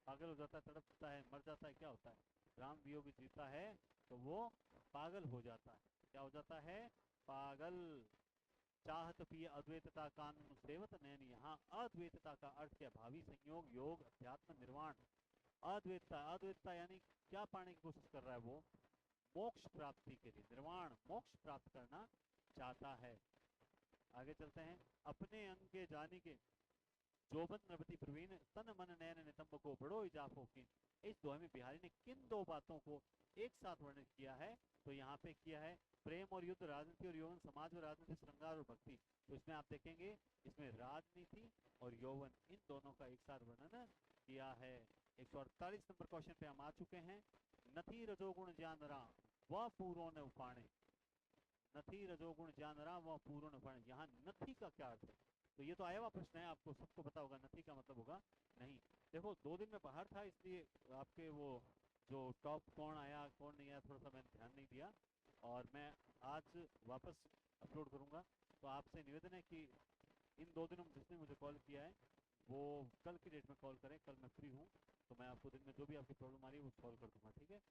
पागल हो जाता है, तड़पता है, मर जाता है, क्या होता है? राम वियोगी जीता है तो वो पागल हो जाता है। क्या हो जाता है? पागल। चाहत पिय अद्वैतता कानून सेवत नैन, यहाँ अद्वैतता का अर्थ क्या? भावी संयोग, योग, अध्यात्म, निर्वाण। अद्वैतता, अद्वैतता यानी क्या पाने की कोशिश कर रहा है वो? मोक्ष प्राप्ति के लिए, निर्वाण, मोक्ष प्राप्त करना चाहता है। आगे चलते हैं। अपने अंग के जानी के जोबन नृपति प्रवीण, तन मन नयन नितंब को बड़ो इजाफो किन। इस दोहे में बिहारी ने किन दो बातों को एक साथ वर्णित किया है? तो यहाँ पे किया है प्रेम और युद्ध, राजनीति और यौवन, समाज और राजनीति, श्रृंगार और भक्ति। तो इसमें आप देखेंगे, इसमें राजनीति और यौवन इन दोनों का एक साथ वर्णन किया है। 148 नंबर क्वेश्चन पे हम आ चुके हैं। नथी रजोगुण ज्ञान राम वह पूरो न उपाणे, नथी रजोगुण ज्ञान राम वह पूरो न उपाणे। यहाँ नथी का क्या अर्थ है? तो ये तो आया हुआ प्रश्न है, आपको सबको पता होगा नथी का मतलब होगा नहीं। देखो 2 दिन में बाहर था, इसलिए आपके वो जो टॉप कौन आया कौन नहीं आया थोड़ा सा मैंने ध्यान नहीं दिया, और मैं आज वापस अपलोड करूंगा। तो आपसे निवेदन है कि इन 2 दिनों में जिसने मुझे कॉल किया है वो कल की डेट में कॉल करें, कल मैं फ्री हूँ, तो मैं आपको दिन में जो भी आपकी प्रॉब्लम आ रही है वो सॉल्व कर दूंगा, ठीक है।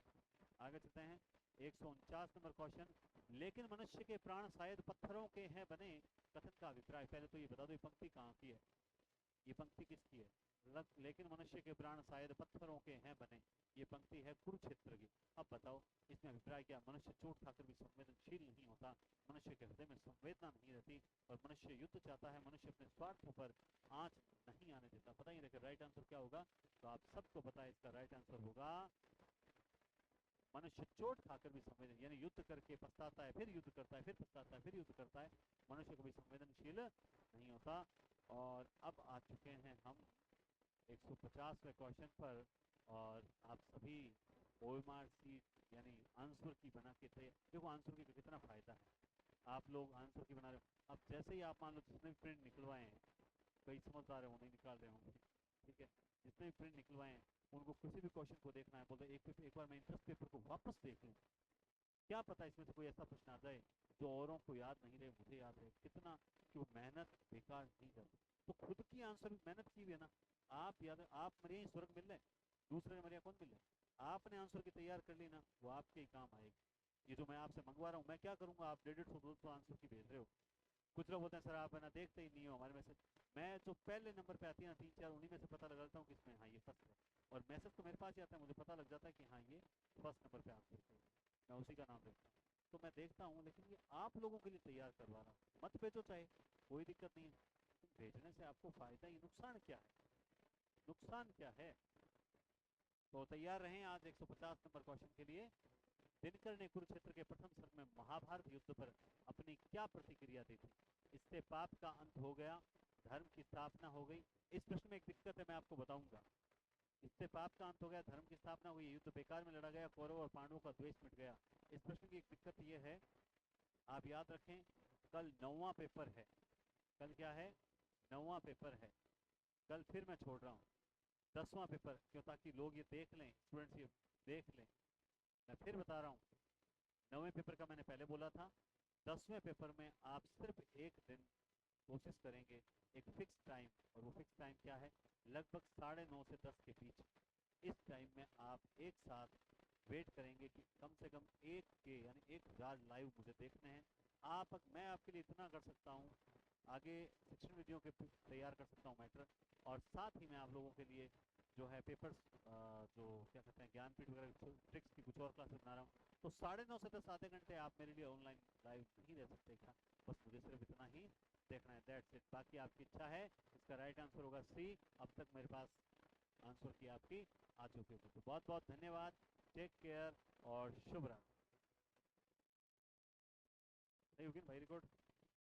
आगे चलते हैं। 149 नंबर क्वेश्चन। लेकिन मनुष्य के प्राण शायद पत्थरों के हैं बने, कथन का अभिप्राय। पहले तो ये बता दो ये पंक्ति कहाँ की है? ये पंक्ति किसकी है? लेकिन मनुष्य के प्राण शायद पत्थरों के हैं बने, ये पंक्ति है कुरुक्षेत्र की। अब बताओ इसमें अभिप्राय क्या? मनुष्य चोट खाकर भी संवेदनशील नहीं होता, मनुष्य के हृदय में संवेदना नहीं रहती, और मनुष्य युद्ध चाहता है, मनुष्य अपने स्वार्थों पर आंच नहीं आने देता। पता ही देखिए राइट आंसर क्या होगा? तो आप सबको पता है इसका राइट आंसर होगा मनुष्य चोट खाकर भी संवेदन, यानी युद्ध करके पछताता है, फिर युद्ध करता है, फिर पछताता है, फिर युद्ध करता है, मनुष्य कभी संवेदनशील नहीं होता। और अब आ चुके हैं हम 150वें क्वेश्चन पर, और आप सभी ओएमआर सीट यानी आंसर की बना के थे। देखो आंसर की कितना फायदा है, आप लोग आंसर की बना रहे हो। अब जैसे ही आप मान लो जिसने भी प्रिंट निकलवाए हैं, कई समझदार है वो नहीं निकाल रहे होंगे, ठीक है, जितने भी प्रिंट निकलवाए हैं उनको किसी भी क्वेश्चन को देखना है, बोलते हैं, एक बार मैं इंटरेस्ट पेपर को वापस देख लूँ, क्या पता इसमें से कोई ऐसा प्रश्न आ जाए जो औरों को याद नहीं रहे मुझे याद रहे, कितना कि वो मेहनत बेकार नहीं जाती। तो खुद की आंसर मेहनत की भी है ना, आप याद, आप मेरे यहाँ स्वर्ग मिल रहे हैं, दूसरे मेरे यहाँ कौन मिल रहा है, आपने आंसर की तैयार कर ली ना, वो आपके ही काम आएगी। ये जो मैं आपसे मंगवा रहा हूँ, मैं क्या करूंगा, आप 150 200 आंसर की भेज रहे हो, कुछ लोग बोलते हैं सर आप है ना देखते ही नहीं हो हमारे मैसेज, मैं जो पहले नंबर पे आती है ना 3 4 उन्हीं में से पता लगाता हूँ किसमें हाँ ये फर्स्ट है, और मैसेज तो मेरे पास ही आता है, मुझे पता लग जाता है कि हाँ ये फर्स्ट नंबर पे आंसर है, मैं उसी का नाम देखता हूँ। तो मैं देखता हूँ, लेकिन ये आप लोगों के लिए तैयार करवा रहा हूँ, मत भेजो चाहे, कोई दिक्कत नहीं है, लेकिन भेजने से आपको फायदा, ये नुकसान क्या है, नुकसान क्या है। तो तैयार रहें आज 150 नंबर क्वेश्चन के लिए। दिनकर ने कुरुक्षेत्र के प्रथम सर्ग में महाभारत युद्ध पर अपनी क्या प्रतिक्रिया दी थी। इससे पाप का अंत हो गया, धर्म की स्थापना हो गई। इस प्रश्न में एक दिक्कत है, मैं आपको बताऊंगा। इससे पाप का अंत हो गया, धर्म की स्थापना हुई, युद्ध बेकार में लड़ा गया, कौरव और पांडवों का द्वेष मिट गया। इस प्रश्न की एक दिक्कत यह है, आप याद रखें, कल 9वां पेपर है। कल क्या है, 9वां पेपर है। कल फिर मैं छोड़ रहा हूँ 10वां पेपर, क्यों, ताकि लोग ये देख लें, स्टूडेंट्स ये देख लें। मैं फिर बता रहा हूँ, 9वें पेपर का मैंने पहले बोला था, 10वें पेपर में आप सिर्फ एक दिन कोशिश करेंगे, एक फिक्स टाइम, और वो फिक्स टाइम क्या है, लगभग 9:30 से 10 के बीच। इस टाइम में आप एक साथ वेट करेंगे कि कम से कम एक के यानी 1000 लाइव मुझे देखने हैं। मैं आपके लिए इतना कर सकता हूँ, आगे शिक्षण वीडियो के तैयार कर सकता हूँ मैटर, और साथ ही मैं आप लोगों के लिए जो है पेपर्स, जो क्या कहते हैं ज्ञानपीठ वगैरह ट्रिक्स की कुछ और क्लासेस बना रहा हूँ। तो 9:30 से 10 आधे घंटे आप मेरे लिए ऑनलाइन लाइव नहीं रह सकते क्या, बस मुझे सिर्फ इतना ही देखना है, दैट्स इट। बाकी आपकी इच्छा है, इसका राइट आंसर होगा सी। अब तक मेरे पास आंसर की आपकी आ चुके थे, तो बहुत बहुत धन्यवाद, टेक केयर और शुभ रात्रि। नहीं होगी भाई रिकॉर्ड।